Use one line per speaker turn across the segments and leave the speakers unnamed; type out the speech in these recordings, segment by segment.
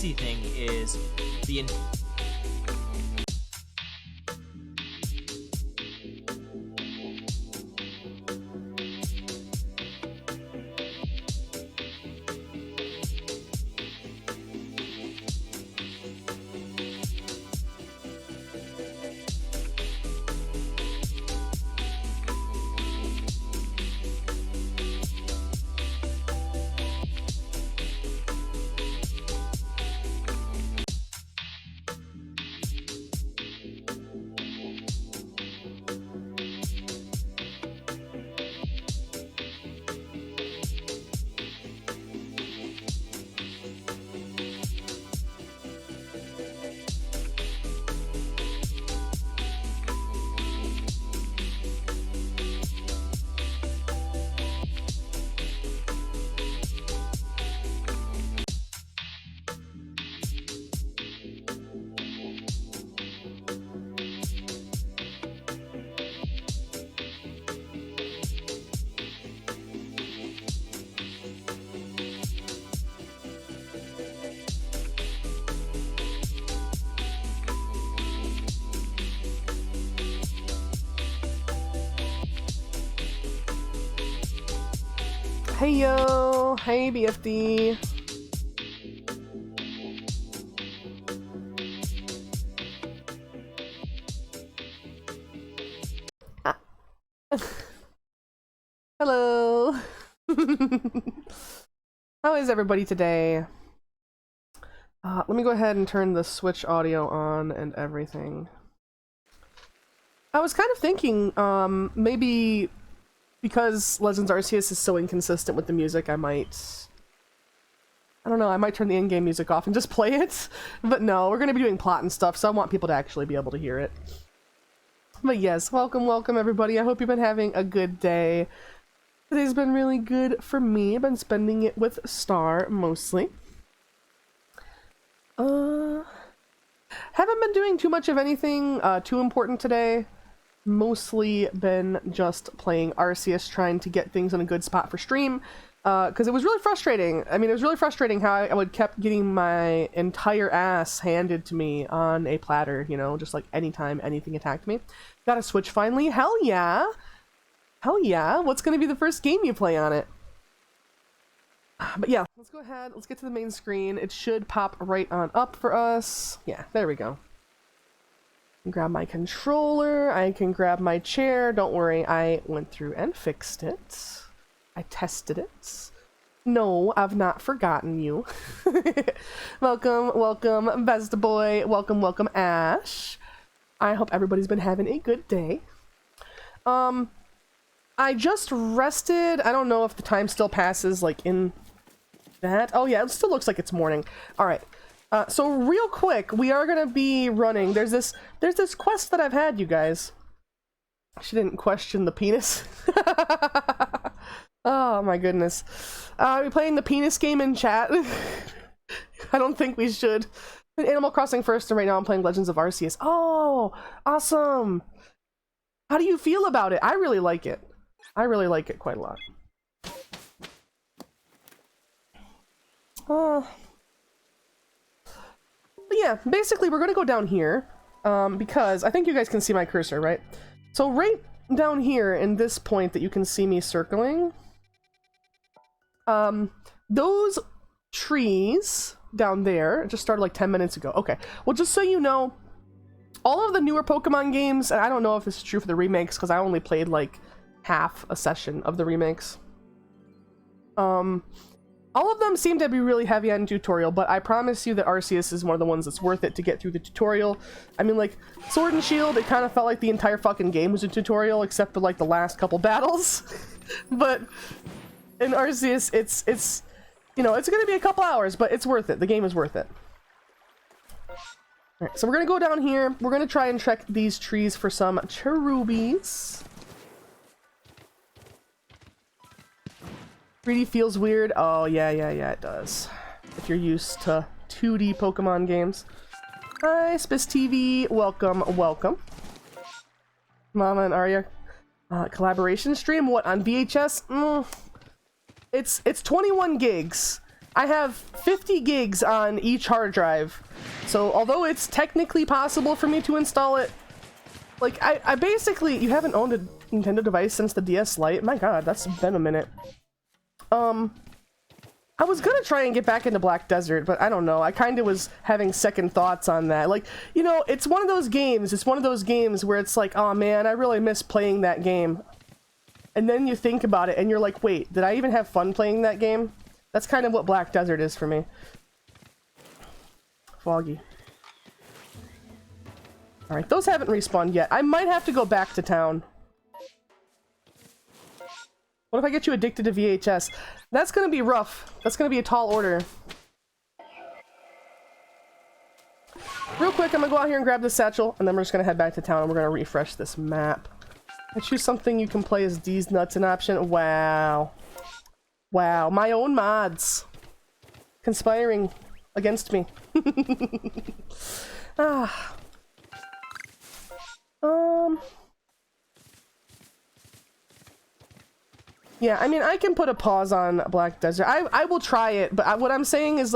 crazy thing is the
Hey yo, hey BFD. Hello. How is everybody today? Let me go ahead and turn the Switch audio on and everything. I was kind of thinking, maybe because Legends Arceus is so inconsistent with the music, I might turn the in-game music off and just play it. But no, we're going to be doing plot and stuff, so I want people to actually be able to hear it. But yes, welcome everybody. I hope you've been having a good day. Today's been really good for me. I've been spending it with Star, mostly. Haven't been doing too much of anything too important today. Mostly been just playing Arceus, trying to get things in a good spot for stream, because it was really frustrating. I mean, it was really frustrating how I would kept getting my entire ass handed to me on a platter, you know, just like anytime anything attacked me. Got a Switch finally. Hell yeah! Hell yeah! What's gonna be the first game you play on it? But yeah, let's go ahead, let's get to the main screen. It should pop right on up for us. Yeah, there we go. Grab my controller, I can grab my chair. Don't worry, I went through and fixed it. I tested it. No, I've not forgotten you. Welcome, Best Boy. Welcome, Ash. I hope everybody's been having a good day. I just rested. I don't know if the time still passes, like, in that. Oh yeah, it still looks like it's morning. Alright. So real quick, we are gonna be running. There's this quest that I've had, you guys. She didn't question the penis. Oh my goodness. Are we playing the penis game in chat? I don't think we should. Animal Crossing first, and right now I'm playing Legends of Arceus. Oh, awesome. How do you feel about it? I really like it. I really like it quite a lot. But yeah, basically we're gonna go down here, because I think you guys can see my cursor, right? So right down here in this point that you can see me circling, those trees down there just started like 10 minutes ago. Okay, well, just so you know, all of the newer Pokemon games, and I don't know if this is true for the remakes because I only played like half a session of the remakes, all of them seem to be really heavy on tutorial, but I promise you that Arceus is one of the ones that's worth it to get through the tutorial. I mean, like, Sword and Shield, it kind of felt like the entire fucking game was a tutorial, except for, like, the last couple battles. But in Arceus, it's, you know, it's gonna be a couple hours, but it's worth it. The game is worth it. Alright, so we're gonna go down here. We're gonna try and check these trees for some Cherubis. 3D feels weird. Oh, yeah, it does. If you're used to 2D Pokemon games. Hi, Spiss TV. Welcome. Mama and Arya. Collaboration stream? What, on VHS? It's 21 gigs. I have 50 gigs on each hard drive. So although it's technically possible for me to install it, like I basically, you haven't owned a Nintendo device since the DS Lite? My god, that's been a minute. I was gonna try and get back into Black Desert, but I don't know. I kind of was having second thoughts on that. Like, you know, it's one of those games. It's one of those games where it's like, oh man, I really miss playing that game. And then you think about it and you're like, wait, did I even have fun playing that game? That's kind of what Black Desert is for me. Foggy. Alright, those haven't respawned yet. I might have to go back to town. What if I get you addicted to VHS? That's gonna be rough. That's gonna be a tall order. Real quick, I'm gonna go out here and grab this satchel, and then we're just gonna head back to town and we're gonna refresh this map. I choose something you can play as D's nuts an option. Wow. Wow, my own mods. Conspiring against me. Ah. Yeah, I mean, I can put a pause on Black Desert. I will try it, but what I'm saying is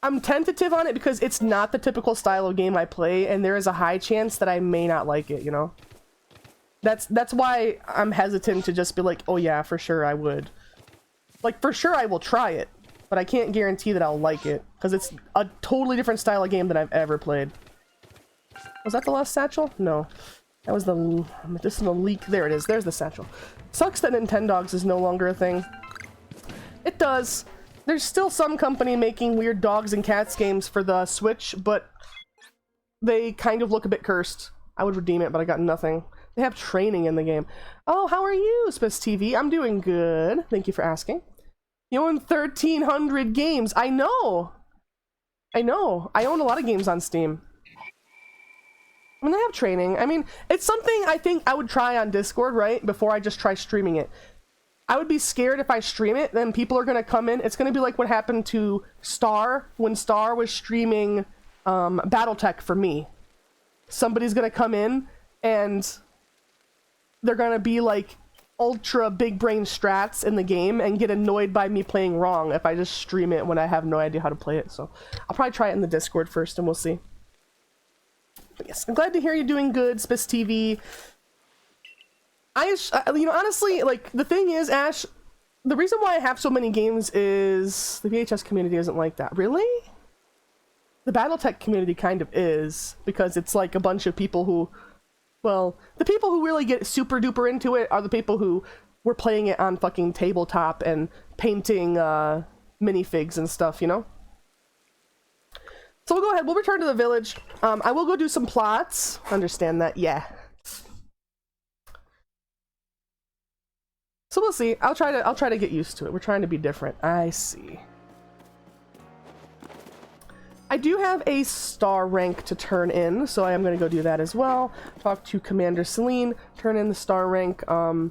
I'm tentative on it because it's not the typical style of game I play, and there is a high chance that I may not like it, you know? That's why I'm hesitant to just be like, oh yeah, for sure I would. Like, for sure I will try it, but I can't guarantee that I'll like it, because it's a totally different style of game than I've ever played. Was that the last satchel? No. That was the medicinal leak. There it is. There's the satchel. Sucks that Nintendogs is no longer a thing. It does. There's still some company making weird dogs and cats games for the Switch, but they kind of look a bit cursed. I would redeem it, but I got nothing. They have training in the game. Oh, how are you, Spice TV? I'm doing good. Thank you for asking. You own 1,300 games. I know. I know. I own a lot of games on Steam. I mean, they have training. I mean, it's something I think I would try on Discord, right? Before I just try streaming it. I would be scared if I stream it, then people are going to come in. It's going to be like what happened to Star when Star was streaming Battletech for me. Somebody's going to come in and they're going to be like ultra big brain strats in the game and get annoyed by me playing wrong if I just stream it when I have no idea how to play it. So I'll probably try it in the Discord first and we'll see. But yes, I'm glad to hear you're doing good, Spice TV. You know, honestly, like, the thing is, Ash, the reason why I have so many games is the VHS community isn't like that. Really? The Battletech community kind of is, because it's like a bunch of people who, well, the people who really get super duper into it are the people who were playing it on fucking tabletop and painting minifigs and stuff, you know? So we'll go ahead, we'll return to the village. I will go do some plots. Understand that, yeah. So we'll see. I'll try to get used to it. We're trying to be different. I see. I do have a star rank to turn in, so I am going to go do that as well. Talk to Commander Celine, turn in the star rank. I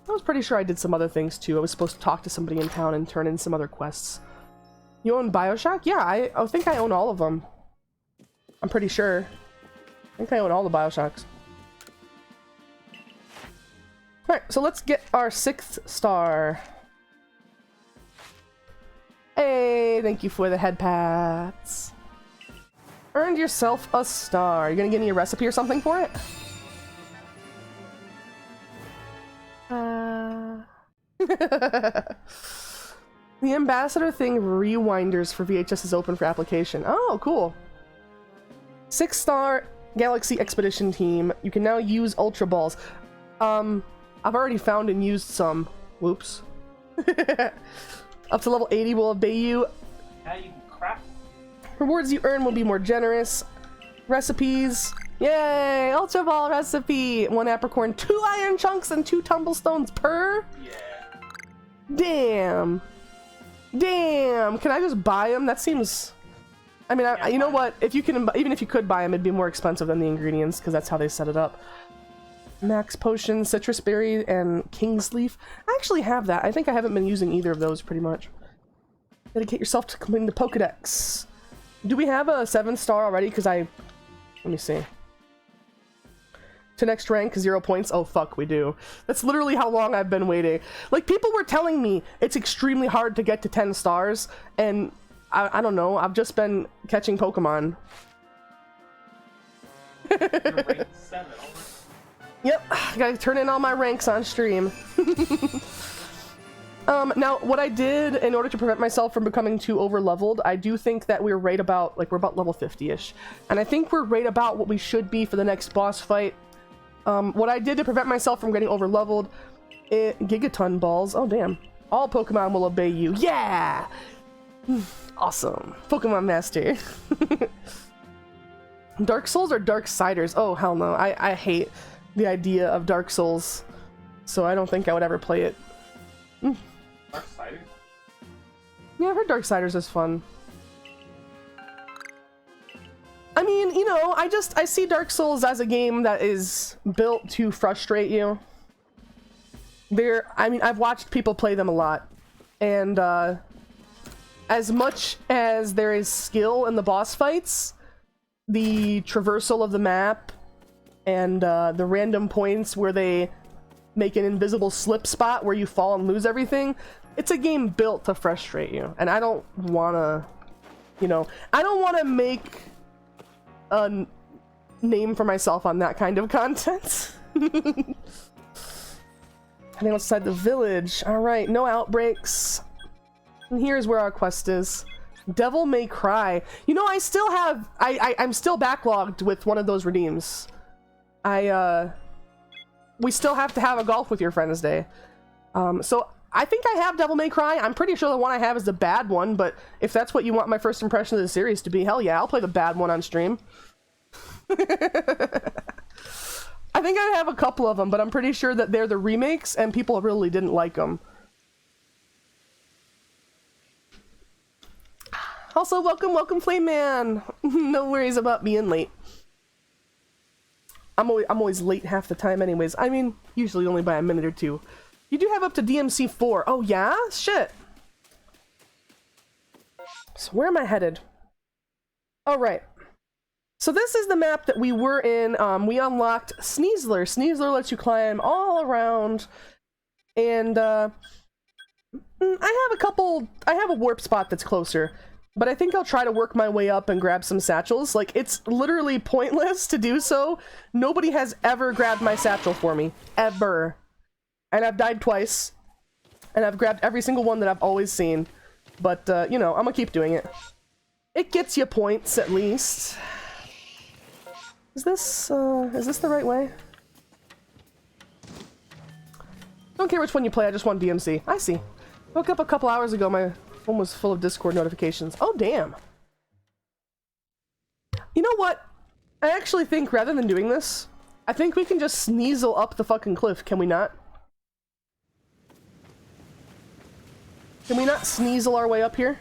was pretty sure I did some other things too. I was supposed to talk to somebody in town and turn in some other quests. You own BioShock? Yeah, I think I own all of them. I'm pretty sure. I think I own all the BioShocks. Alright, so let's get our 6th star. Hey, thank you for the head pats. Earned yourself a star. You gonna give me a recipe or something for it? The ambassador thing rewinders for VHS is open for application. Oh, cool. 6-star Galaxy Expedition Team. You can now use Ultra Balls. I've already found and used some. Whoops. Up to level 80 will obey you.
Now you crap.
Rewards you earn will be more generous. Recipes. Yay! Ultra Ball recipe! 1 apricorn, 2 iron chunks, and 2 tumblestones per?
Yeah.
Damn. Damn. Can I just buy them? That seems... I mean, you know what? If you can, even if you could buy them, it'd be more expensive than the ingredients, because that's how they set it up. Max Potion, Citrus Berry, and King's Leaf. I actually have that. I think I haven't been using either of those, pretty much. Dedicate yourself to completing the Pokedex. Do we have a 7-star already? Because let me see. to next rank, 0 points. Oh fuck, we do. That's literally how long I've been waiting. Like, people were telling me it's extremely hard to get to 10 stars, and I don't know, I've just been catching Pokemon.
Rank 7.
Yep, gotta turn in all my ranks on stream. Now, what I did in order to prevent myself from becoming too over-leveled, I do think that we're right about, like, we're about level 50-ish. And I think we're right about what we should be for the next boss fight. What I did to prevent myself from getting over-leveled, Gigaton balls, oh damn. All Pokemon will obey you, yeah! Awesome. Pokemon Master. Dark Souls or Darksiders? Oh, hell no. I hate the idea of Dark Souls, so I don't think I would ever play it.
Darksiders?
Yeah, I've heard Darksiders is fun. I mean, you know, I see Dark Souls as a game that is built to frustrate you. I mean, I've watched people play them a lot, and as much as there is skill in the boss fights, the traversal of the map and the random points where they make an invisible slip spot where you fall and lose everything, it's a game built to frustrate you. And I don't want to, you know, I don't want to make a name for myself on that kind of content. Heading outside the village. Alright, no outbreaks. And here's where our quest is. Devil May Cry. You know, I still have... I'm still backlogged with one of those redeems. We still have to have a Golf with Your Friends day. So I think I have Devil May Cry. I'm pretty sure the one I have is the bad one, but if that's what you want my first impression of the series to be, hell yeah, I'll play the bad one on stream. I think I have a couple of them, but I'm pretty sure that they're the remakes and people really didn't like them. Also, welcome, Flame Man. No worries about being late. I'm always late half the time anyways. I mean, usually only by a minute or two. You do have up to DMC 4. Oh yeah? Shit. So where am I headed? All right. So this is the map that we were in. We unlocked Sneasler. Sneasler lets you climb all around. And I have a warp spot that's closer. But I think I'll try to work my way up and grab some satchels. Like, it's literally pointless to do so. Nobody has ever grabbed my satchel for me. Ever. And I've died twice. And I've grabbed every single one that I've always seen. But, you know, I'm gonna keep doing it. It gets you points, at least. Is this the right way? Don't care which one you play, I just want DMC. I see. Woke up a couple hours ago, my phone was full of Discord notifications. Oh, damn. You know what? I actually think, rather than doing this, I think we can just sneasel up the fucking cliff, can we not? Can we not sneasel our way up here?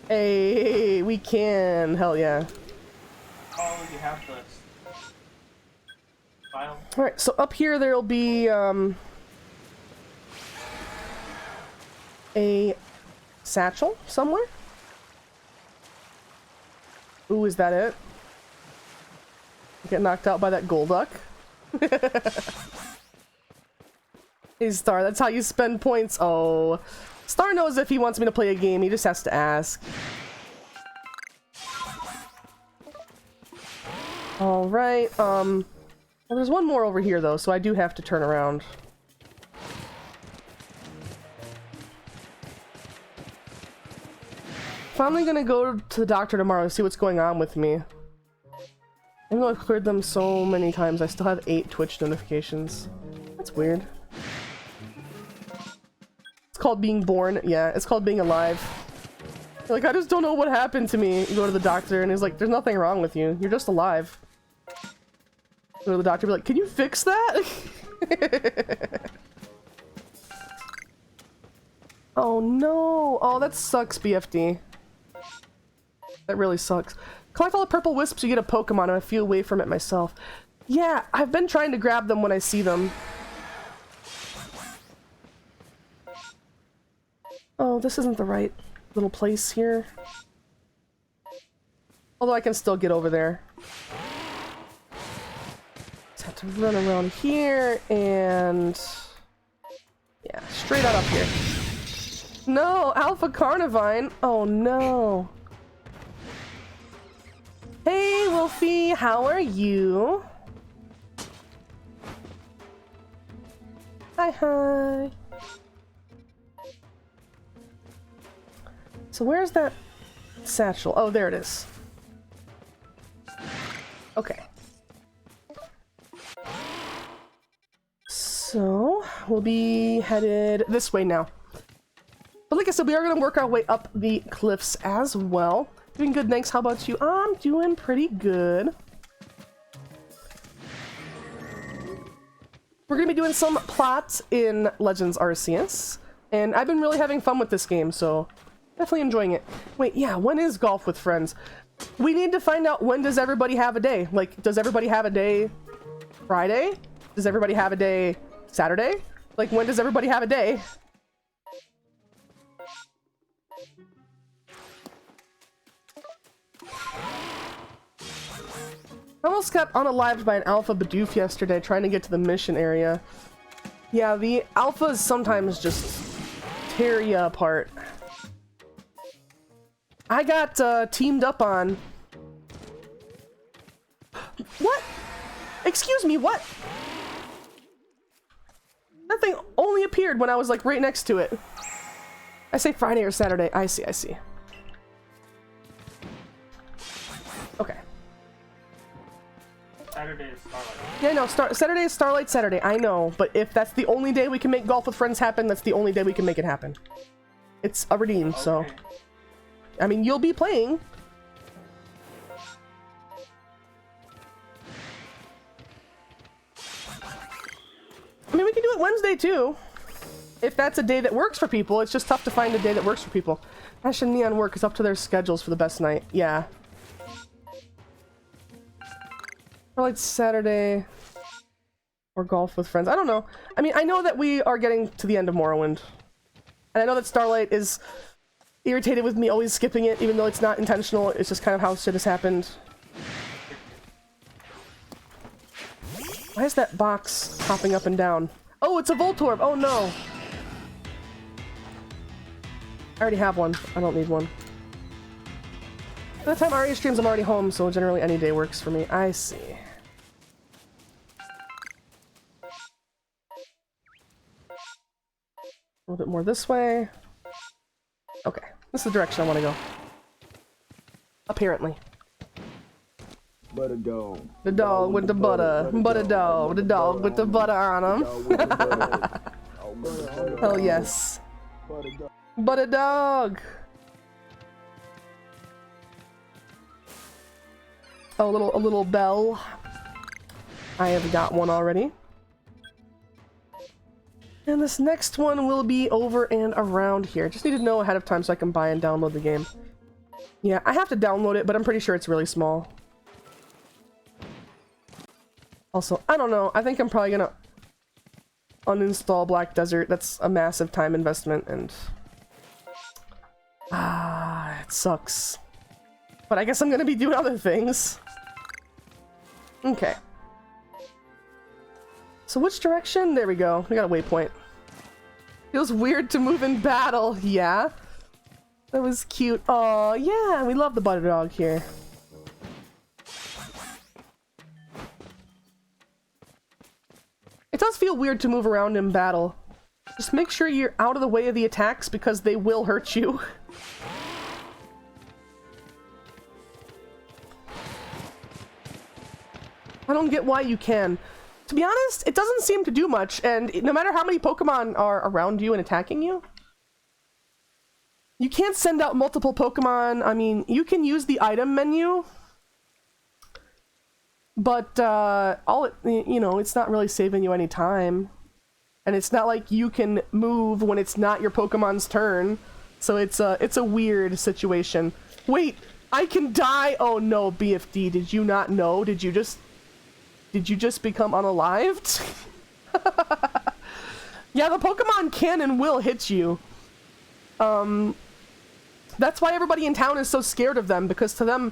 Hey, we can. Hell yeah.
Oh, you have the file.
Alright, so up here there'll be, a satchel somewhere? Ooh, is that it? Get knocked out by that Golduck? Hey, Star, that's how you spend points. Oh. Star knows if he wants me to play a game, he just has to ask. Alright, well, there's one more over here, though, so I do have to turn around. Finally gonna go to the doctor tomorrow and see what's going on with me. Even though I've cleared them so many times, I still have 8 Twitch notifications. That's weird. It's called being born. Yeah, it's called being alive. Like, I just don't know what happened to me. You go to the doctor and he's like, there's nothing wrong with you. You're just alive. Go to the doctor, be like, can you fix that? Oh no. Oh, that sucks, BFD. That really sucks. Collect all the purple wisps, you get a Pokemon, and I feel away from it myself. Yeah, I've been trying to grab them when I see them. Oh, this isn't the right little place here. Although I can still get over there. Just have to run around here and... yeah, straight out up here. No, Alpha Carnivine. Oh no. Hey, Wolfie, how are you? Hi. So where's that satchel? Oh, there it is. Okay. So, we'll be headed this way now. But like I said, we are going to work our way up the cliffs as well. Doing good, thanks. How about you? I'm doing pretty good. We're going to be doing some plots in Legends Arceus. And I've been really having fun with this game, so definitely enjoying it. Wait, yeah, when is Golf with Friends? We need to find out, when does everybody have a day? Like, does everybody have a day Friday? Does everybody have a day Saturday? Like, when does everybody have a day? I almost got unalived by an Alpha Bidoof yesterday trying to get to the mission area. Yeah, the Alphas sometimes just tear you apart. I got teamed up on... What? Excuse me, what? That thing only appeared when I was like right next to it. I say Friday or Saturday. I see. Okay.
Saturday is Starlight.
Yeah, no, Saturday is Starlight Saturday. I know, but if that's the only day we can make Golf with Friends happen, that's the only day we can make it happen. It's a redeem,
Okay.
so... I mean, you'll be playing. I mean, we can do it Wednesday, too. If that's a day that works for people. It's just tough to find a day that works for people. Ash and Neon work is up to their schedules for the best night. Yeah. Or like Saturday. Or Golf with Friends. I don't know. I mean, I know that we are getting to the end of Morrowind. And I know that Starlight is irritated with me always skipping it, even though it's not intentional. It's just kind of how shit has happened. Why is that box hopping up and down? Oh, it's a Voltorb! Oh no! I already have one. I don't need one. By the time Aria streams, I'm already home, so generally any day works for me. I see. A little bit more this way. Okay, this is the direction I want to go. Apparently.
Butter dog.
The dog with the butter. Butter dog. The dog with the butter on him. Hell yes. Butter dog. Oh, a little bell. I have got one already. And this next one will be over and around here. Just need to know ahead of time so I can buy and download the game. Yeah, I have to download it, but I'm pretty sure it's really small. Also, I don't know. I think I'm probably gonna uninstall Black Desert. That's a massive time investment, and... it sucks. But I guess I'm gonna be doing other things. Okay. So which direction? There we go. We got a waypoint. Feels weird to move in battle. Yeah. That was cute. Oh yeah, we love the butter dog here. It does feel weird to move around in battle. Just make sure you're out of the way of the attacks because they will hurt you. I don't get why you can. To be honest, it doesn't seem to do much, and no matter how many Pokemon are around you and attacking you, you can't send out multiple Pokemon. I mean, you can use the item menu, but it's not really saving you any time. And it's not like you can move when it's not your Pokemon's turn. So it's a weird situation. Wait, I can die? Oh no, BFD, did you not know? Did you just become unalived? Yeah, the Pokemon can and will hit you. That's why everybody in town is so scared of them, because to them,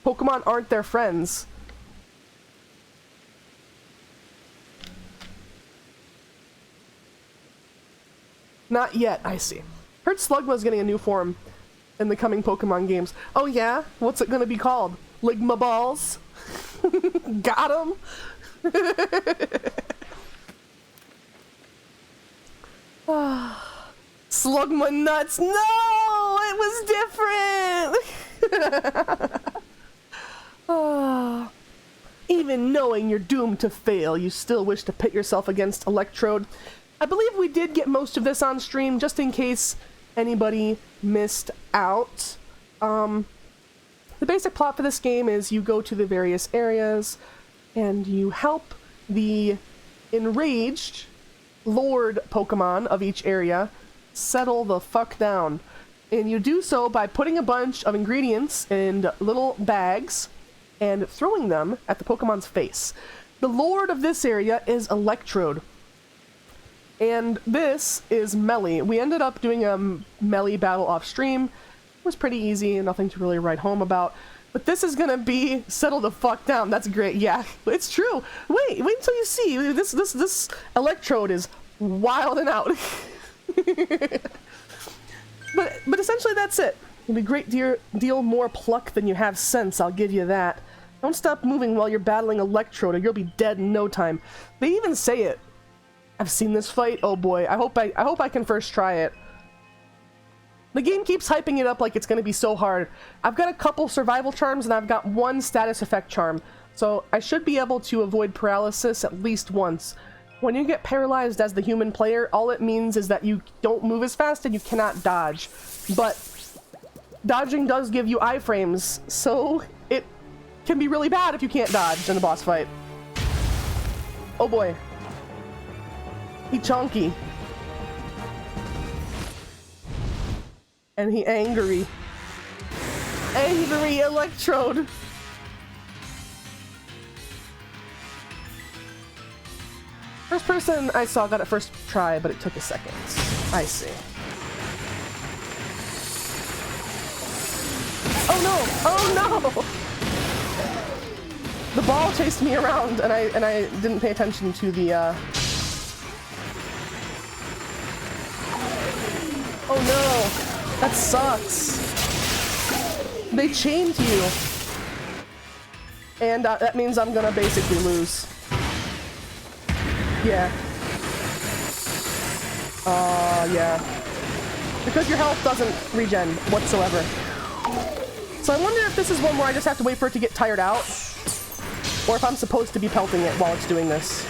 Pokemon aren't their friends. Not yet, I see. Heard Slugma's getting a new form in the coming Pokemon games. Oh yeah? What's it gonna be called? Ligma Balls? Got him! Slugma nuts! No! It was different! Even knowing you're doomed to fail, you still wish to pit yourself against Electrode. I believe we did get most of this on stream, just in case anybody missed out. The basic plot for this game is you go to the various areas and you help the enraged Lord Pokemon of each area settle the fuck down. And you do so by putting a bunch of ingredients in little bags and throwing them at the Pokemon's face. The Lord of this area is Electrode. And this is Melly. We ended up doing a Melly battle off stream. It was pretty easy and nothing to really write home about. But this is gonna be settle the fuck down. That's great. Yeah, it's true. Wait until you see. This Electrode is wilding out. but essentially that's it. You'll be a great deal more pluck than you have sense, I'll give you that. Don't stop moving while you're battling Electrode or you'll be dead in no time. They even say it. I've seen this fight. Oh boy, I hope I can first try it. The game keeps hyping it up like it's gonna be so hard. I've got a couple survival charms and I've got one status effect charm, so I should be able to avoid paralysis at least once. When you get paralyzed as the human player, all it means is that you don't move as fast and you cannot dodge. But dodging does give you iframes, so it can be really bad if you can't dodge in a boss fight. Oh boy. He chonky. And he angry. Angry Electrode. First person I saw got it first try, but it took a second. I see. Oh no! Oh no! The ball chased me around and I didn't pay attention to the Oh no! That sucks! They chained you! And that means I'm gonna basically lose. Yeah. Yeah. Because your health doesn't regen whatsoever. So I wonder if this is one where I just have to wait for it to get tired out, or if I'm supposed to be pelting it while it's doing this.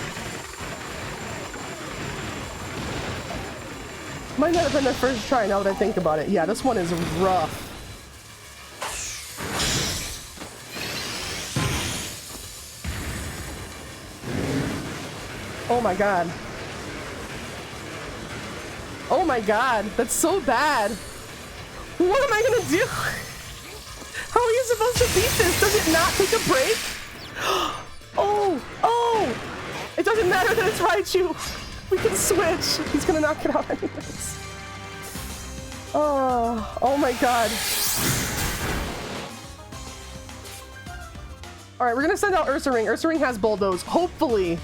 Might not have been the first try now that I think about it. Yeah, this one is rough. Oh my god. Oh my god, that's so bad. What am I gonna do? How are you supposed to beat this? Does it not take a break? Oh! It doesn't matter that it's Raichu. We can switch. He's gonna knock it out anyways. Oh my god. Alright, we're gonna send out Ursaring. Ursaring has Bulldoze. Hopefully.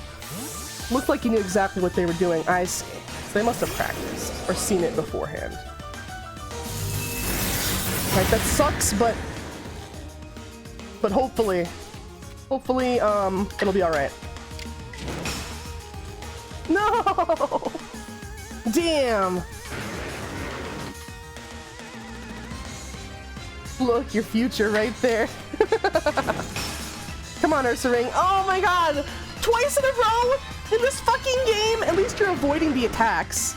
Looked like he knew exactly what they were doing. I see. So they must have practiced or seen it beforehand. Right, that sucks, but hopefully, it'll be alright. No! Damn! Look, your future right there. Come on, Ursaring. Oh my god! Twice in a row in this fucking game! At least you're avoiding the attacks.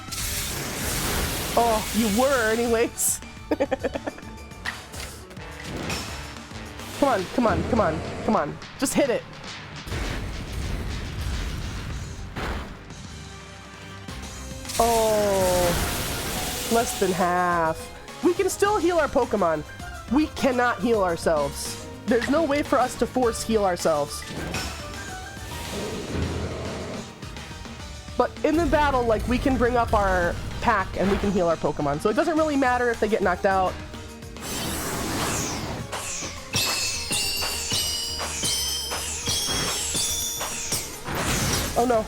Oh, you were anyways. Come on. Just hit it. Oh, less than half. We can still heal our Pokemon. We cannot heal ourselves. There's no way for us to force heal ourselves. But in the battle, like, we can bring up our pack and we can heal our Pokemon. So it doesn't really matter if they get knocked out. Oh no.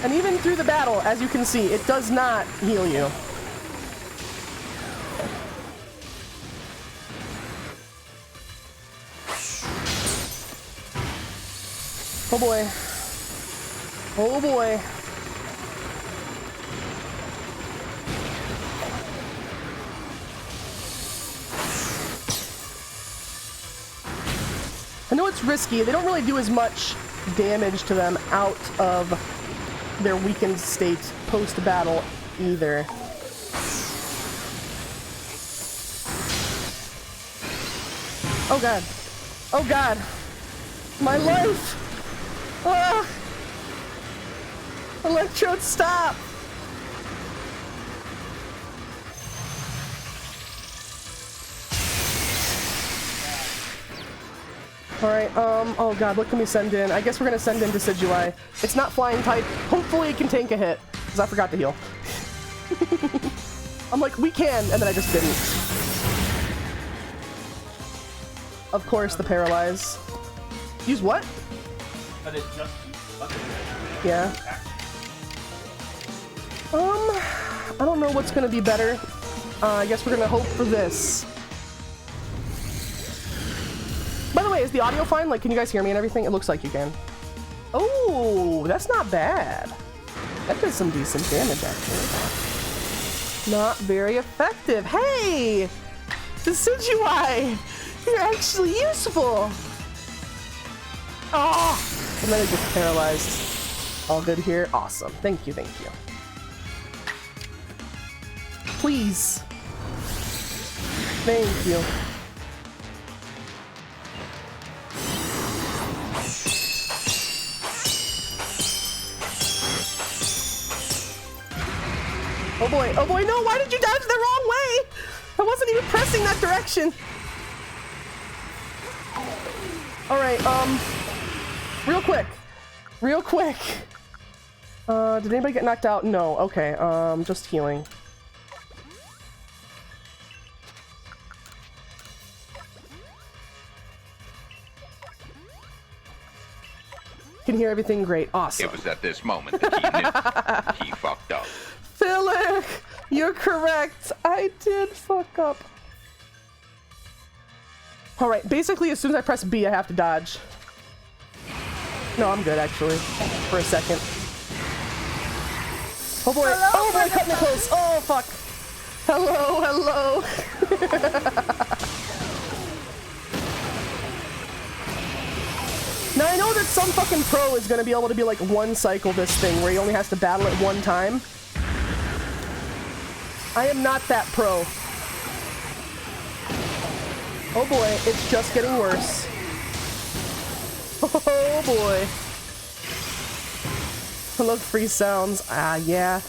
And even through the battle, as you can see, it does not heal you. Oh boy. Oh boy. I know it's risky. They don't really do as much damage to them out of their weakened state post-battle either. Oh god. Oh god. My life! Ah! Electrode, stop! Alright, oh god, what can we send in? I guess we're gonna send in Decidui. It's not flying type. Hopefully it can tank a hit, because I forgot to heal. I'm like, we can, and then I just didn't. Of course, the Paralyze. Use what?
But it just
Yeah. I don't know what's gonna be better. I guess we're gonna hope for this. By the way, is the audio fine? Like, can you guys hear me and everything? It looks like you can. Oh, that's not bad. That does some decent damage, actually. Not very effective. Hey! Decidui! You're actually useful! Oh! And then it gets paralyzed. All good here? Awesome. Thank you, thank you. Please. Thank you. Oh boy, no, why did you dodge the wrong way? I wasn't even pressing that direction. Alright, real quick. Did anybody get knocked out? No, okay, just healing. Can hear everything great, awesome.
It was at this moment that he knew he fucked up.
Philip, you're correct. I did fuck up. Alright, basically as soon as I press B, I have to dodge. No, I'm good, actually. For a second. Oh boy. Hello, oh boy, cut me close. Oh, fuck. Hello, hello. Now, I know that some fucking pro is gonna be able to be like one cycle this thing where he only has to battle it one time. I am not that pro. Oh boy, it's just getting worse. Oh boy. I love freeze sounds. Ah, yeah.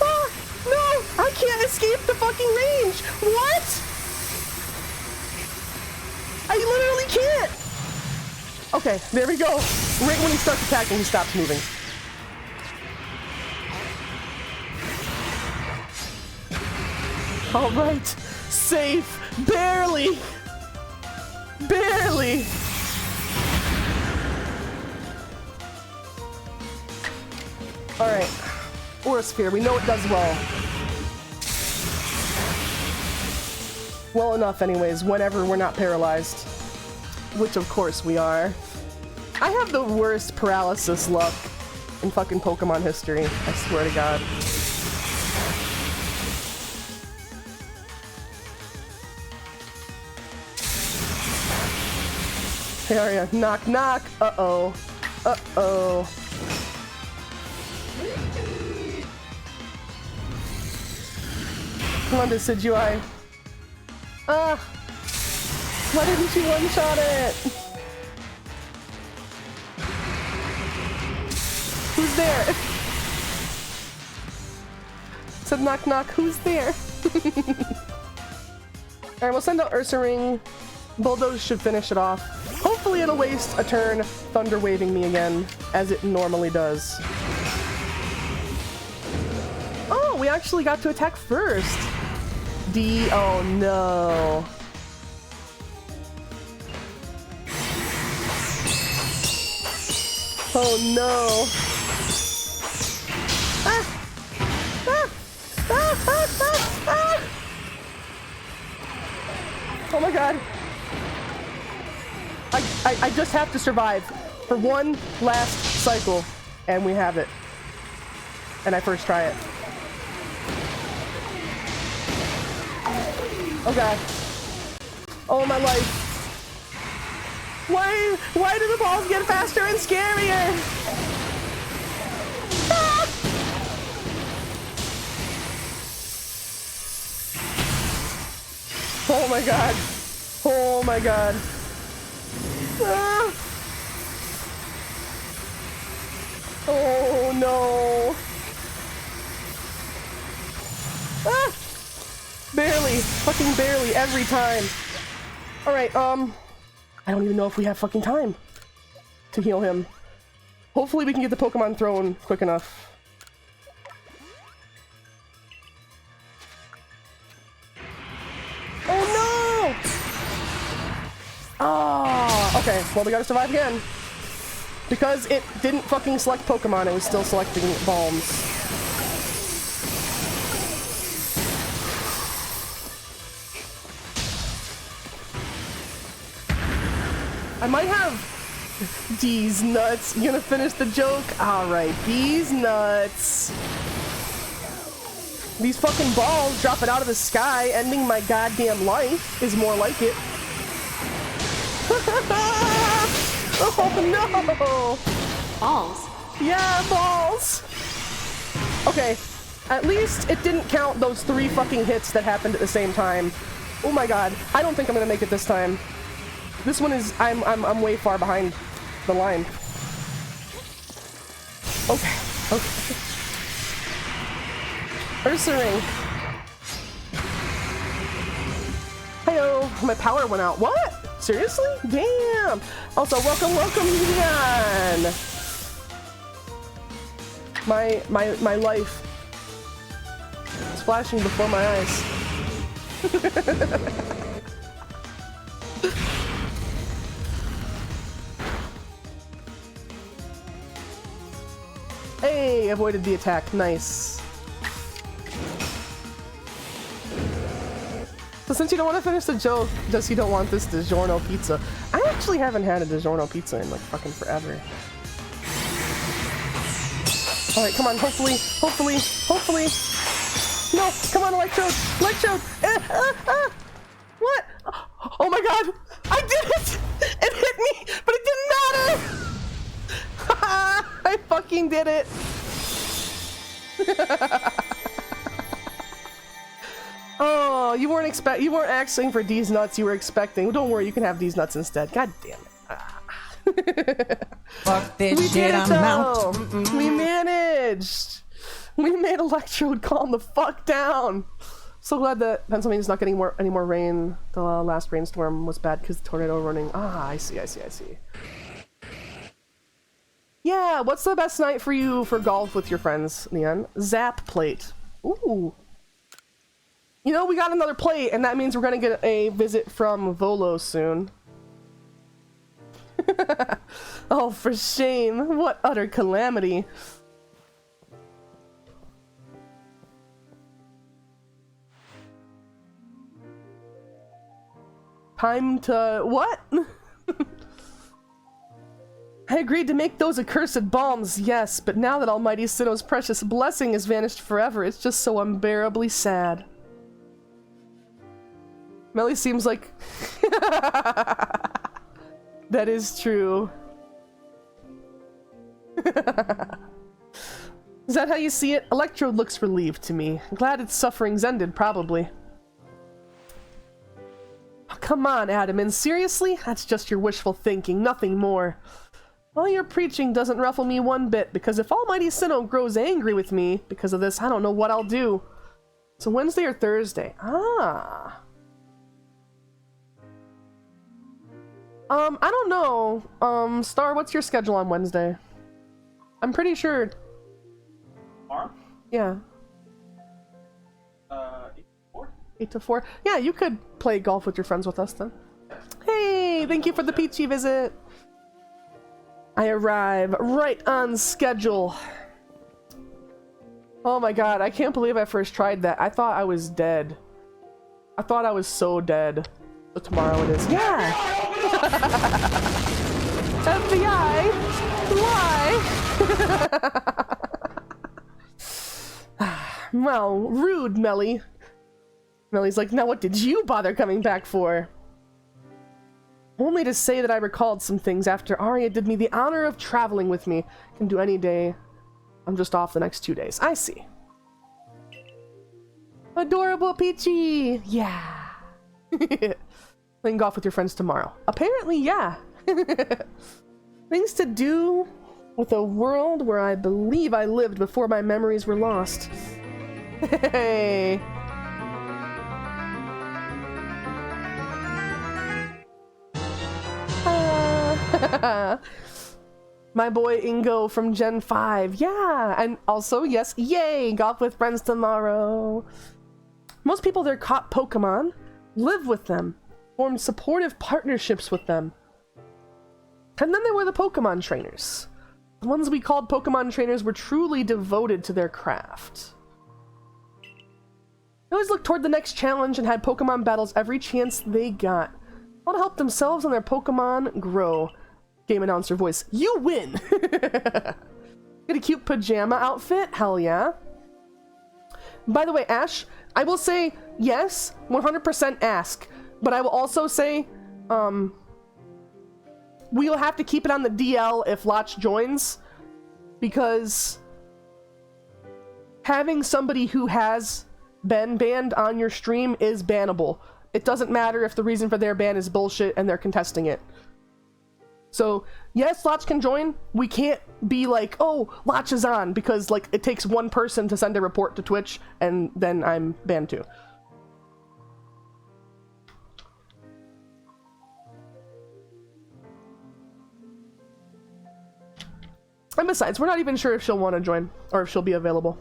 Ah, no! I can't escape the fucking range! What? I literally can't! Okay, there we go. Right when he starts attacking, he stops moving. All right, safe, barely. All right, Aura Sphere, we know it does well. Well enough anyways, whenever we're not paralyzed. Which of course we are. I have the worst paralysis luck in fucking Pokemon history, I swear to God. Hey, Arya, knock, knock. Uh-oh. Uh-oh. Come on, Decidui. Ah! Why didn't you one-shot it? Who's there? Said knock, knock. Who's there? Alright, we'll send out Ursaring. Bulldoze should finish it off. Hopefully it'll waste a turn thunder waving me again, as it normally does. Oh, we actually got to attack first. D, oh no. Oh no. Ah! Ah! Ah! Ah! Ah! Ah! Oh my god. I just have to survive for one last cycle, and we have it. And I first try it. Oh god. Oh my life. Why do the balls get faster and scarier? Ah! Oh my god. Oh my god. Ah! Oh no. Ah! Barely. Fucking barely every time. Alright, I don't even know if we have fucking time to heal him. Hopefully we can get the Pokemon thrown quick enough. Oh no! Ah, okay, well we gotta survive again. Because it didn't fucking select Pokemon, it was still selecting Balms. I might have D's nuts. You gonna finish the joke? Alright, D's nuts. These fucking balls dropping out of the sky, ending my goddamn life, is more like it. Oh no!
Balls?
Yeah, balls! Okay, at least it didn't count those 3 fucking hits that happened at the same time. Oh my god, I don't think I'm gonna make it this time. This one is, I'm way far behind the line. Okay, okay. Ursaring. Heyo, my power went out. What? Seriously? Damn! Also, welcome, Leon! My life is flashing before my eyes. Hey, avoided the attack. Nice. So since you don't want to finish the joke, just you don't want this DiGiorno pizza. I actually haven't had a DiGiorno pizza in like fucking forever. Alright, come on, hopefully. No, come on, Electrode! What? Oh my god! I did it! It hit me, but it didn't matter! I fucking did it! Oh, you weren't asking for these nuts, you were expecting. Don't worry, you can have these nuts instead. God damn it.
Fuck this shit, I'm out.
We managed! We made Electrode calm the fuck down! So glad that Pennsylvania's not getting any more rain. The last rainstorm was bad because the tornado running. Ah, I see. Yeah, what's the best night for you for golf with your friends, Leon? Zap plate. Ooh. You know, we got another plate, and that means we're gonna get a visit from Volo soon. Oh, for shame. What utter calamity. Time to... what? I agreed to make those accursed bombs, yes, but now that Almighty Sinnoh's precious blessing has vanished forever, it's just so unbearably sad. Melly seems like... That is true. Is that how you see it? Electrode looks relieved to me. Glad its suffering's ended, probably. Oh, come on, Adamant. Seriously? That's just your wishful thinking, nothing more. All your preaching doesn't ruffle me one bit, because if Almighty Sinnoh grows angry with me because of this, I don't know what I'll do. So Wednesday or Thursday? Ah. I don't know. Star, what's your schedule on Wednesday? I'm pretty sure.
Tomorrow?
Yeah.
8 to 4?
8 to 4? Yeah, you could play golf with your friends with us then. Hey, thank you for the peachy visit. I arrive right on schedule. Oh my god, I can't believe I first tried that. I thought I was dead. I thought I was so dead. But tomorrow it is. Yeah! FBI! Why? Well, rude, Melly. Melly's like, now what did you bother coming back for? Only to say that I recalled some things after Arya did me the honor of traveling with me. Can do any day. I'm just off the next 2 days. I see. Adorable Peachy! Yeah. Playing golf with your friends tomorrow. Apparently, yeah. Things to do with a world where I believe I lived before my memories were lost. Hey. My boy Ingo from Gen 5. Yeah, and also, yes, yay, golf with friends tomorrow. Most people that caught Pokemon live with them, form supportive partnerships with them. And then there were the Pokemon trainers. The ones we called Pokemon trainers were truly devoted to their craft. They always looked toward the next challenge and had Pokemon battles every chance they got, all to help themselves and their Pokemon grow. Game announcer voice, you win! Get a cute pajama outfit? Hell yeah. By the way, Ash, I will say, yes, 100% ask. But I will also say, we'll have to keep it on the DL if Lotch joins. Because having somebody who has been banned on your stream is bannable. It doesn't matter if the reason for their ban is bullshit and they're contesting it. So, yes, Lotch can join. We can't be like, oh, Lotch is on, because, like, it takes one person to send a report to Twitch, and then I'm banned too. And besides, we're not even sure if she'll want to join, or if she'll be available.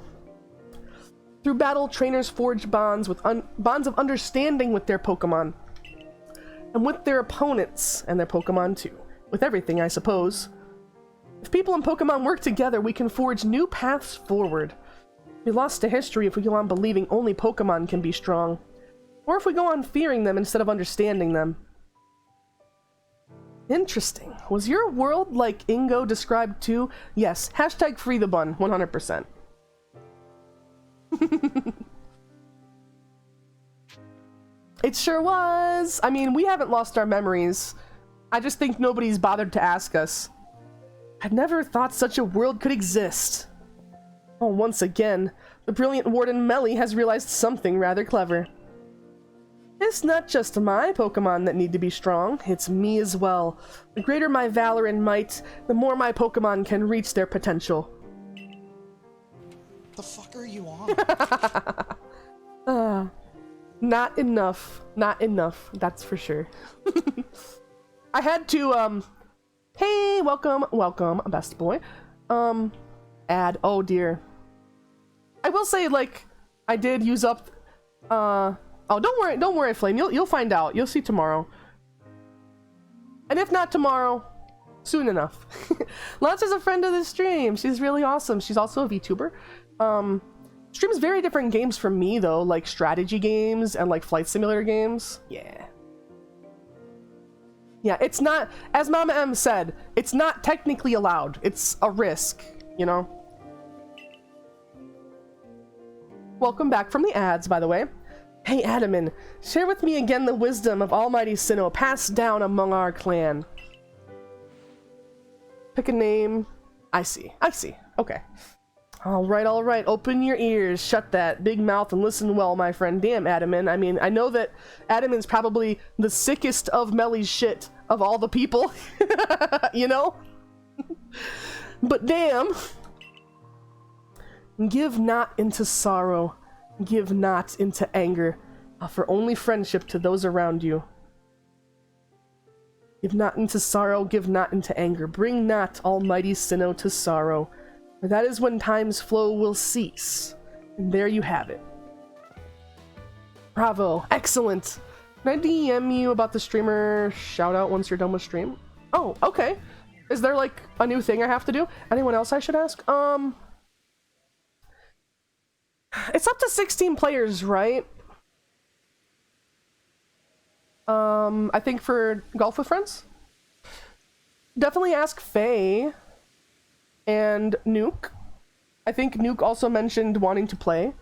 Through battle, trainers forge bonds with bonds of understanding with their Pokemon. And with their opponents, and their Pokemon too. With everything, I suppose. If people and Pokemon work together, we can forge new paths forward. We lost to history if we go on believing only Pokemon can be strong. Or if we go on fearing them instead of understanding them. Interesting. Was your world like Ingo described too? Yes. Hashtag free the bun, 100%. It sure was! I mean, we haven't lost our memories. I just think nobody's bothered to ask us. I'd never thought such a world could exist. Oh, once again, the brilliant Warden Melly has realized something rather clever. It's not just my Pokemon that need to be strong, it's me as well. The greater my valor and might, the more my Pokemon can reach their potential.
The fuck are you on?
Not enough. Not enough, that's for sure. I had to, hey, welcome, best boy. Add, oh dear. I will say, like, I did use up, oh, don't worry, Flame, you'll find out, you'll see tomorrow. And if not tomorrow, soon enough. Lance is a friend of the stream, she's really awesome, she's also a VTuber. Streams very different games from me, though, like strategy games and, like, flight simulator games. Yeah, it's not, as Mama M said, it's not technically allowed. It's a risk, you know? Welcome back from the ads, by the way. Hey, Adamin, share with me again the wisdom of Almighty Sinnoh passed down among our clan. Pick a name. I see. Okay. Alright, open your ears, shut that big mouth and listen well, my friend. Damn, Adamin. I mean, I know that Adamin's probably the sickest of Melly's shit of all the people, you know? But damn. Give not into sorrow, give not into anger, offer only friendship to those around you. Give not into sorrow, give not into anger, bring not Almighty Sinnoh to sorrow. For that is when time's flow will cease. And there you have it. Bravo. Excellent. Can I DM you about the streamer shout out once you're done with stream? Oh, okay. Is there like a new thing I have to do? Anyone else I should ask? It's up to 16 players, right? I think for Golf with Friends? Definitely ask Faye and Nuke. I think Nuke also mentioned wanting to play.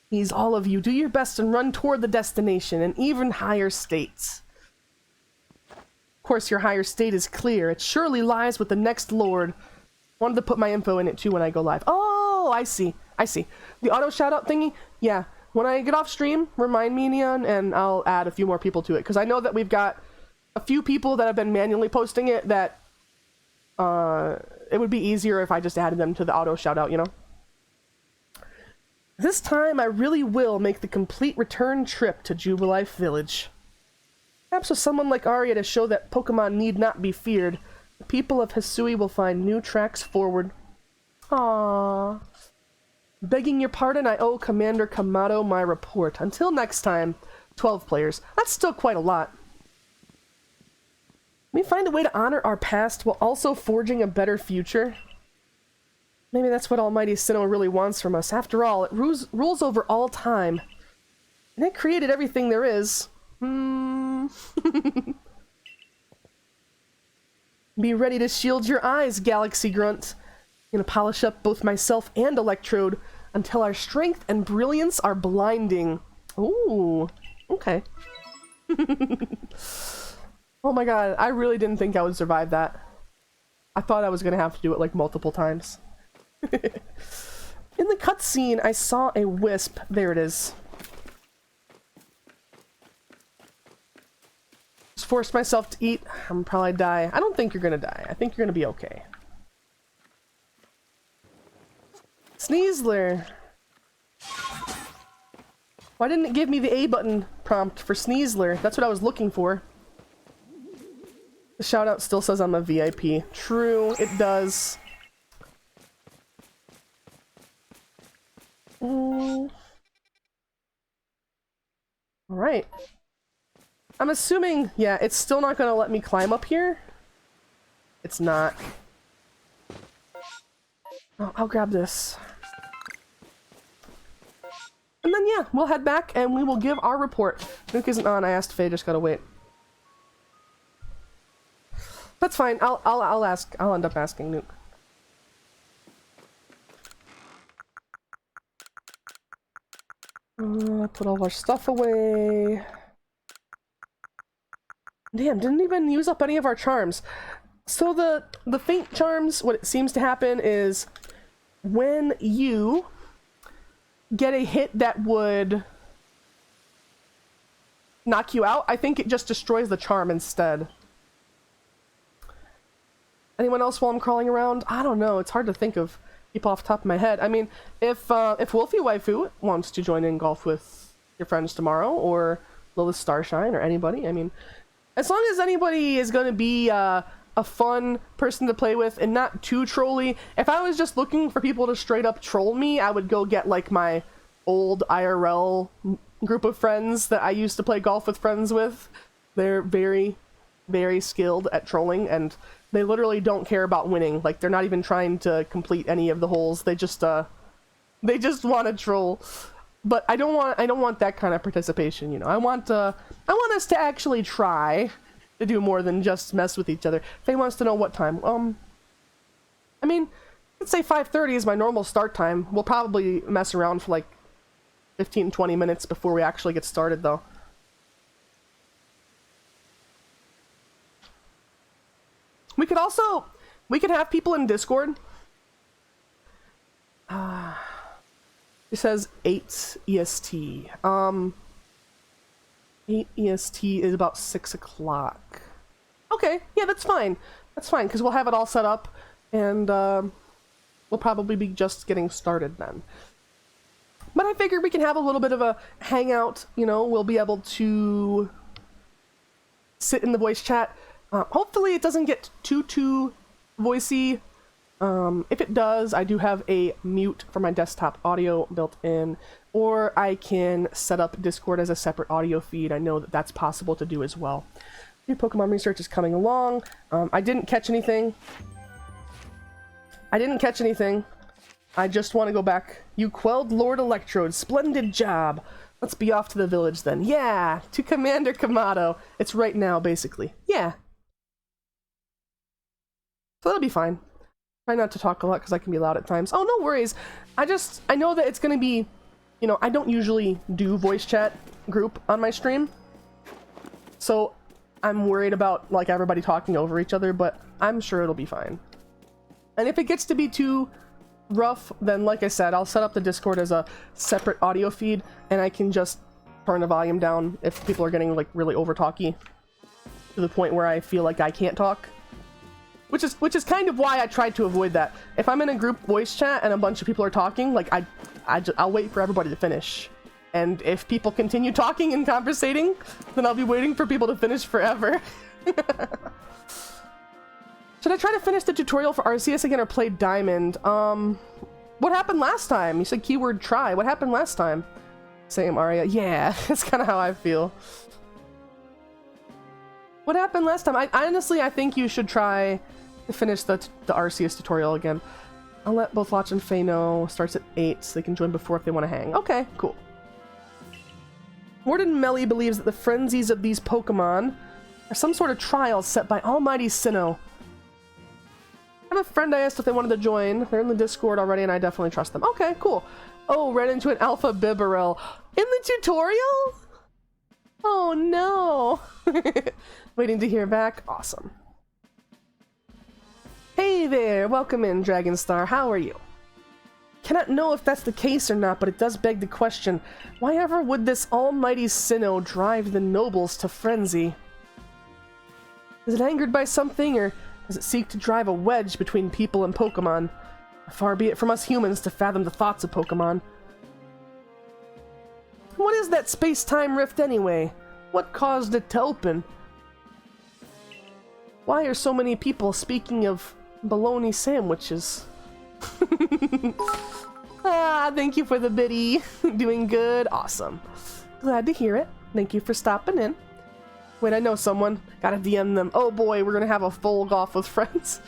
Please, all of you, do your best and run toward the destination and even higher states. Of course, your higher state is clear. It surely lies with the next lord. Wanted to put my info in it too when I go live. Oh, I see. I see. The auto shoutout thingy? Yeah. When I get off stream, remind me, Neon, and I'll add a few more people to it. Because I know that we've got a few people that have been manually posting it that it would be easier if I just added them to the auto shoutout, you know? This time, I really will make the complete return trip to Jubilife Village. Perhaps with someone like Arya to show that Pokemon need not be feared, the people of Hisui will find new tracks forward. Aww. Begging your pardon, I owe Commander Kamato my report. Until next time, 12 players. That's still quite a lot. We find a way to honor our past while also forging a better future. Maybe that's what Almighty Sinnoh really wants from us. After all, it rules over all time. And it created everything there is. Be ready to shield your eyes, Galaxy Grunt. I'm gonna polish up both myself and Electrode until our strength and brilliance are blinding. Ooh, okay. Oh my god, I really didn't think I would survive that. I thought I was gonna have to do it like multiple times. In the cutscene, I saw a wisp. There it is. Just forced myself to eat. I'm probably die. I don't think you're gonna die. I think you're gonna be okay. Sneasler. Why didn't it give me the A button prompt for Sneasler? That's what I was looking for. The shoutout still says I'm a VIP. True, it does. Alright. I'm assuming, yeah, it's still not gonna let me climb up here. It's not. Oh, I'll grab this. And then, yeah, we'll head back and we will give our report. Nuke isn't on, I asked Faye, just gotta wait. That's fine, I'll ask, I'll end up asking Nuke. Put all of our stuff away. Damn, didn't even use up any of our charms. So the faint charms, what it seems to happen is when you get a hit that would knock you out, I think it just destroys the charm instead. Anyone else while I'm crawling around? I don't know, it's hard to think of people off the top of my head. I mean, if Wolfie Waifu wants to join in golf with your friends tomorrow, or Lilith Starshine, or anybody, I mean, as long as anybody is going to be a fun person to play with and not too trolly. If I was just looking for people to straight up troll me, I would go get like my old IRL group of friends that I used to play golf with friends with. They're very, very skilled at trolling, and they literally don't care about winning. Like, they're not even trying to complete any of the holes. They just want to troll. But I don't want that kind of participation, you know. I want us to actually try to do more than just mess with each other. Faye wants to know what time. I mean, let's say 5:30 is my normal start time. We'll probably mess around for like 15-20 minutes before we actually get started, though. We could have people in Discord. It says 8 EST. 8 EST is about 6 o'clock. Okay, yeah, that's fine. That's fine, because we'll have it all set up, and we'll probably be just getting started then. But I figured we can have a little bit of a hangout, you know, we'll be able to sit in the voice chat. Hopefully it doesn't get too voicey. If it does, I do have a mute for my desktop audio built in, or I can set up Discord as a separate audio feed. I know that that's possible to do as well. New Pokemon research is coming along. I didn't catch anything. I just want to go back. You quelled Lord Electrode. Splendid job. Let's be off to the village then. Yeah, to Commander Kamado. It's right now, basically. Yeah. So that'll be fine. Try not to talk a lot because I can be loud at times. Oh, no worries. I know that it's going to be, you know, I don't usually do voice chat group on my stream. So I'm worried about, like, everybody talking over each other, but I'm sure it'll be fine. And if it gets to be too rough, then like I said, I'll set up the Discord as a separate audio feed, and I can just turn the volume down if people are getting, like, really over talky to the point where I feel like I can't talk. Which is kind of why I tried to avoid that. If I'm in a group voice chat and a bunch of people are talking, like, I'll wait for everybody to finish. And if people continue talking and conversating, then I'll be waiting for people to finish forever. Should I try to finish the tutorial for Arceus again or play Diamond? What happened last time? You said keyword try. What happened last time? Same, Aria. Yeah, that's kind of how I feel. What happened last time? Honestly, I think you should try to finish the Arceus tutorial again. I'll let both Lotch and Faye know. Starts at 8, so they can join before if they want to hang. Okay, cool. Warden Melly believes that the frenzies of these Pokemon are some sort of trials set by Almighty Sinnoh. I have a friend I asked if they wanted to join. They're in the Discord already, and I definitely trust them. Okay, cool. Oh, ran into an Alpha Bibarel. In the tutorial? Oh, no. Waiting to hear back. Awesome. Hey there. Welcome in, Dragonstar. How are you? Cannot know if that's the case or not, but it does beg the question. Why ever would this almighty Sinnoh drive the nobles to frenzy? Is it angered by something, or does it seek to drive a wedge between people and Pokemon? Far be it from us humans to fathom the thoughts of Pokemon. What is that space-time rift anyway? What caused it to open? Why are so many people speaking of bologna sandwiches? Thank you for the biddy. Doing good. Awesome. Glad to hear it. Thank you for stopping in. Wait, I know someone. Gotta DM them. Oh boy, we're gonna have a full golf with friends.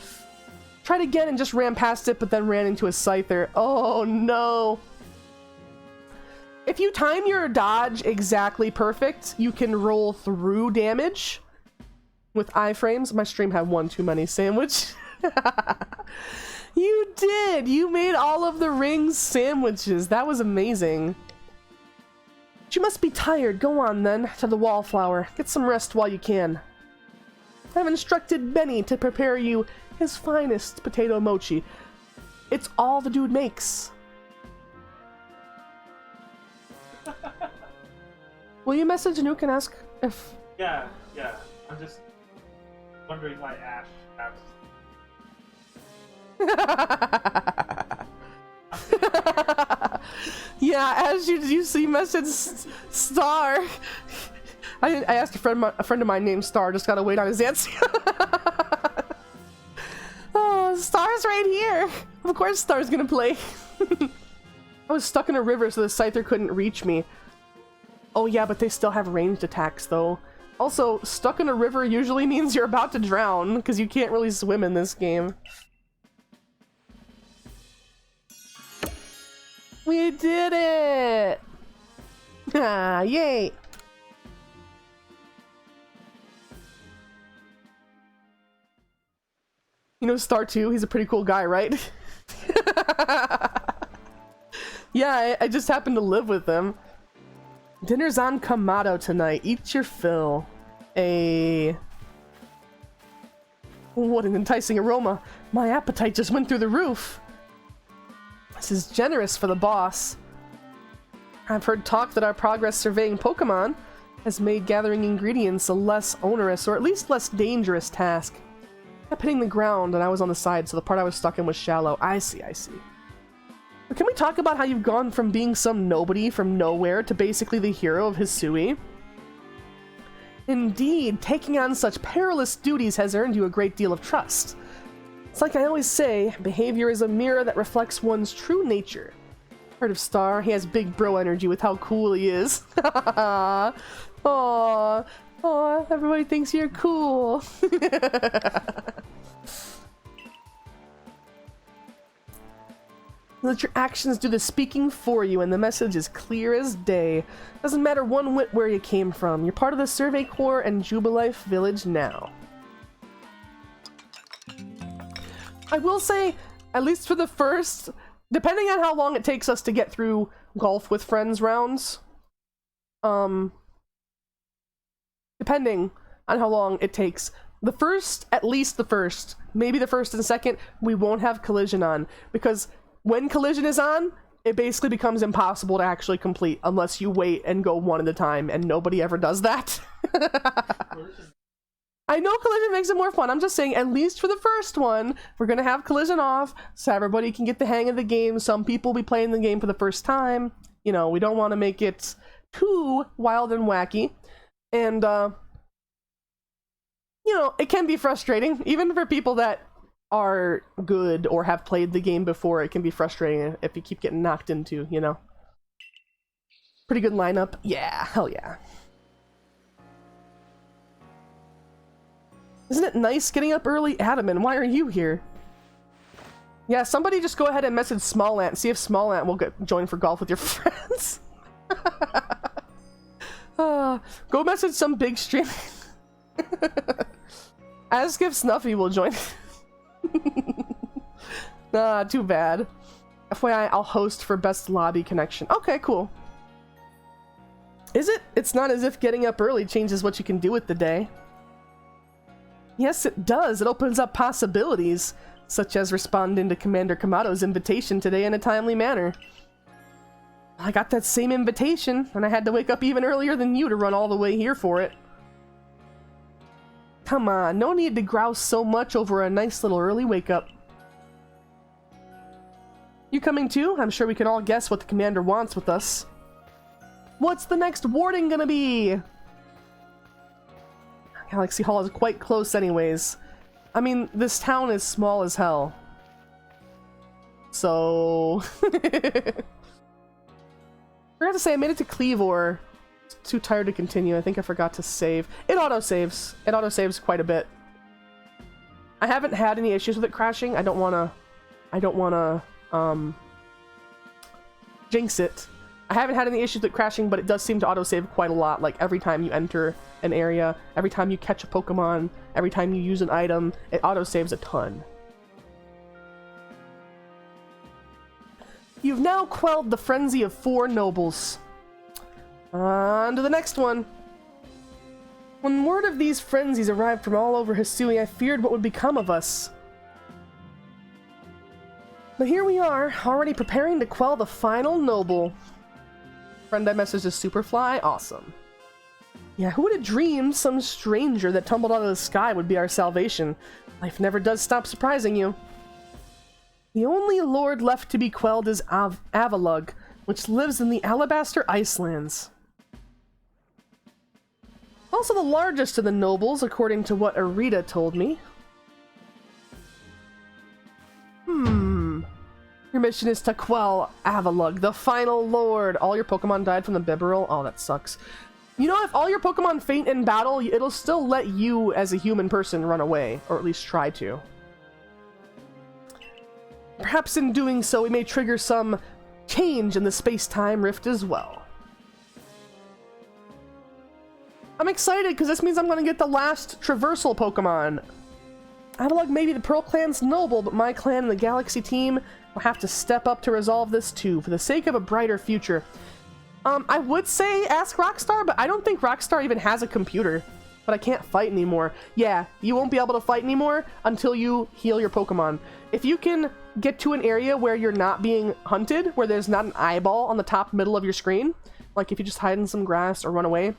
Tried again and just ran past it, but then ran into a Scyther. Oh no. If you time your dodge exactly perfect, you can roll through damage with iframes. My stream had one too many sandwich. You did! You made all of the rings sandwiches. That was amazing. But you must be tired. Go on then to the wallflower. Get some rest while you can. I've instructed Benny to prepare you his finest potato mochi. It's all the dude makes. Will you message Nuke and ask if...
Yeah. I'm just wondering why Ash has...
Yeah, as you see message Star. I asked a friend of mine named Star, just gotta wait on his answer. Oh, Star's right here. Of course Star's gonna play. I was stuck in a river so the Scyther couldn't reach me. Oh yeah, but they still have ranged attacks though. Also, stuck in a river usually means you're about to drown, because you can't really swim in this game. We did it! Ah, yay! You know Star 2? He's a pretty cool guy, right? Yeah, I just happened to live with him. Dinner's on Kamado tonight. Eat your fill. What an enticing aroma. My appetite just went through the roof. This is generous for the boss. I've heard talk that our progress surveying Pokemon has made gathering ingredients a less onerous, or at least less dangerous task. I kept hitting the ground and I was on the side, so the part I was stuck in was shallow. I see. But can we talk about how you've gone from being some nobody from nowhere to basically the hero of Hisui? Indeed, taking on such perilous duties has earned you a great deal of trust. It's like I always say, behavior is a mirror that reflects one's true nature. Heard of Star, he has big bro energy with how cool he is. Aww, aww, everybody thinks you're cool. Let your actions do the speaking for you, and the message is clear as day. Doesn't matter one whit where you came from. You're part of the Survey Corps and Jubilife Village now. I will say, at least for the first, depending on how long it takes us to get through Golf with Friends rounds, depending on how long it takes, the first, at least the first, maybe the first and second, we won't have collision on, because when collision is on, it basically becomes impossible to actually complete unless you wait and go one at a time, and nobody ever does that. I know collision makes it more fun. I'm just saying, at least for the first one, we're gonna have collision off so everybody can get the hang of the game. Some people will be playing the game for the first time. You know, we don't want to make it too wild and wacky. And, you know, it can be frustrating. Even for people that are good or have played the game before, it can be frustrating if you keep getting knocked into, you know. Pretty good lineup. Yeah, hell yeah. Isn't it nice getting up early? Adaman, why are you here? Yeah, somebody just go ahead and message Smallant. See if Smallant will join for golf with your friends. Go message some big stream. Ask if Snuffy will join. Nah, too bad. FYI, I'll host for best lobby connection. Okay, cool. Is it? It's not as if getting up early changes what you can do with the day. Yes, it does. It opens up possibilities, such as responding to Commander Kamado's invitation today in a timely manner. I got that same invitation, and I had to wake up even earlier than you to run all the way here for it. Come on, no need to grouse so much over a nice little early wake-up. You coming too? I'm sure we can all guess what the commander wants with us. What's the next warding gonna be? Galaxy Hall is quite close anyways. I mean, this town is small as hell. So... I forgot to say, I made it to Cleavor. Too tired to continue. I think I forgot to save. It auto-saves. It auto-saves quite a bit. I haven't had any issues with it crashing. I don't wanna jinx it. I haven't had any issues with it crashing, but it does seem to auto-save quite a lot. Like, every time you enter an area, every time you catch a Pokemon, every time you use an item, it auto-saves a ton. You've now quelled the frenzy of 4 nobles. On to the next one. When word of these frenzies arrived from all over Hisui, I feared what would become of us. But here we are, already preparing to quell the final noble. Friend I messaged is Superfly? Awesome. Yeah, who would have dreamed some stranger that tumbled out of the sky would be our salvation? Life never does stop surprising you. The only lord left to be quelled is Avalug, which lives in the Alabaster Icelands. Also the largest of the nobles, according to what Arita told me. Your mission is to quell Avalug, the final lord. All your Pokemon died from the Bibarel? Oh, that sucks. You know, if all your Pokemon faint in battle, it'll still let you, as a human person, run away. Or at least try to. Perhaps in doing so, we may trigger some change in the space-time rift as well. I'm excited, because this means I'm going to get the last traversal Pokemon. Avalug may be the Pearl Clan's noble, but my clan and the Galaxy team will have to step up to resolve this too, for the sake of a brighter future. I would say ask Rockstar, but I don't think Rockstar even has a computer. But I can't fight anymore. Yeah, you won't be able to fight anymore until you heal your Pokemon. If you can get to an area where you're not being hunted, where there's not an eyeball on the top middle of your screen, like if you just hide in some grass or run away,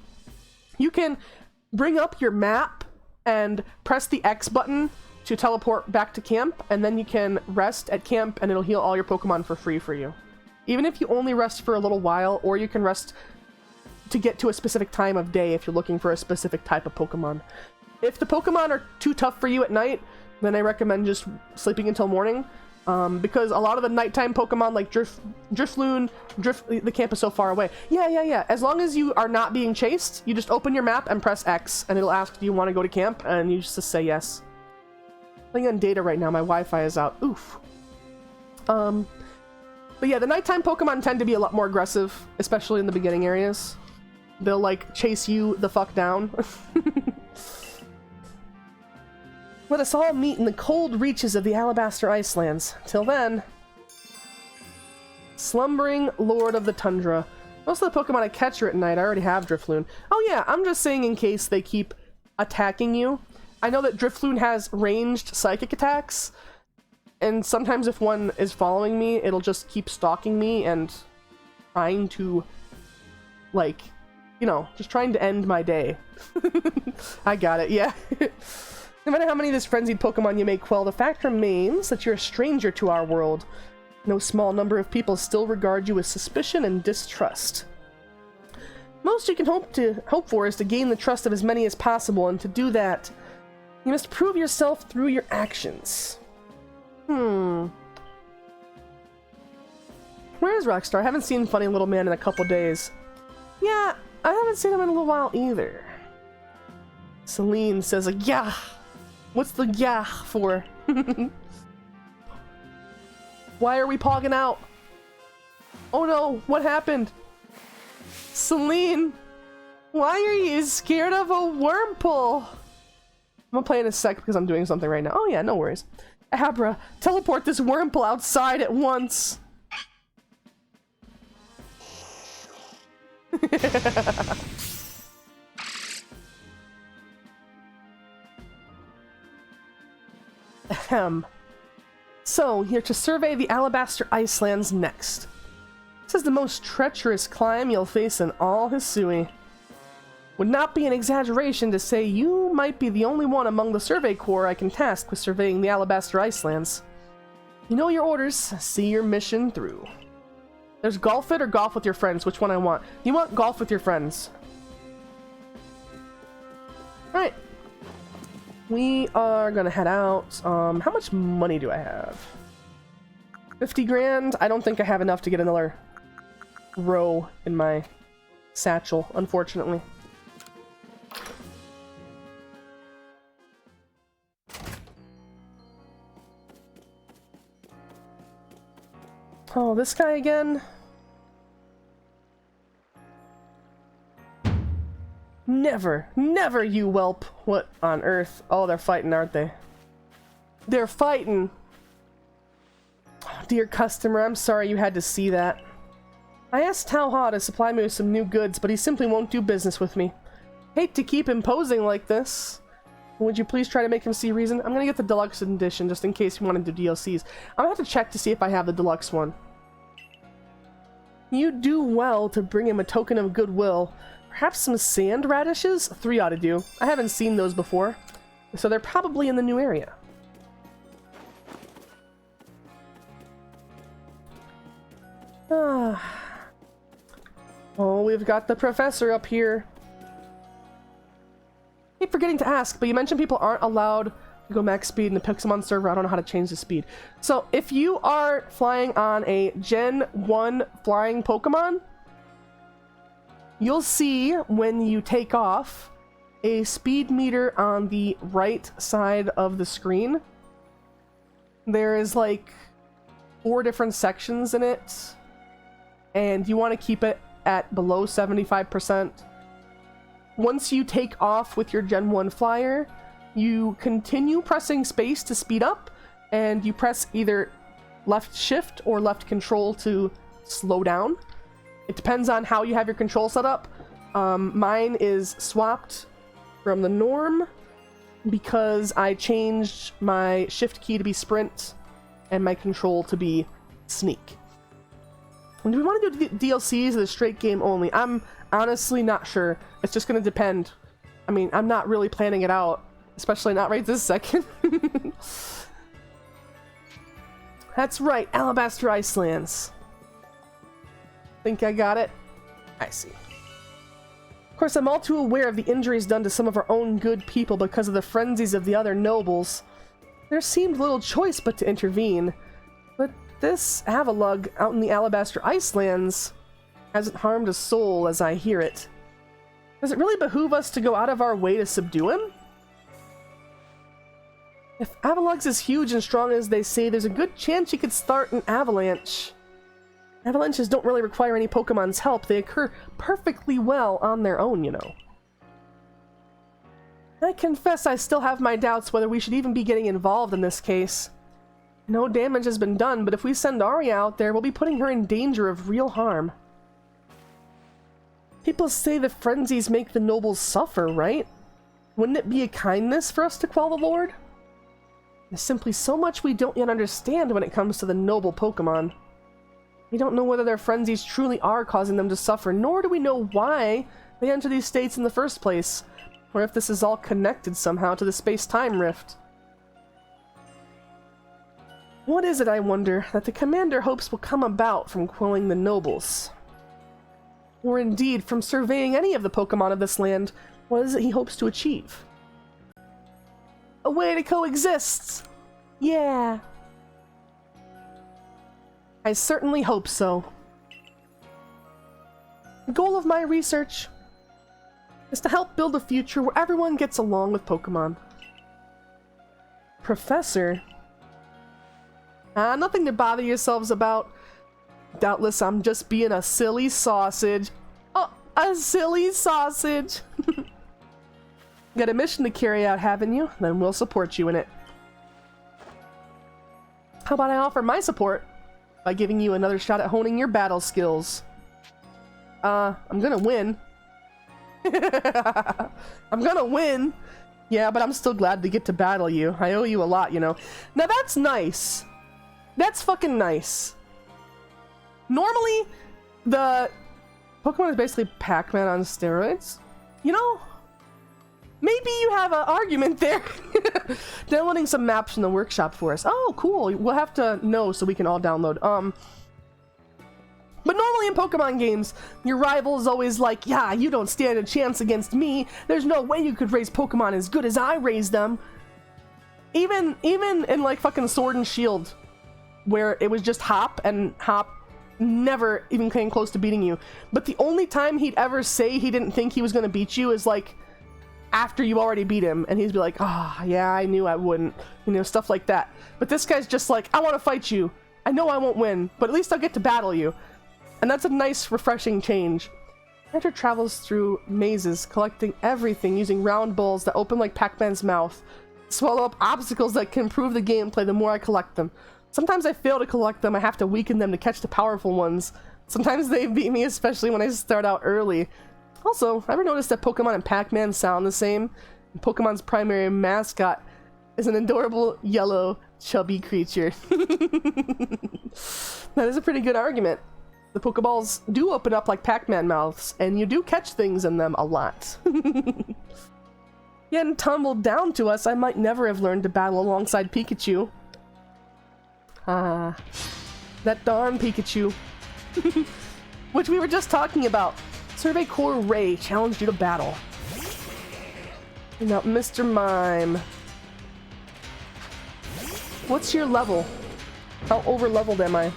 you can bring up your map and press the X button to teleport back to camp, and then you can rest at camp and it'll heal all your Pokemon for free for you. Even if you only rest for a little while, or you can rest to get to a specific time of day if you're looking for a specific type of Pokemon. If the Pokemon are too tough for you at night, then I recommend just sleeping until morning. Because a lot of the nighttime Pokemon like Drifloon, the camp is so far away. Yeah. As long as you are not being chased, you just open your map and press X, and it'll ask, do you want to go to camp? And you just say yes. I'm playing on data right now, my Wi-Fi is out. Oof. But yeah, the nighttime Pokemon tend to be a lot more aggressive, especially in the beginning areas. They'll like chase you the fuck down. Let us all meet in the cold reaches of the Alabaster Icelands. Till then, slumbering Lord of the Tundra. Most of the Pokemon I catch are at night. I already have Drifloon. Oh yeah, I'm just saying in case they keep attacking you. I know that Drifloon has ranged psychic attacks, and sometimes if one is following me, it'll just keep stalking me and trying to, like, you know, just trying to end my day. I got it, yeah. No matter how many of this frenzied Pokemon you may quell, the fact remains that you're a stranger to our world. No small number of people still regard you with suspicion and distrust. Most you can hope for is to gain the trust of as many as possible, and to do that, you must prove yourself through your actions. Where is Rockstar? I haven't seen Funny Little Man in a couple days. Yeah, I haven't seen him in a little while either. Celine says a yeah. What's the yeah for? Why are we pogging out? Oh no, what happened? Celine, why are you scared of a Wurmple? I'm gonna play in a sec because I'm doing something right now. Oh yeah, no worries. Abra, teleport this Wurmple outside at once. Ahem. So, you're to survey the Alabaster Icelands next. This is the most treacherous climb you'll face in all Hisui. Would not be an exaggeration to say you might be the only one among the Survey Corps I can task with surveying the Alabaster Icelands. You know your orders, see your mission through. There's golf it or golf with your friends, which one I want. You want golf with your friends. Alright. We are gonna head out. How much money do I have? 50 grand? I don't think I have enough to get another row in my satchel, unfortunately. Oh, this guy again? Never, never, you whelp. What on earth? Oh, they're fighting, aren't they? They're fighting! Oh, dear customer, I'm sorry you had to see that. I asked Tao Ha to supply me with some new goods, but he simply won't do business with me. Hate to keep him posing like this. Would you please try to make him see reason? I'm gonna get the deluxe edition just in case you want to do DLCs. I'm gonna have to check to see if I have the deluxe one. You do well to bring him a token of goodwill. Perhaps some sand radishes? 3 ought to do. I haven't seen those before, so they're probably in the new area. Oh, we've got the professor up here. Keep forgetting to ask, but you mentioned people aren't allowed to go max speed in the Pixelmon server. I don't know how to change the speed. So if you are flying on a Gen 1 flying Pokemon, you'll see when you take off a speed meter on the right side of the screen. There is like 4 different sections in it, and you want to keep it at below 75%. Once you take off with your Gen 1 flyer, you continue pressing space to speed up, and you press either left shift or left control to slow down. It depends on how you have your control set up. Mine is swapped from the norm because I changed my shift key to be sprint and my control to be sneak. And do we want to do DLCs or the straight game only? I'm honestly not sure. It's just going to depend. I mean, I'm not really planning it out, especially not right this second. That's right, Alabaster Icelands. Think I got it? I see. Of course, I'm all too aware of the injuries done to some of our own good people because of the frenzies of the other nobles. There seemed little choice but to intervene. But this Avalug out in the Alabaster Icelands hasn't harmed a soul as I hear it. Does it really behoove us to go out of our way to subdue him? If Avalug's as huge and strong as they say, there's a good chance he could start an avalanche. Avalanches don't really require any Pokemon's help. They occur perfectly well on their own, you know. I confess I still have my doubts whether we should even be getting involved in this case. No damage has been done, but if we send Arya out there, we'll be putting her in danger of real harm. People say the frenzies make the nobles suffer, right? Wouldn't it be a kindness for us to quell the Lord? There's simply so much we don't yet understand when it comes to the noble Pokemon. We don't know whether their frenzies truly are causing them to suffer, nor do we know why they enter these states in the first place, or if this is all connected somehow to the space-time rift. What is it, I wonder, that the commander hopes will come about from quelling the nobles? Or indeed, from surveying any of the Pokemon of this land, what is it he hopes to achieve? A way to coexist! Yeah! I certainly hope so. The goal of my research is to help build a future where everyone gets along with Pokemon. Professor? Nothing to bother yourselves about. Doubtless I'm just being a silly sausage. Oh, a silly sausage! Got a mission to carry out, haven't you? Then we'll support you in it. How about I offer my support by giving you another shot at honing your battle skills? I'm gonna win. I'm gonna win! Yeah, but I'm still glad to get to battle you. I owe you a lot, you know. Now that's nice. That's fucking nice. Normally, the Pokemon is basically Pac-Man on steroids. You know? Maybe you have an argument there. Downloading some maps from the workshop for us. Oh, cool. We'll have to know so we can all download. But normally in Pokemon games, your rival is always like, yeah, you don't stand a chance against me. There's no way you could raise Pokemon as good as I raised them. Even in like fucking Sword and Shield, where it was just Hop, and Hop never even came close to beating you. But the only time he'd ever say he didn't think he was going to beat you is like after you already beat him, and he'd be like, ah, oh, yeah, I knew I wouldn't, you know, stuff like that. But this guy's just like, I want to fight you. I know I won't win, but at least I'll get to battle you. And that's a nice, refreshing change. Hunter travels through mazes, collecting everything using round bowls that open like Pac-Man's mouth. Swallow up obstacles that can improve the gameplay the more I collect them. Sometimes I fail to collect them, I have to weaken them to catch the powerful ones. Sometimes they beat me, especially when I start out early. Also, ever noticed that Pokemon and Pac-Man sound the same? And Pokemon's primary mascot is an adorable, yellow, chubby creature. That is a pretty good argument. The Pokeballs do open up like Pac-Man mouths, and you do catch things in them a lot. Getting tumbled down to us, I might never have learned to battle alongside Pikachu. That darn Pikachu. Which we were just talking about. Survey Corps Ray challenged you to battle. Now, Mr. Mime. What's your level? How over-leveled am I?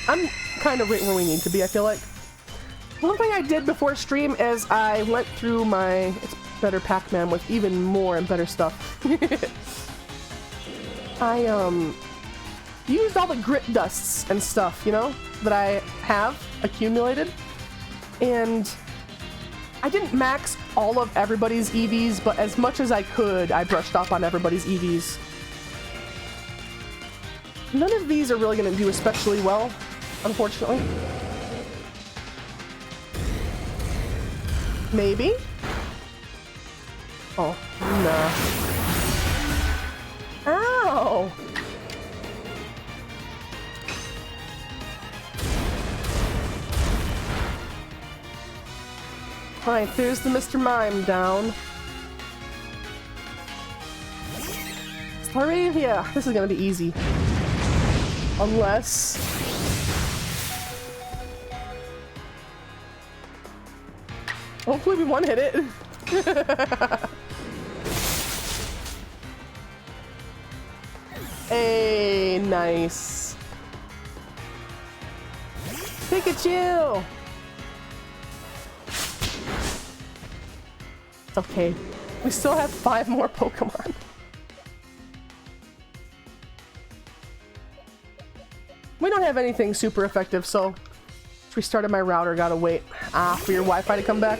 I'm kind of right where we need to be, I feel like. One thing I did before stream is I went through my It's Better Pac-Man with even more and better stuff. I used all the grit dusts and stuff, you know, that I have accumulated. And I didn't max all of everybody's EVs, but as much as I could, I brushed up on everybody's EVs. None of these are really going to do especially well, unfortunately. Maybe? Oh, no. Ow! Alright, there's the Mr. Mime down. Staravia! This is gonna be easy. Unless... hopefully we one-hit it. Hey, nice. Pikachu! It's okay. We still have 5 more Pokemon. We don't have anything super effective, so just restarted my router, gotta wait for your Wi-Fi to come back.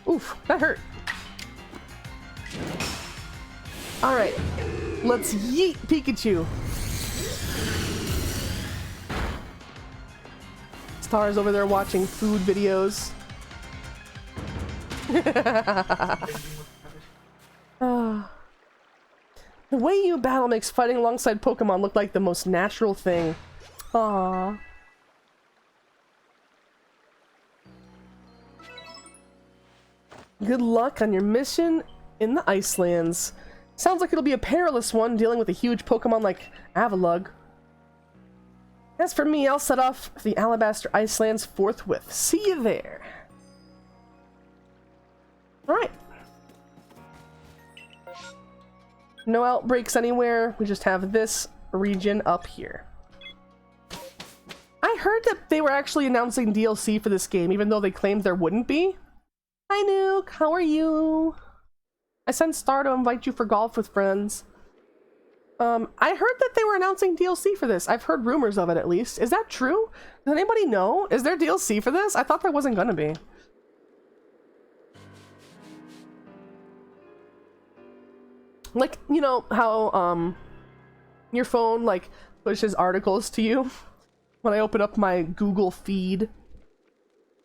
Oof, that hurt. Alright, let's yeet Pikachu. Star's over there watching food videos. The way you battle makes fighting alongside Pokemon look like the most natural thing. Aww. Good luck on your mission in the Icelands. Sounds like it'll be a perilous one, dealing with a huge Pokemon like Avalugg. As for me, I'll set off for the Alabaster Icelands forthwith. See you there. Alright. No outbreaks anywhere. We just have this region up here. I heard that they were actually announcing DLC for this game, even though they claimed there wouldn't be. Hi, Nuke. How are you? I sent Star to invite you for golf with friends. I heard that they were announcing DLC for this. I've heard rumors of it, at least. Is that true? Does anybody know? Is there DLC for this? I thought there wasn't gonna be. Like, you know how, your phone, like, pushes articles to you? When I open up my Google feed,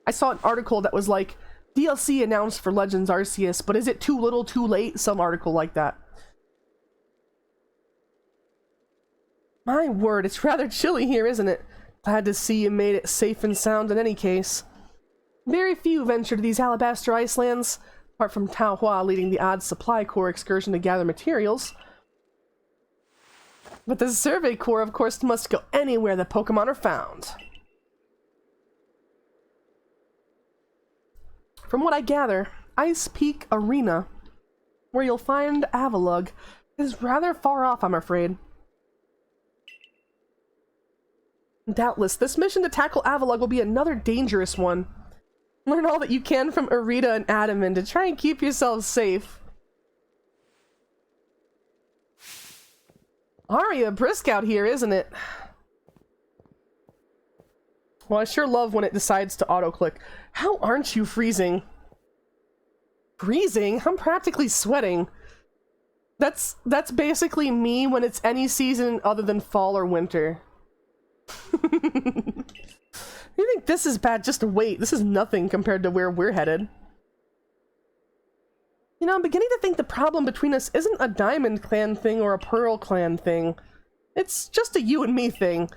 I saw an article that was like, DLC announced for Legends Arceus, but is it too little, too late? Some article like that. My word, it's rather chilly here, isn't it? Glad to see you made it safe and sound in any case. Very few venture to these Alabaster Icelands, apart from Tao Hua leading the odd Supply Corps excursion to gather materials. But the Survey Corps, of course, must go anywhere the Pokemon are found. From what I gather, Ice Peak Arena, where you'll find Avalugg, is rather far off, I'm afraid. Doubtless, this mission to tackle Avalugg will be another dangerous one. Learn all that you can from Arita and Adaman to try and keep yourselves safe. Aria, brisk out here, isn't it? Well, I sure love when it decides to auto-click. How aren't you freezing? Freezing? I'm practically sweating. That's basically me when it's any season other than fall or winter. You think this is bad? Just wait. This is nothing compared to where we're headed. You know, I'm beginning to think the problem between us isn't a Diamond Clan thing or a Pearl Clan thing. It's just a you and me thing.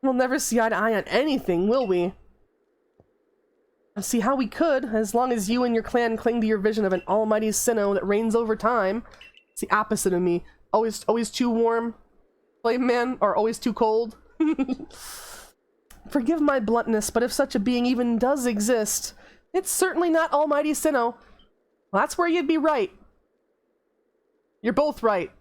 We'll never see eye to eye on anything, will we? I'll see how we could, as long as you and your clan cling to your vision of an almighty Sinnoh that reigns over time. It's the opposite of me. Always too warm, Flame Man, or always too cold. Forgive my bluntness, but if such a being even does exist, it's certainly not almighty Sinnoh. Well, that's where you'd be right. You're both right.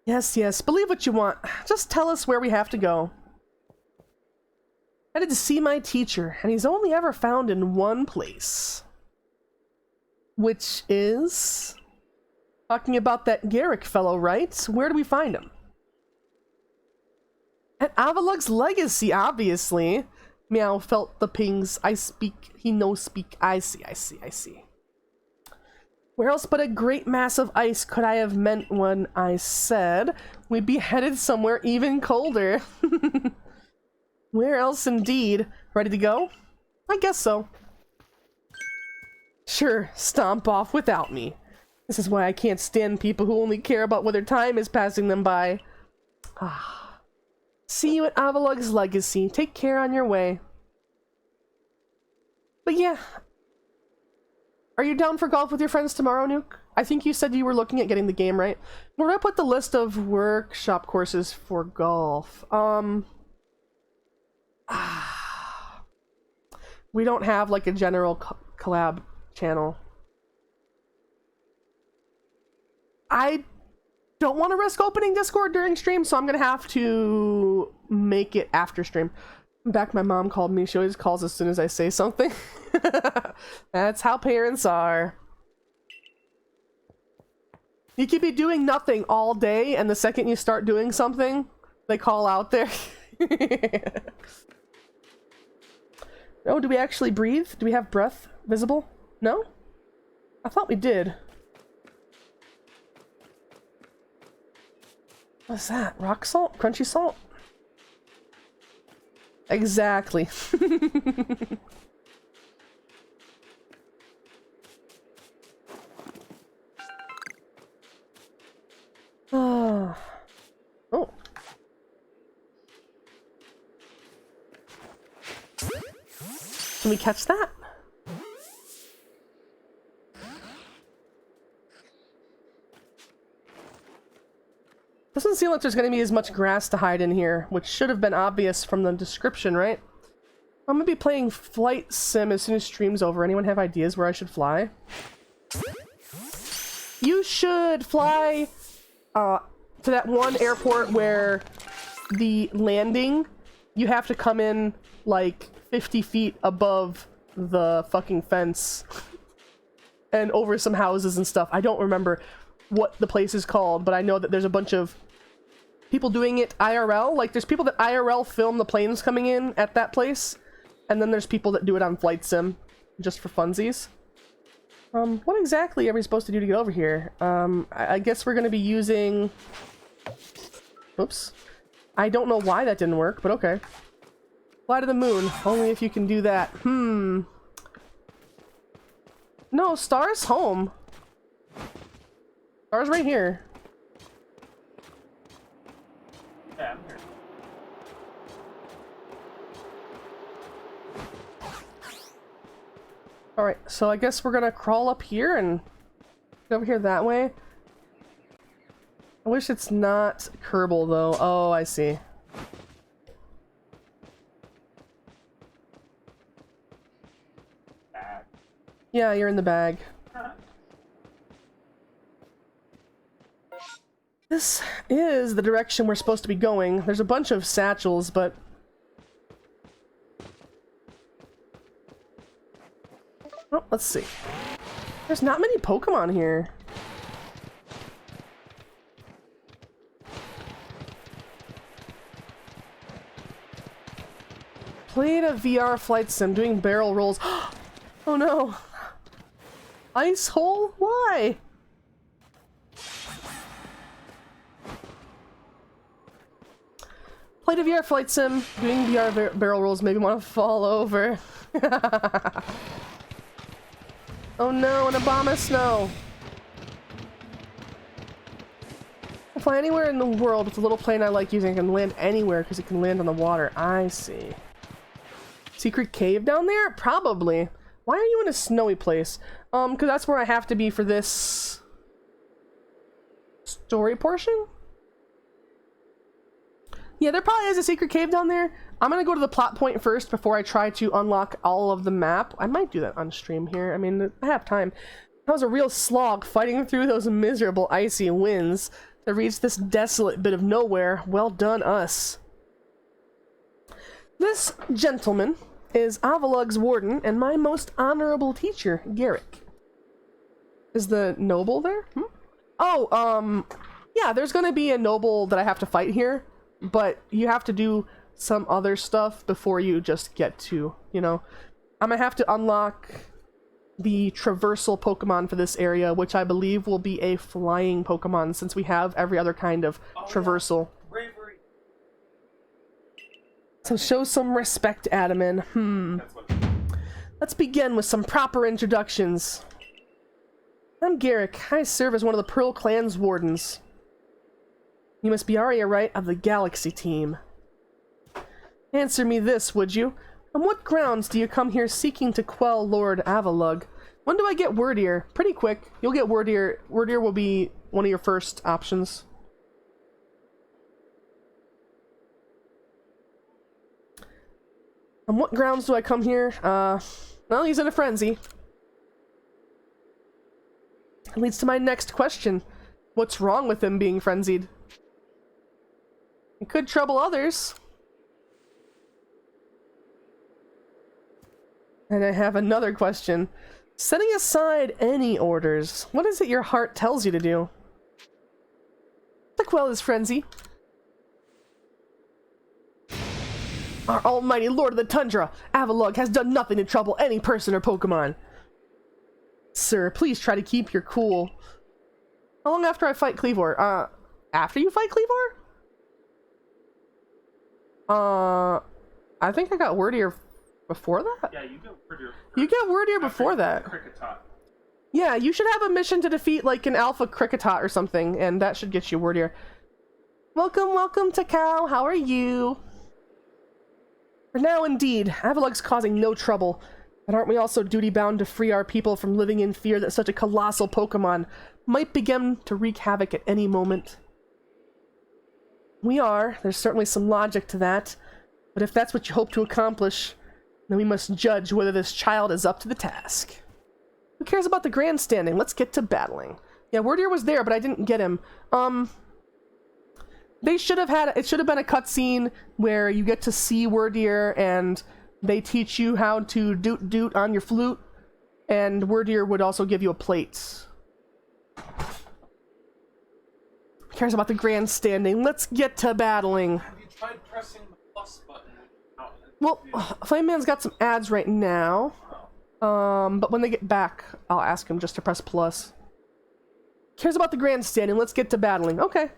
Yes, believe what you want. Just tell us where we have to go. Headed to see my teacher, and he's only ever found in one place. Which is... talking about that Garrick fellow, right? Where do we find him? At Avalugg's Legacy, obviously. Meow felt the pings. I speak, he no speak. I see. Where else but a great mass of ice could I have meant when I said we'd be headed somewhere even colder? Where else indeed? Ready to go? I guess so. Sure, stomp off without me. This is why I can't stand people who only care about whether time is passing them by. See you at Avalugg's Legacy. Take care on your way. But yeah. Are you down for golf with your friends tomorrow, Nuke? I think you said you were looking at getting the game, right? Where do I put the list of workshop courses for golf? We don't have like a general collab channel. I don't want to risk opening Discord during stream, so I'm gonna have to make it after stream. Back, my mom called me. She always calls as soon as I say something. That's how parents are. You could be doing nothing all day, and the second you start doing something, they call out there. Oh, do we actually breathe? Do we have breath visible? No? I thought we did. What's that? Rock salt? Crunchy salt? Exactly. Oh. Can we catch that? Doesn't seem like there's going to be as much grass to hide in here, which should have been obvious from the description, right? I'm going to be playing Flight Sim as soon as stream's over. Anyone have ideas where I should fly? You should fly to that one airport where the landing, you have to come in like 50 feet above the fucking fence and over some houses and stuff. I don't remember what the place is called, but I know that there's a bunch of people doing it IRL. Like, there's people that IRL film the planes coming in at that place, and then there's people that do it on Flight Sim just for funsies. What exactly are we supposed to do to get over here? I guess we're gonna be using... Oops. I don't know why that didn't work, but okay. Fly to the moon. Only if you can do that. No, Star's home. Star's right here.
Yeah, I'm here.
Alright, so I guess we're gonna crawl up here and get over here that way. I wish it's not Kerbal though. Oh, I see. Yeah, you're in the bag. This is the direction we're supposed to be going. There's a bunch of satchels, but... Oh, let's see. There's not many Pokemon here. Played a VR flight sim doing barrel rolls. Oh no! Ice hole? Why? Played a VR flight sim, doing VR barrel rolls, maybe want to fall over. Oh no, an Obama snow! I fly anywhere in the world with a little plane I like using. I can land anywhere because it can land on the water. I see. Secret cave down there? Probably. Why are you in a snowy place? Because that's where I have to be for this story portion? Yeah, there probably is a secret cave down there. I'm gonna go to the plot point first before I try to unlock all of the map. I might do that on stream here. I mean, I have time. That was a real slog fighting through those miserable icy winds to reach this desolate bit of nowhere. Well done, us. This gentleman is Avalug's warden and my most honorable teacher, Garrick. Is the noble there? Oh, yeah, there's gonna be a noble that I have to fight here, but you have to do some other stuff before you just get to, you know. I'm gonna have to unlock the traversal Pokemon for this area, which I believe will be a flying Pokemon since we have every other kind of traversal.
Yeah. Bravery.
So show some respect, Adaman. Let's begin with some proper introductions. I'm Garrick. I serve as one of the Pearl Clan's wardens. You must be Arya, right, of the Galaxy team. Answer me this, would you? On what grounds do you come here seeking to quell Lord Avalug? When do I get Word Ear? Pretty quick. You'll get Word Ear. Word Ear will be one of your first options. On what grounds do I come here? Well, he's in a frenzy. That leads to my next question. What's wrong with him being frenzied? It could trouble others. And I have another question. Setting aside any orders, what is it your heart tells you to do? Look well his frenzy. Our almighty Lord of the Tundra, Avalugg, has done nothing to trouble any person or Pokemon. Sir, please try to keep your cool. How long after I fight Cleavor? After you fight Cleavor? I think I got Wordier before that?
Yeah, you get Wordier.
You get Wordier before that.
Kricketot.
Yeah, you should have a mission to defeat like an Alpha Kricketot or something, and that should get you Wordier. Welcome to Cow. How are you? For now, indeed, Avalugg's causing no trouble. But aren't we also duty-bound to free our people from living in fear that such a colossal Pokemon might begin to wreak havoc at any moment? We are. There's certainly some logic to that. But if that's what you hope to accomplish, then we must judge whether this child is up to the task. Who cares about the grandstanding? Let's get to battling. Yeah, Wordier was there, but I didn't get him. It should have been a cutscene where you get to see Wordier and they teach you how to doot on your flute, and Wordier would also give you a plate. Who cares about the grandstanding? Let's get to battling.
Have you tried pressing the plus button?
Well, Flame Man's got some ads right now. But when they get back, I'll ask him just to press plus. Cares about the grandstanding? Let's get to battling. Okay.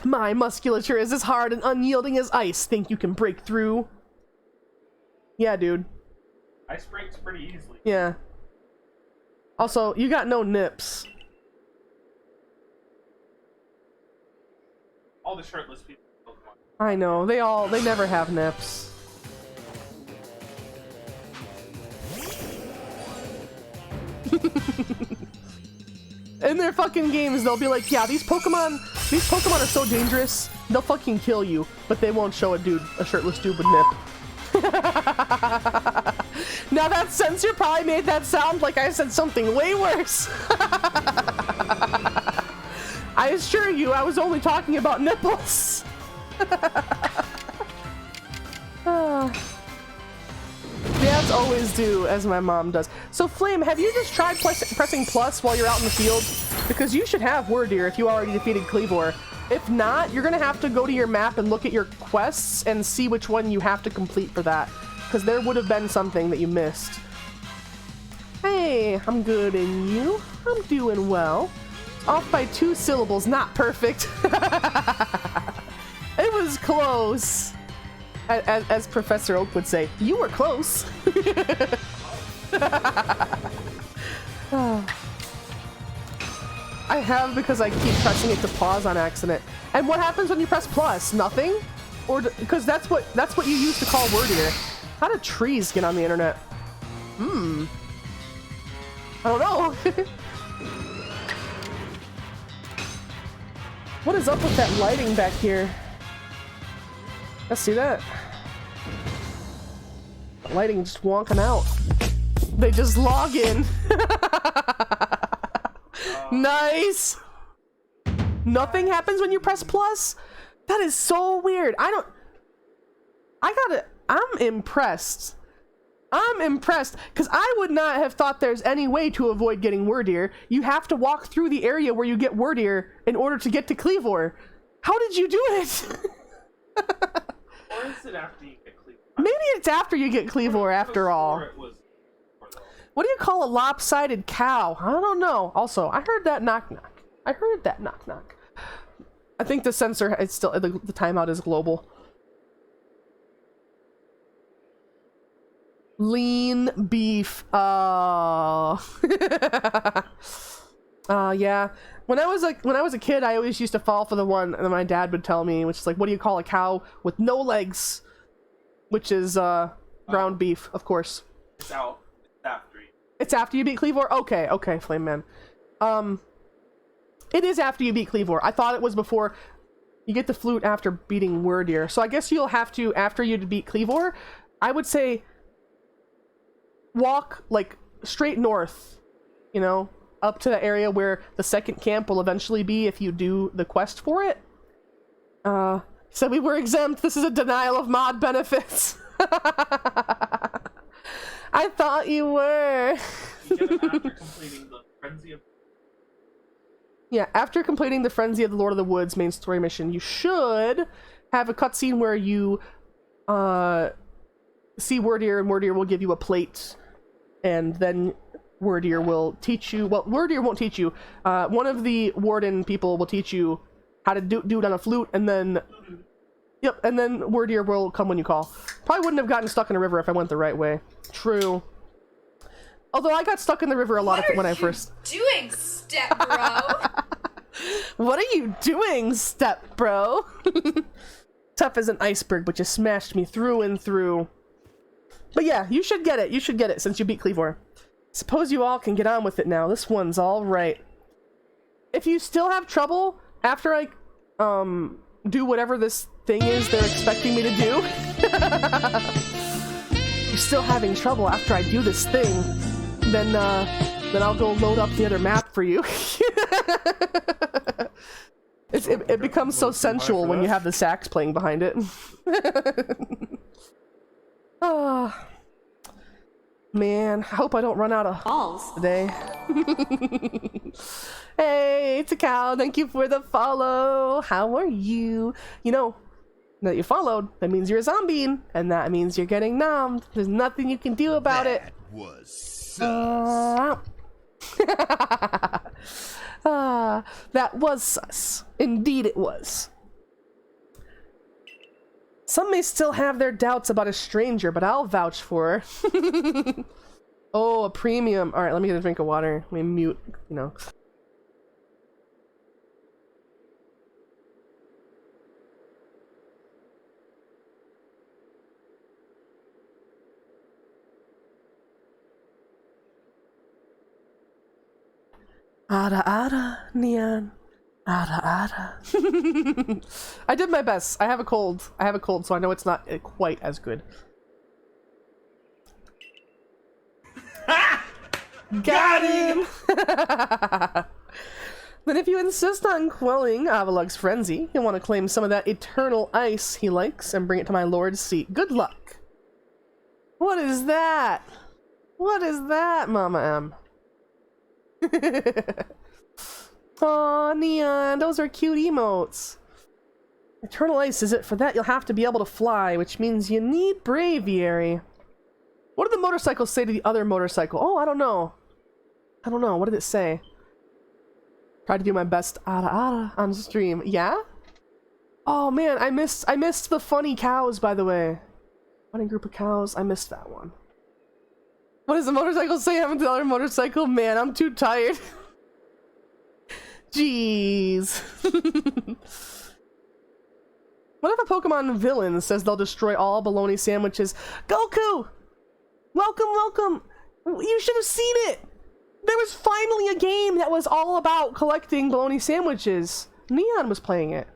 My musculature is as hard and unyielding as ice. Think you can break through? Yeah, dude.
Ice breaks pretty easily.
Yeah. Also, you got no nips.
All the shirtless people.
I know. They never have nips. In their fucking games, they'll be like, yeah, these Pokemon are so dangerous, they'll fucking kill you, but they won't show a shirtless dude with nip. Now that censor probably made that sound like I said something way worse. I assure you, I was only talking about nipples. Dads always do, as my mom does. So, Flame, have you just tried pressing plus while you're out in the field? Because you should have Wordier if you already defeated Cleavor. If not, you're gonna have to go to your map and look at your quests and see which one you have to complete for that. Because there would have been something that you missed. Hey, I'm good, and you? I'm doing well. Off by 2 syllables, not perfect. It was close. As Professor Oak would say, you were close. I have because I keep pressing it to pause on accident. And what happens when you press plus? Nothing? Or because that's what you used to call Wordier. How do trees get on the internet? I don't know. What is up with that lighting back here? Let's see that. The lighting just wonking out. They just log in. Nice. Nothing happens when you press plus? That is so weird. I'm impressed. I'm impressed, because I would not have thought there's any way to avoid getting Wordier. You have to walk through the area where you get Wordier in order to get to Cleavor. How did you do it?
Or is it after you get Cleavor?
Maybe it's after you get Cleavor after all. What do you call a lopsided cow? I don't know. Also, I heard that knock knock. I think the censor, it's still, the timeout is global. Lean beef. Yeah. When I was a kid, I always used to fall for the one that my dad would tell me, which is like, what do you call a cow with no legs? Which is ground beef, of course.
It's out. It's after you.
It's after you beat Cleavor? Okay, Flame Man. It is after you beat Cleavor. I thought it was before. You get the flute after beating Wordier. So I guess you'll have to, after you beat Cleavor, I would say walk, like, straight north, you know, up to the area where the second camp will eventually be if you do the quest for it. So we were exempt. This is a denial of mod benefits. I thought you were.
You get them after completing the Frenzy of...
Yeah, after completing the Frenzy of the Lord of the Woods main story mission, you should have a cutscene where you see Wordier, and Wordier will give you a plate, and then Wordier will teach you... Well, Wordier won't teach you. One of the Warden people will teach you how to do it on a flute, and then... Yep, and then Wordier will come when you call. Probably wouldn't have gotten stuck in a river if I went the right way. True. Although I got stuck in the river a lot when I first...
doing, stepbro?
What are you doing, stepbro? Tough as an iceberg, but you smashed me through and through. But yeah, you should get it. You should get it since you beat Cleavor. Suppose you all can get on with it now. This one's all right. If you still have trouble after I do whatever this thing is they're expecting me to do, you're still having trouble after I do this thing, then I'll go load up the other map for you. It becomes so sensual when you have the sax playing behind it. Oh, man, I hope I don't run out of balls today. Hey, it's a cow. Thank you for the follow. How are you? You know that you followed, that means you're a zombie, and that means you're getting nommed. There's nothing you can do about it.
That was sus.
That was sus. Indeed it was. Some may still have their doubts about a stranger, but I'll vouch for her. Oh, a premium. Alright, let me get a drink of water. Let me mute, you know. Ada ada, Neon. Ada ada. I did my best. I have a cold, so I know it's not quite as good. Got him! Then if you insist on quelling Avalug's frenzy, you'll want to claim some of that eternal ice he likes and bring it to my lord's seat. Good luck. What is that? What is that, Mama M? Aw, Neon, those are cute emotes. Eternal ice, is it? For that you'll have to be able to fly, which means you need braviary. What did the motorcycle say to the other motorcycle? Oh, I don't know. I don't know. What did it say? Tried to do my best on stream. Yeah? Oh man, I missed the funny cows, by the way. Funny group of cows. I missed that one. What does the motorcycle say happened to the other motorcycle? Man, I'm too tired. Jeez. What if a Pokemon villain says they'll destroy all bologna sandwiches? Goku! Welcome, welcome! You should have seen it! There was finally a game that was all about collecting bologna sandwiches. Neon was playing it.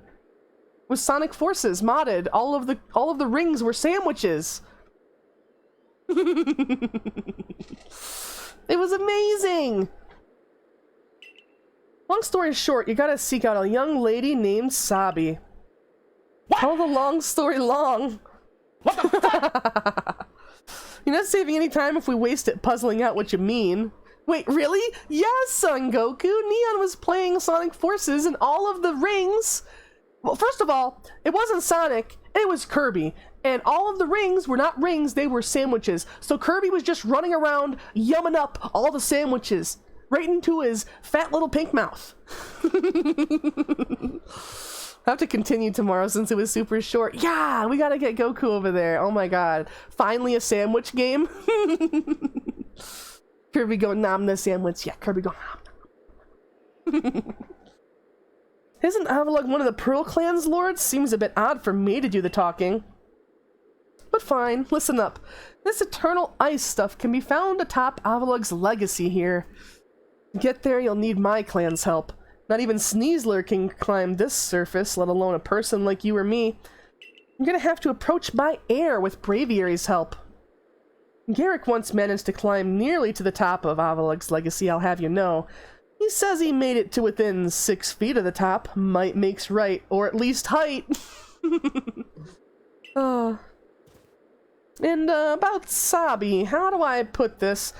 With Sonic Forces modded. All of the rings were sandwiches. It was amazing! Long story short, you gotta seek out a young lady named Sabi. Tell the long story long. What the fuck? You're not saving any time if we waste it puzzling out what you mean. Wait, really? Yes, Son Goku! Neon was playing Sonic Forces and all of the rings... Well, first of all, it wasn't Sonic, it was Kirby. And all of the rings were not rings, they were sandwiches. So Kirby was just running around, yumming up all the sandwiches. Right into his fat little pink mouth. I have to continue tomorrow since it was super short. Yeah, we gotta get Goku over there. Oh my god. Finally a sandwich game. Kirby go nom the sandwich. Yeah, Kirby go nom. Isn't Avalugg one of the Pearl Clan's lords? Seems a bit odd for me to do the talking. But fine, listen up. This eternal ice stuff can be found atop Avalugg's legacy here. To get there, you'll need my clan's help. Not even Sneasler can climb this surface, let alone a person like you or me. I'm gonna have to approach by air with Braviary's help. Garrick once managed to climb nearly to the top of Avalug's legacy, I'll have you know. He says he made it to within 6 feet of the top. Might makes right, or at least height. And about Sabi, how do I put this?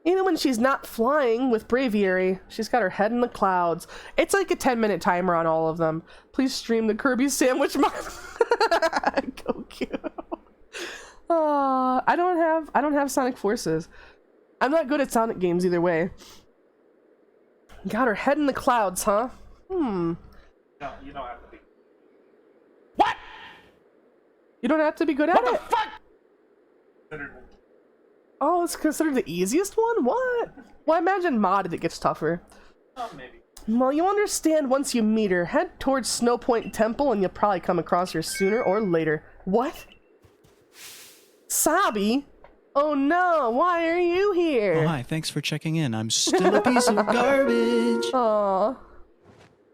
Even when she's not flying with Braviary, she's got her head in the clouds. It's like a 10-minute timer on all of them. Please stream the Kirby sandwich mod. Go cute. I don't have Sonic Forces. I'm not good at Sonic games either way. Got her head in the clouds, huh?
No, you don't have to be.
What? You don't have to be good at it?
What the fuck?
Oh, it's considered the easiest one? What? Well, I imagine modded it gets tougher.
Oh, maybe.
Well, you'll understand once you meet her. Head towards Snow Point Temple and you'll probably come across her sooner or later. What? Sabi? Oh no, why are you here?
Oh, hi, thanks for checking in. I'm still a piece of garbage.
Aw.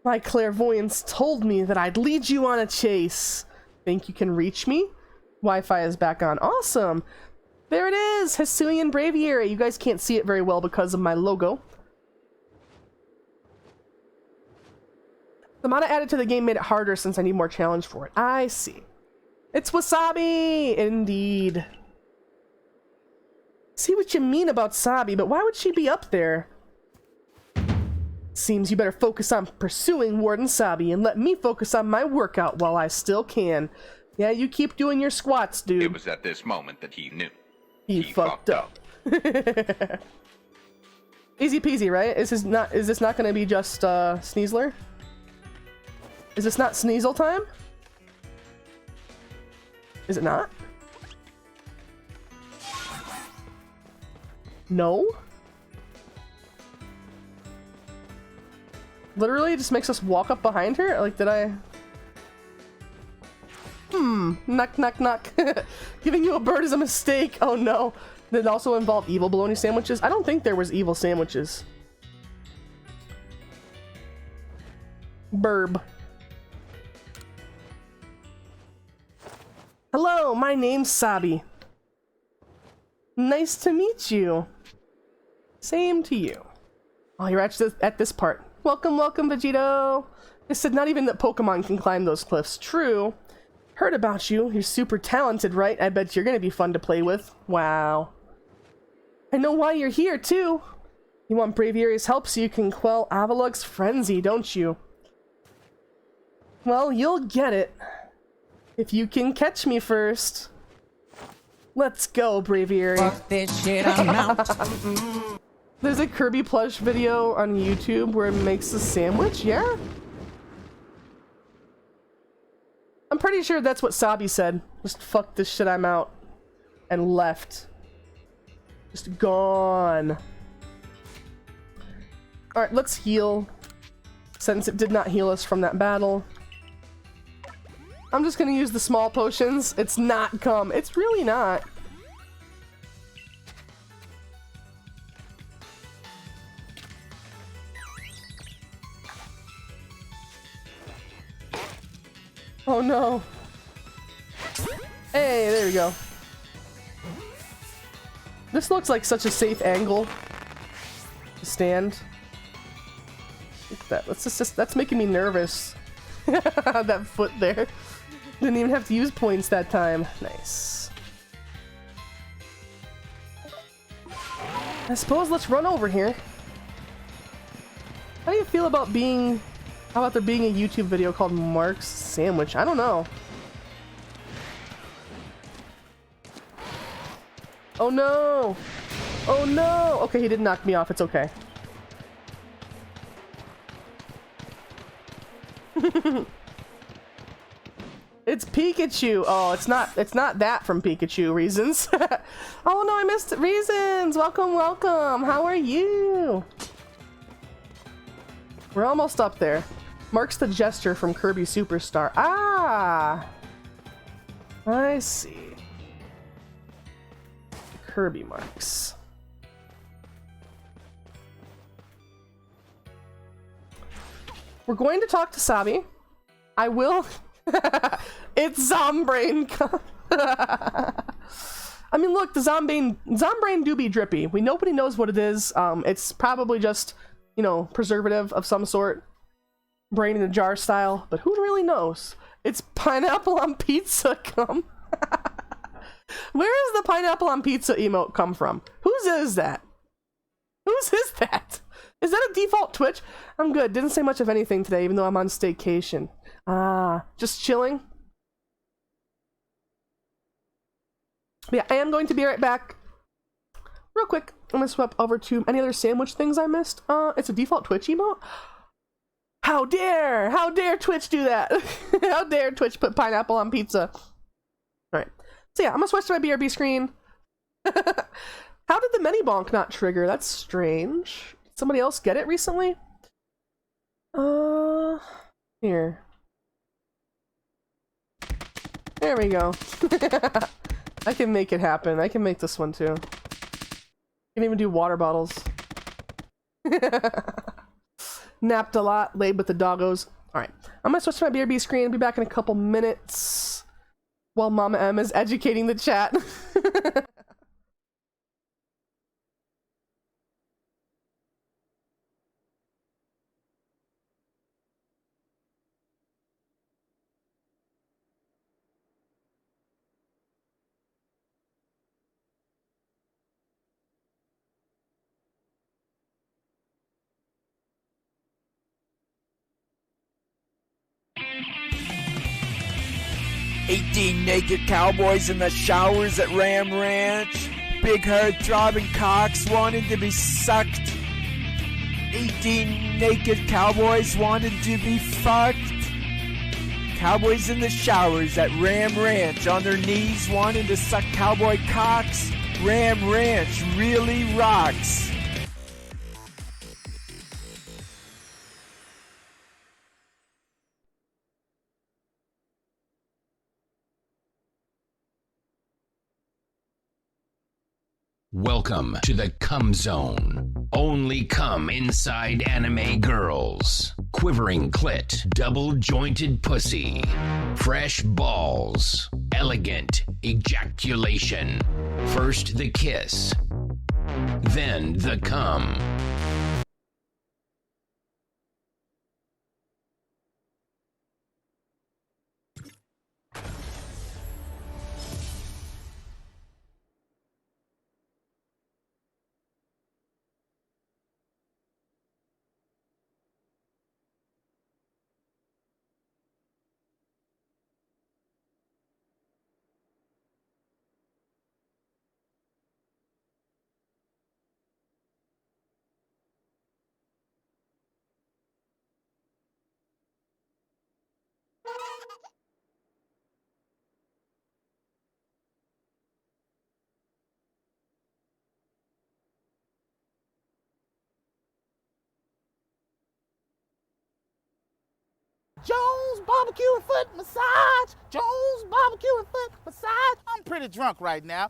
My clairvoyance told me that I'd lead you on a chase. Think you can reach me? Wi-Fi is back on. Awesome. There it is, Hisuian Braviary. You guys can't see it very well because of my logo. The mod I added to the game made it harder since I need more challenge for it. I see. It's Wasabi! Indeed. See what you mean about Sabi, but why would she be up there? Seems you better focus on pursuing Warden Sabi and let me focus on my workout while I still can. Yeah, you keep doing your squats, dude.
It was at this moment that he knew.
He fucked up. Easy peasy, right? Is this not gonna be just Sneasler? Is this not Sneasel time? Is it not? No? Literally, it just makes us walk up behind her? Like, did I... Knock, knock, knock. Giving you a bird is a mistake. Oh no. Did it also involve evil bologna sandwiches? I don't think there was evil sandwiches. Burb. Hello, my name's Sabi. Nice to meet you. Same to you. Oh, you're actually at this part. Welcome, welcome, Vegito. They said not even that Pokemon can climb those cliffs. True. Heard about you. You're super talented, right? I bet you're gonna be fun to play with. Wow. I know why you're here, too. You want Braviary's help so you can quell Avalug's frenzy, don't you? Well, you'll get it. If you can catch me first. Let's go, Braviary.
Fuck this shit, I'm out.
There's a Kirby plush video on YouTube where it makes a sandwich, yeah? I'm pretty sure that's what Sabi said. Just fuck this shit, I'm out. And left. Just gone. Alright, let's heal. Since it did not heal us from that battle. I'm just gonna use the small potions. It's not cum. It's really not. Oh no. Hey, there we go. This looks like such a safe angle to stand. Look at that. That's making me nervous. That foot there. Didn't even have to use points that time. Nice. I suppose let's run over here. How do you feel about being... How about there being a YouTube video called Mark's Sandwich? I don't know. Oh no! Oh no! Okay, he didn't knock me off. It's okay. It's Pikachu. Oh, it's not that from Pikachu reasons. Oh no, I missed reasons. Welcome, welcome. How are you? We're almost up there. Mark's the gesture from Kirby Superstar. Ah! I see. Kirby marks. We're going to talk to Sabi. I will... It's Zombrain. I mean, look, the Zombrain do be drippy. Nobody knows what it is. It's probably just, you know, preservative of some sort. Brain in a jar style. But who really knows? It's pineapple on pizza come. Where does the pineapple on pizza emote come from? Whose is that? Whose is that? Is that a default Twitch? I'm good. Didn't say much of anything today, even though I'm on staycation. Just chilling. But yeah, I am going to be right back. Real quick, I'm gonna swap over to any other sandwich things I missed. It's a default Twitch emote. How dare Twitch do that? How dare Twitch put pineapple on pizza? Alright. So yeah, I'm gonna switch to my BRB screen. How did the mini bonk not trigger? That's strange. Did somebody else get it recently? Here. There we go. I can make it happen. I can make this one too. I can even do water bottles. Napped a lot, laid with the doggos. Alright, I'm gonna switch to my BRB screen. I'll be back in a couple minutes while Mama M is educating the chat.
Naked cowboys in the showers at Ram Ranch. Big haired throbbing cocks wanted to be sucked. 18 naked cowboys wanted to be fucked. Cowboys in the showers at Ram Ranch on their knees wanting to suck cowboy cocks. Ram Ranch really rocks.
Welcome to the Cum Zone. Only cum inside anime girls. Quivering clit, double-jointed pussy. Fresh balls. Elegant ejaculation. First the kiss. Then the cum.
Jones barbecue and foot massage. Jones barbecue and foot massage. I'm pretty drunk right now.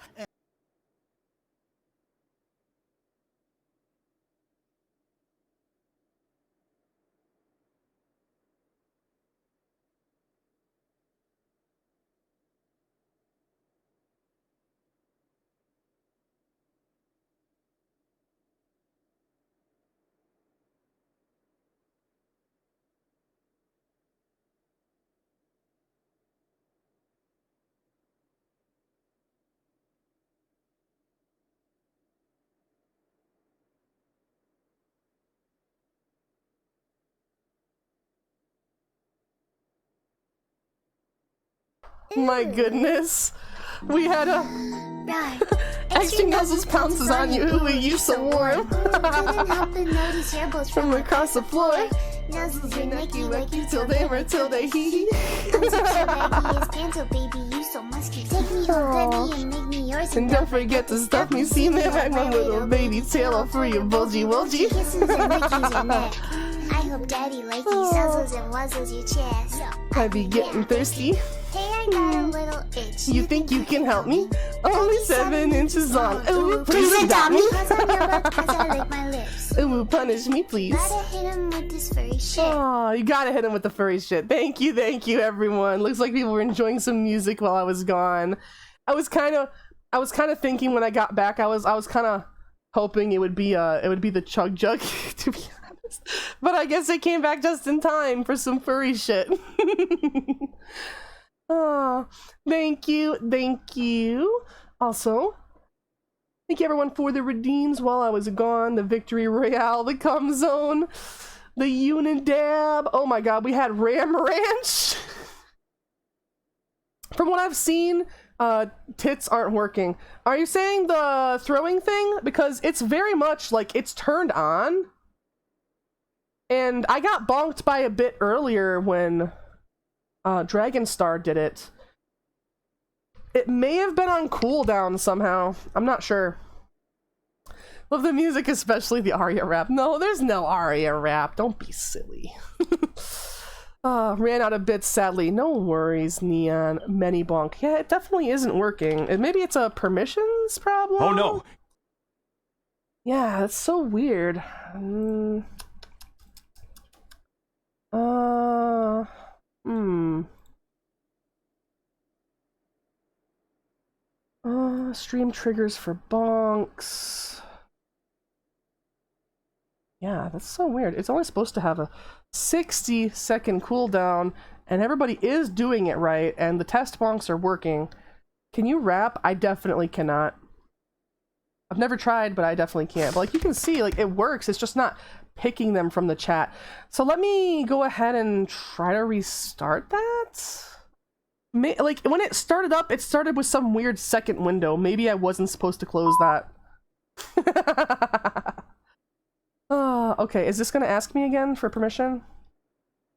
My goodness. We had a extra nuzzles pounces on you. Ooh, you so warm. From across the floor. Nuzzles your neck, you like you till they were till they heat. And don't forget to stuff me, see me like my little baby tail off for your bulgy wulgy.
I hope daddy like you suzzles and wuzzles your chest.
I be getting thirsty.
Hey, I got a little itch.
You think you can help me? Only 7 inches long. Ooh, please adopt me.
Cause on your lip, cause I like my lips.
Ooh, punish me, please.
Gotta hit him with this furry shit.
Oh, you gotta hit him with the furry shit. Thank you, everyone. Looks like people were enjoying some music while I was gone. I was kind of I was kind of thinking when I got back, I was kind of hoping it would be the Chug Jug, to be honest. But I guess it came back just in time for some furry shit. Oh, thank you. Also, thank you everyone for the redeems while I was gone. The Victory Royale, the Cum Zone, the Unidab. Oh my god, we had Ram Ranch. From what I've seen, tits aren't working. Are you saying the throwing thing? Because it's very much like it's turned on. And I got bonked by a bit earlier when Dragon Star did it. It may have been on cooldown somehow. I'm not sure. Love the music, especially the Aria rap. No, there's no Aria rap. Don't be silly. Ran out of bits, sadly. No worries, Neon. Many bonk. Yeah, it definitely isn't working. And maybe it's a permissions problem?
Oh no!
Yeah, that's so weird. Stream triggers for bonks. Yeah, that's so weird. It's only supposed to have a 60-second cooldown, and everybody is doing it right, and the test bonks are working. Can you rap? I definitely cannot. I've never tried, but I definitely can't. But like you can see, like it works. It's just not picking them from the chat. So let me go ahead and try to restart that. Like when it started up, it started with some weird second window. Maybe I wasn't supposed to close that. Okay, is this gonna ask me again for permission?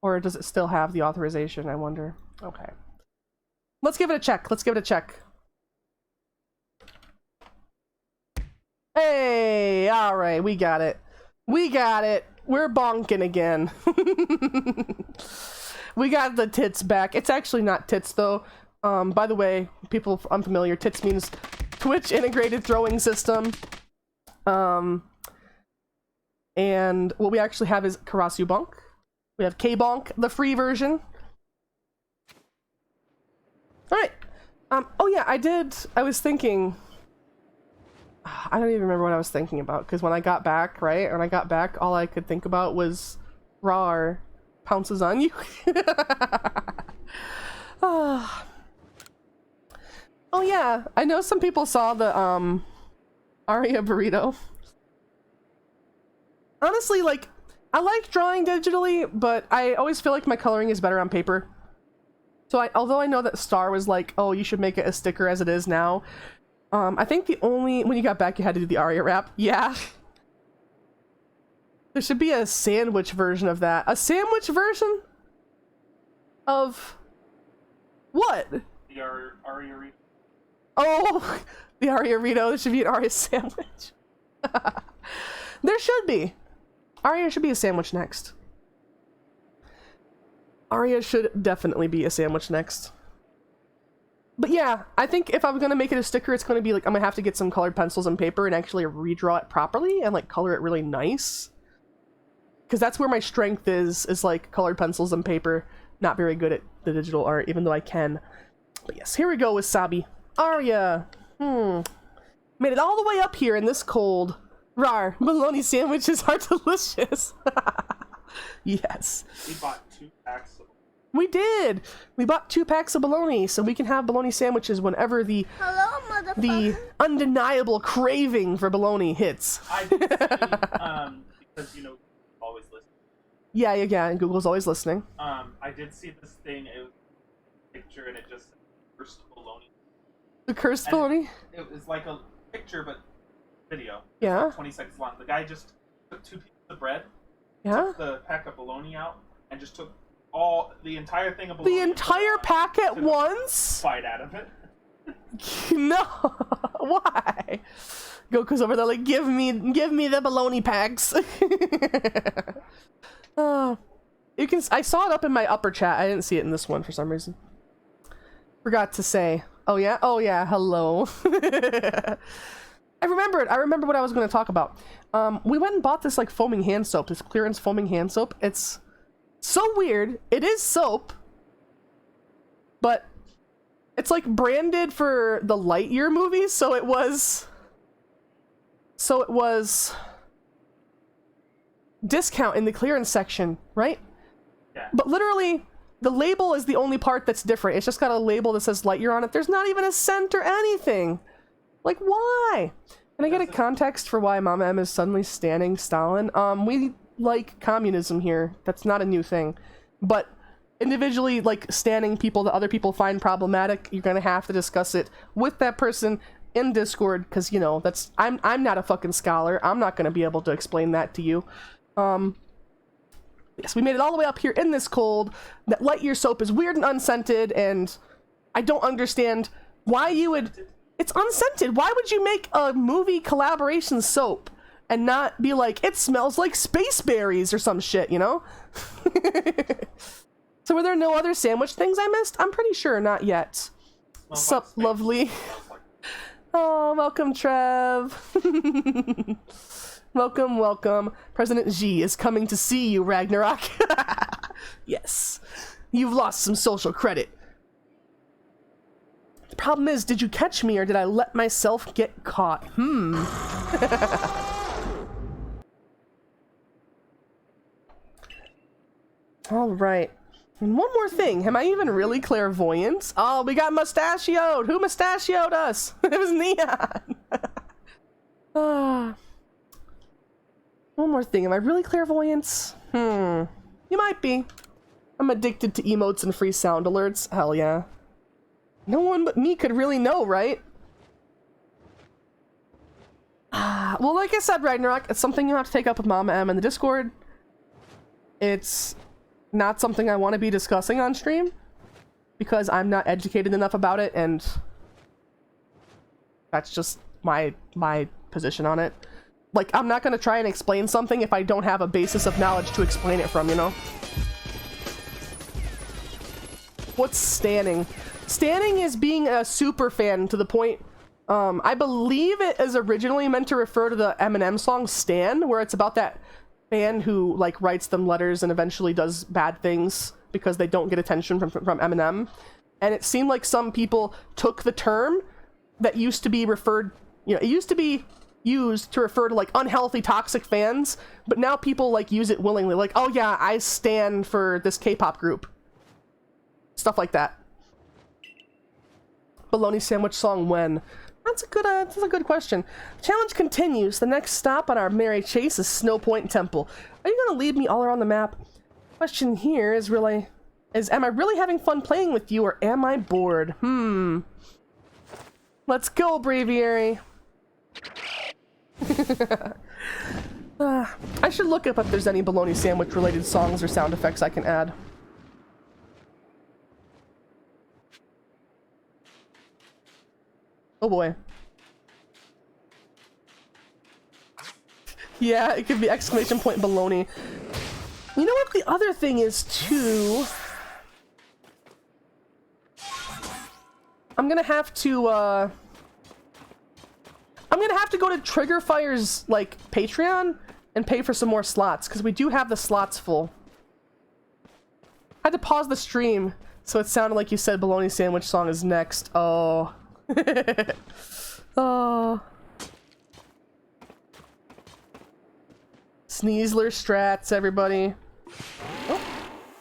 Or does it still have the authorization, I wonder? Okay. Let's give it a check. Hey, alright, we got it. We're bonking again. We got the tits back. It's actually not tits though. By the way, people unfamiliar, tits means Twitch integrated throwing system. And what we actually have is Karasu Bonk. We have K-Bonk, the free version. Alright. Oh yeah, I was thinking... I don't even remember what I was thinking about, because when I got back, right? When I got back, all I could think about was Rar pounces on you. Oh yeah, I know some people saw the Aria burrito. Honestly, like, I like drawing digitally, but I always feel like my coloring is better on paper. So although I know that Star was like, oh, you should make it a sticker as it is now, I think when you got back, you had to do the Aria rap. Yeah. There should be a sandwich version of that. A sandwich version? Of... what?
The Aria Rito.
Oh, the Aria Rito. There should be an Aria sandwich. There should be. Aria should be a sandwich next. Aria should definitely be a sandwich next. But yeah, I think if I'm gonna make it a sticker, it's gonna be like, I'm gonna have to get some colored pencils and paper and actually redraw it properly and like color it really nice. Because that's where my strength is like colored pencils and paper. Not very good at the digital art, even though I can. But yes, here we go with Sabi. Aria. Made it all the way up here in this cold. Rar, bologna sandwiches are delicious. Yes.
We bought 2 packs of...
We did! We bought 2 packs of bologna, so we can have bologna sandwiches whenever the undeniable craving for bologna hits.
I did see, because, you know, always listening.
Yeah, and Google's always listening.
I did see this thing, it was a picture, and it just said, cursed bologna.
The cursed bologna?
It was like a picture, but video.
Yeah.
Like 20 seconds long. The guy just took 2 pieces of bread,
yeah,
took the pack of bologna out, and just took the entire thing of bologna.
The entire pack at once?
Bite out of it.
No. Why? Goku's over there like, give me the bologna packs. You can. I saw it up in my upper chat. I didn't see it in this one for some reason. Forgot to say. Oh yeah. Hello. I remember what I was going to talk about. We went and bought this like foaming hand soap. This clearance foaming hand soap. It's so weird. It is soap, but it's like branded for the Lightyear movies, so it was discount in the clearance section, right?
Yeah.
But literally, the label is the only part that's different. It's just got a label that says Lightyear on it. There's not even a scent or anything. Like, why? Can I get a context for why Mama M is suddenly standing Stalin? We like communism here. That's not a new thing. But individually, like, standing people that other people find problematic, you're gonna have to discuss it with that person in Discord, because, you know, that's... I'm not a fucking scholar. I'm not gonna be able to explain that to you. Yes, we made it all the way up here in this cold. That Lightyear soap is weird and unscented, and I don't understand why you would... It's unscented. Why would you make a movie collaboration soap and not be like, it smells like space berries or some shit, you know? So were there no other sandwich things I missed? I'm pretty sure not yet. Sup, lovely. Oh, welcome, Trev. Welcome, welcome. President Xi is coming to see you, Ragnarok. Yes. You've lost some social credit. The problem is, did you catch me or did I let myself get caught? Alright. And one more thing. Am I even really clairvoyant? Oh, we got mustachioed. Who mustachioed us? It was Neon. One more thing. Am I really clairvoyant? You might be. I'm addicted to emotes and free sound alerts. Hell yeah. No one but me could really know, right? Well, like I said, Ragnarok, it's something you have to take up with Mama M in the Discord. It's not something I want to be discussing on stream because I'm not educated enough about it, and that's just my position on it. Like, I'm not going to try and explain something if I don't have a basis of knowledge to explain it from, you know? What's standing? Standing is being a super fan to the point, I believe it is originally meant to refer to the Eminem song Stan, where it's about that fan who, like, writes them letters and eventually does bad things because they don't get attention from Eminem. And it seemed like some people took the term that used to be referred, you know, it used to be used to refer to, like, unhealthy, toxic fans, but now people, like, use it willingly. Like, oh yeah, I stand for this K-pop group. Stuff like that. Bologna sandwich song when? That's a good question. Challenge continues. The next stop on our merry chase is Snow Point Temple. Are you gonna lead me all around the map? Question here is am I really having fun playing with you or am I bored? Let's go, Braviary. I should look up if there's any bologna sandwich related songs or sound effects I can add. Oh boy. Yeah, it could be exclamation point bologna. You know what the other thing is too? I'm gonna have to go to Triggerfire's, like, Patreon and pay for some more slots, because we do have the slots full. I had to pause the stream, so it sounded like you said bologna sandwich song is next. Oh. Oh. Sneasler strats, everybody. Oh,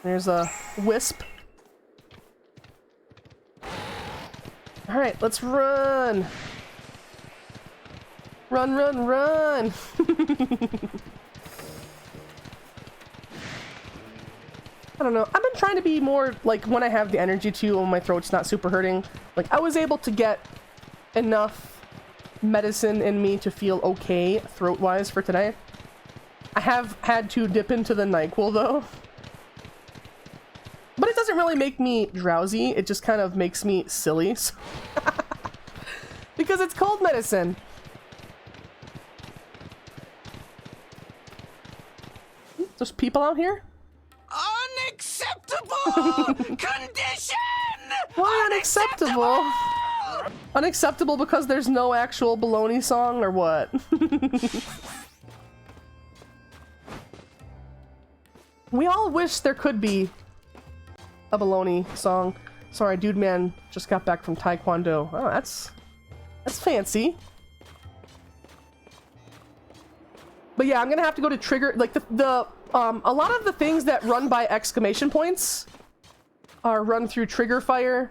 there's a wisp. Alright, let's run. Run, run, run. I don't know. I've been trying to be more, like, when I have the energy to, when my throat's not super hurting. Like, I was able to get enough medicine in me to feel okay throat-wise for today. I have had to dip into the NyQuil, though. But it doesn't really make me drowsy. It just kind of makes me silly. Because it's cold medicine. There's people out here?
Unacceptable condition!
Why unacceptable? Unacceptable because there's no actual bologna song, or what? We all wish there could be a bologna song. Sorry, dude man just got back from Taekwondo. Oh, that's fancy. But yeah, I'm gonna have to go to trigger, like a lot of the things that run by exclamation points are run through trigger fire.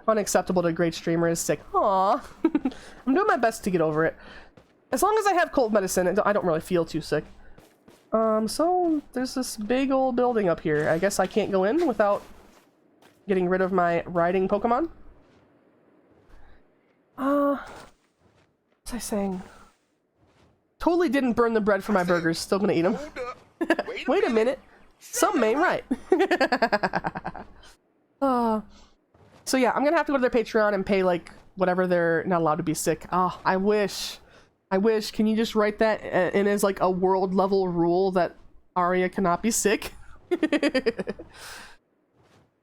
Unacceptable to a great streamer is sick. Aww. I'm doing my best to get over it. As long as I have cold medicine, I don't really feel too sick. So there's this big old building up here. I guess I can't go in without getting rid of my riding Pokemon. What was I saying? Totally didn't burn the bread for my burgers. Still gonna eat them. Wait a minute. Something ain't right. So yeah, I'm gonna have to go to their Patreon and pay like whatever they're not allowed to be sick. Ah, I wish. Can you just write that in as like a world level rule that Arya cannot be sick?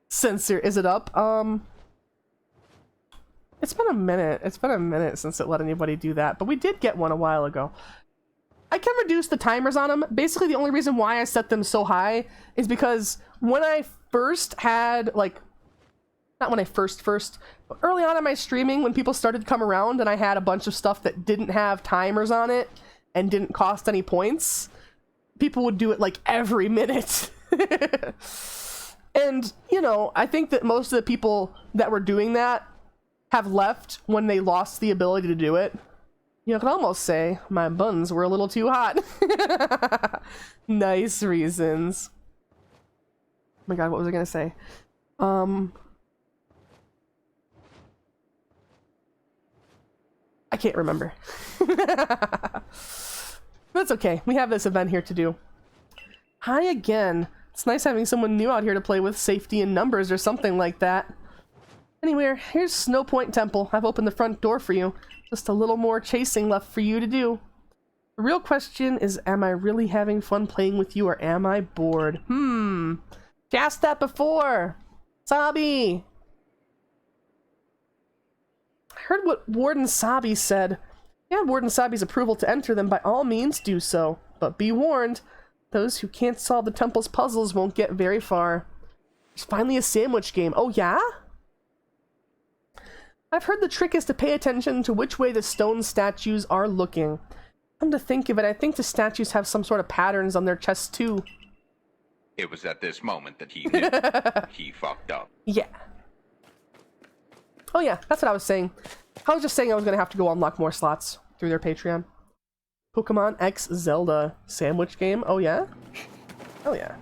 Censor, is it up? It's been a minute. It's been a minute since it let anybody do that, but we did get one a while ago. I can reduce the timers on them. Basically, the only reason why I set them so high is because when I first had, like, not when I first, but early on in my streaming, when people started to come around and I had a bunch of stuff that didn't have timers on it and didn't cost any points, people would do it, like, every minute. And, you know, I think that most of the people that were doing that have left when they lost the ability to do it. You could almost say my buns were a little too hot. Nice reasons. Oh my god, what was I gonna say? I can't remember. That's okay. We have this event here to do. Hi again. It's nice having someone new out here to play with. Safety in numbers or something like that. Anyway, here's Snow Point Temple. I've opened the front door for you. Just a little more chasing left for you to do. The real question is, am I really having fun playing with you or am I bored? Asked that before. Sabi. I heard what Warden Sabi said. Yeah, Warden Sabi's approval to enter them. By all means do so. But be warned, those who can't solve the temple's puzzles won't get very far. There's finally a sandwich game. Oh yeah? I've heard the trick is to pay attention to which way the stone statues are looking. Come to think of it, I think the statues have some sort of patterns on their chests too.
It was at this moment that he knew he fucked up.
Yeah. Oh yeah, that's what I was saying. I was just saying I was gonna have to go unlock more slots through their Patreon. Pokemon X Zelda sandwich game. Oh yeah? Oh yeah.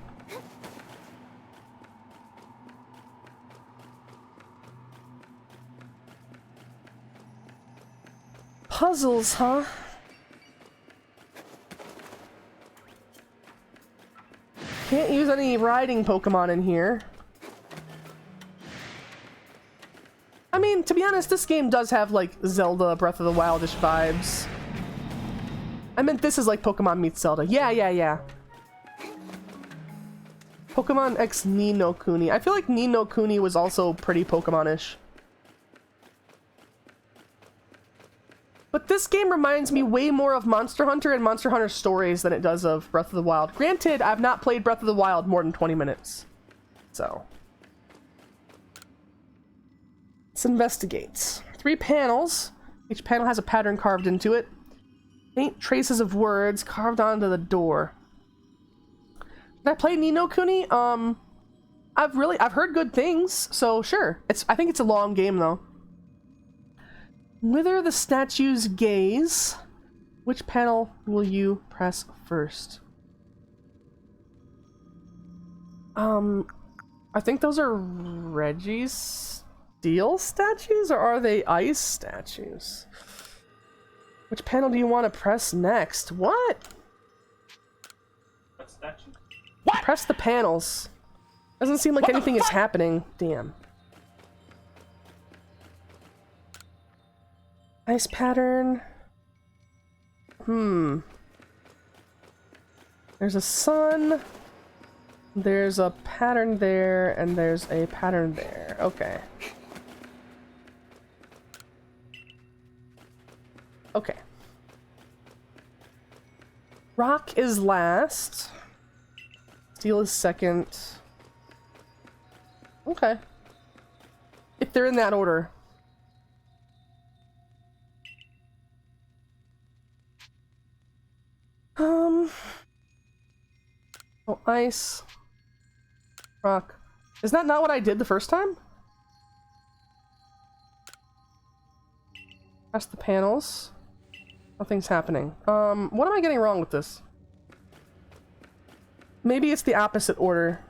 Puzzles, huh? Can't use any riding Pokemon in here. I mean, to be honest, this game does have, like, Zelda Breath of the Wildish vibes. I meant this is like Pokemon meets Zelda. Yeah. Pokemon X Ni no Kuni. I feel like Ni no Kuni was also pretty Pokemon-ish. But this game reminds me way more of Monster Hunter and Monster Hunter Stories than it does of Breath of the Wild. Granted, I've not played Breath of the Wild more than 20 minutes. So. Let's investigate. 3 panels. Each panel has a pattern carved into it. Faint traces of words carved onto the door. Did I play Ni no Kuni? I've heard good things, so sure. I think it's a long game though. Wither the statue's gaze. Which panel will you press first? I think those are Reggie's steel statues, or are they ice statues? Which panel do you want to press next? What?
What statue?
What? Press the panels. Doesn't seem like anything is happening. Damn. Ice pattern. There's a sun. There's a pattern there, and there's a pattern there. Okay. Okay. Rock is last. Steel is second. Okay. If they're in that order. Oh, ice. Rock. Is that not what I did the first time? Press the panels. Nothing's happening. What am I getting wrong with this? Maybe it's the opposite order.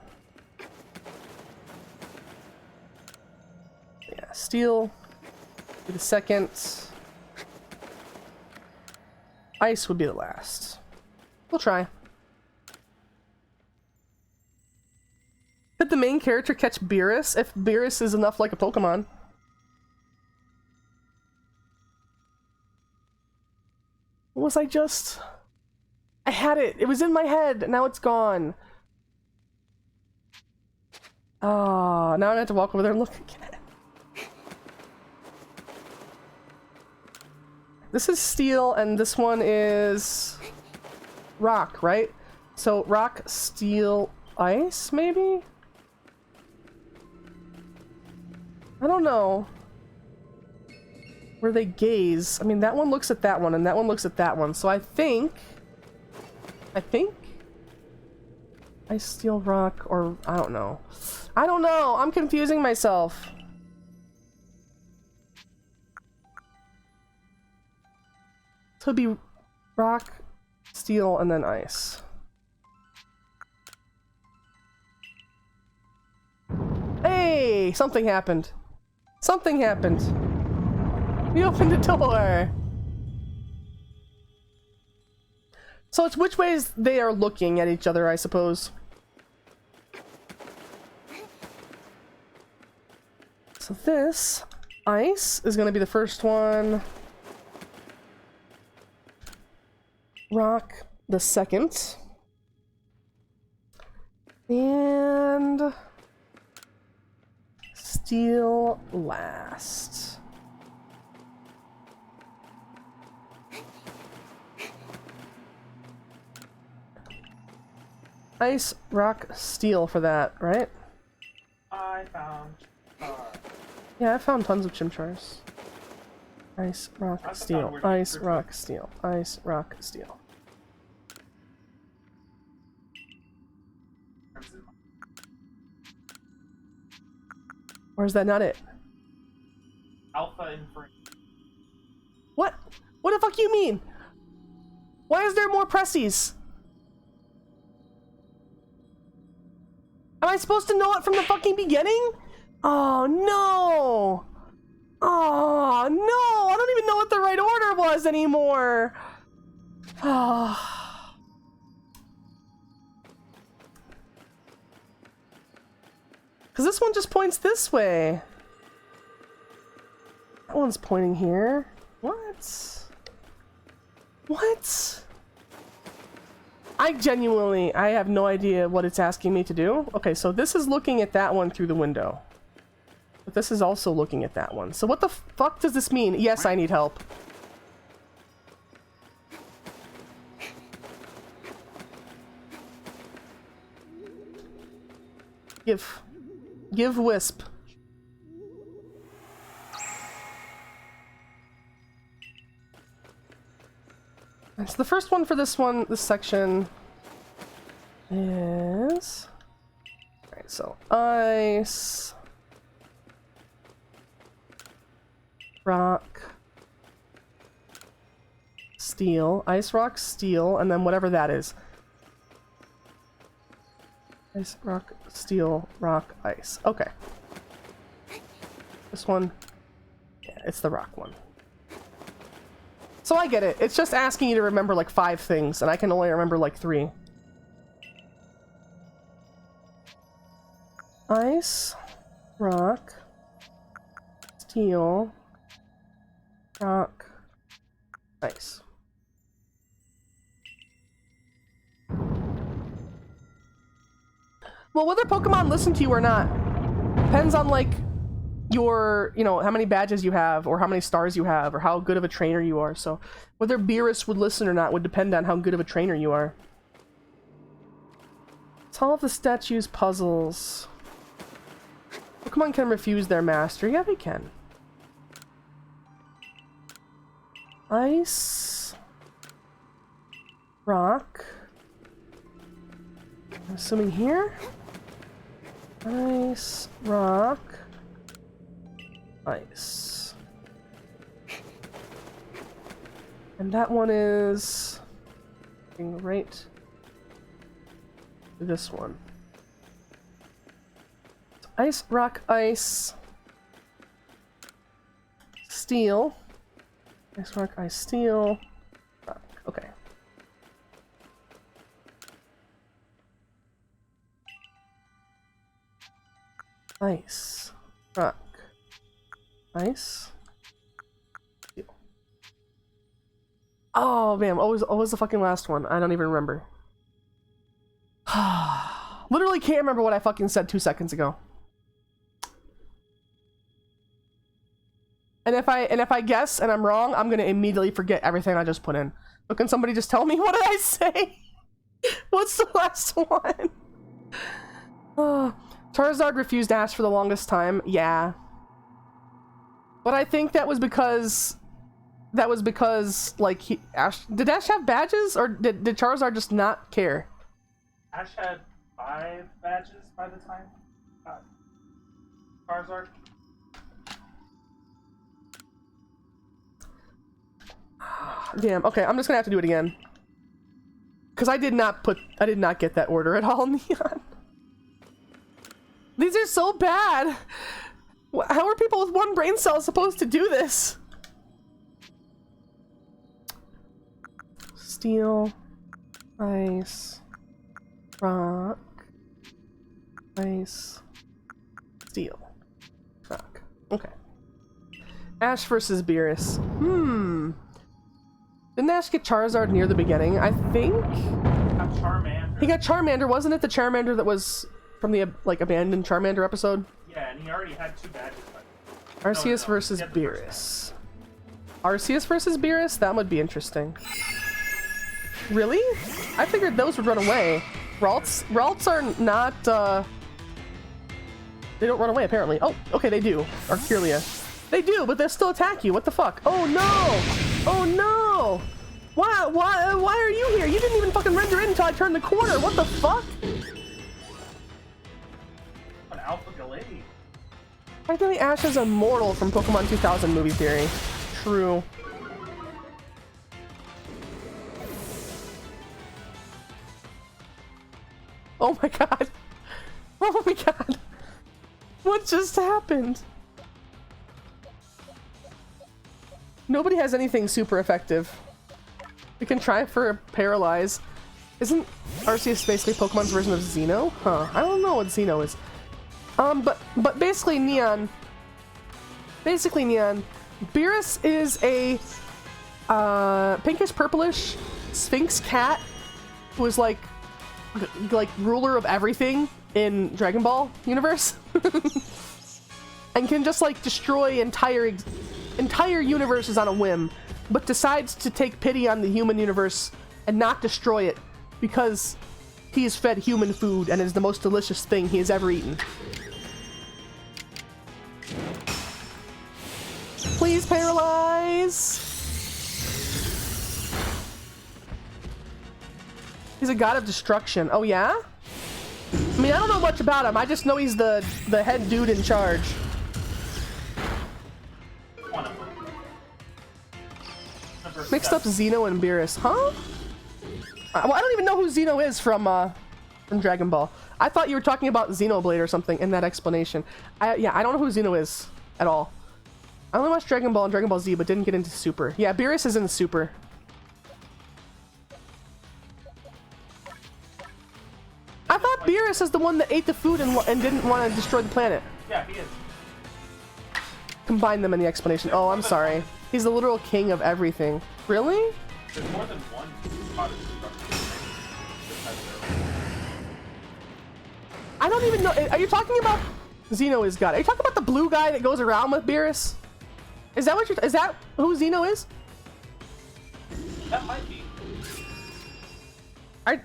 Yeah, steel. Be the second. Ice would be the last. We'll try. Could the main character catch Beerus if Beerus is enough like a Pokemon? What was I just... I had it! It was in my head! Now it's gone! Ah, now I have to walk over there and look again. This is steel, and this one is... rock, right? So, rock, steel, ice, maybe? I don't know. Where they gaze. I mean, that one looks at that one, and that one looks at that one. So I think... Ice, steel, rock, or... I don't know. I don't know! I'm confusing myself. So it'd be rock, steel, and then ice. Hey! Something happened. Something happened. We opened the door! So it's which ways they are looking at each other, I suppose. So this, ice, is gonna be the first one. Rock, the second. And... steel, last. Ice, rock, steel for that, right?
I found
Yeah, I found tons of Chimchars. Ice, rock, steel. Ice, rock, steel. Ice, rock, steel. Or is that not it?
Alpha and free.
What? What the fuck you mean? Why is there more pressies? Am I supposed to know it from the fucking beginning? Oh no! Oh no! I don't even know what the right order was anymore! Oh. Cause this one just points this way. That one's pointing here. What? What? I have no idea what it's asking me to do. Okay, so this is looking at that one through the window. But this is also looking at that one. So what the fuck does this mean? Yes, I need help. Give Wisp. So the first one for this section is... Alright, so ice, rock, steel, ice, rock, steel, and then whatever that is. Ice, rock, steel, rock, ice. Okay. This one, yeah, it's the rock one. So I get it. It's just asking you to remember like 5 things, and I can only remember like 3. Ice, rock, steel, rock, ice. Well, whether Pokemon listen to you or not depends on like your, you know, how many badges you have, or how many stars you have, or how good of a trainer you are. So whether Beerus would listen or not would depend on how good of a trainer you are. Solve the statues puzzles. Pokemon can refuse their master. Yeah, they can. Ice. Rock. I'm assuming here. Ice. Rock. Ice. And that one is right to this one. So ice, rock, ice, steel. Ice, rock, ice, steel, rock. Okay. Ice, rock, ice. Oh man, what was the fucking last one? I don't even remember. Literally can't remember what I fucking said 2 seconds ago. And if I guess and I'm wrong, I'm gonna immediately forget everything I just put in. So can somebody just tell me, what did I say? What's the last one? Charizard refused Ash for the longest time. Yeah. But I think that was because like Ash did Ash have badges, or did Charizard just not care?
Ash had 5 badges by the time Charizard.
Damn. Okay, I'm just gonna have to do it again. Cause I did not get that order at all, Neon. These are so bad. How are people with 1 brain cell supposed to do this? Steel, ice, rock, ice, steel, rock. Okay. Ash versus Beerus. Didn't Ash get Charizard near the beginning? I think
Charmander.
He got Charmander. Wasn't it the Charmander that was from the like abandoned Charmander episode?
Yeah, and he already had 2 badges.
Arceus versus Beerus. Arceus versus Beerus? That would be interesting. Really? I figured those would run away. Ralts are not, they don't run away, apparently. Oh, okay, they do. Arcelia. They do, but they'll still attack you. What the fuck? Oh, no! Oh, no! Why are you here? You didn't even fucking render in until I turned the corner. What the fuck?
An Alpha Galady.
Technically, Ash is immortal from Pokemon 2000 movie theory. True. Oh my god. Oh my god. What just happened? Nobody has anything super effective. We can try for a Paralyze. Isn't Arceus basically Pokemon's version of Xeno? Huh. I don't know what Xeno is. But basically Neon. Beerus is a pinkish purplish Sphinx cat who is like ruler of everything in Dragon Ball universe. And can just like destroy entire universes on a whim, but decides to take pity on the human universe and not destroy it because he is fed human food and is the most delicious thing he has ever eaten. Please paralyze. He's a god of destruction. Oh yeah? I mean, I don't know much about him. I just know he's the head dude in charge. Mixed up Xeno and Beerus, huh? Well, I don't even know who Xeno is from Dragon Ball. I thought you were talking about Xenoblade or something in that explanation. Yeah, I don't know who Xeno is at all. I only watched Dragon Ball and Dragon Ball Z, but didn't get into Super. Yeah, Beerus is in Super. I thought Beerus is the one that ate the food and didn't want to destroy the planet.
Yeah, he is.
Combine them in the explanation. Oh, I'm sorry. He's the literal king of everything. Really?
There's more than one god of destruction.
I don't even know. Are you talking about Xeno is God? Are you talking about the blue guy that goes around with Beerus? Is that what you're? Is that who Xeno is?
That might be.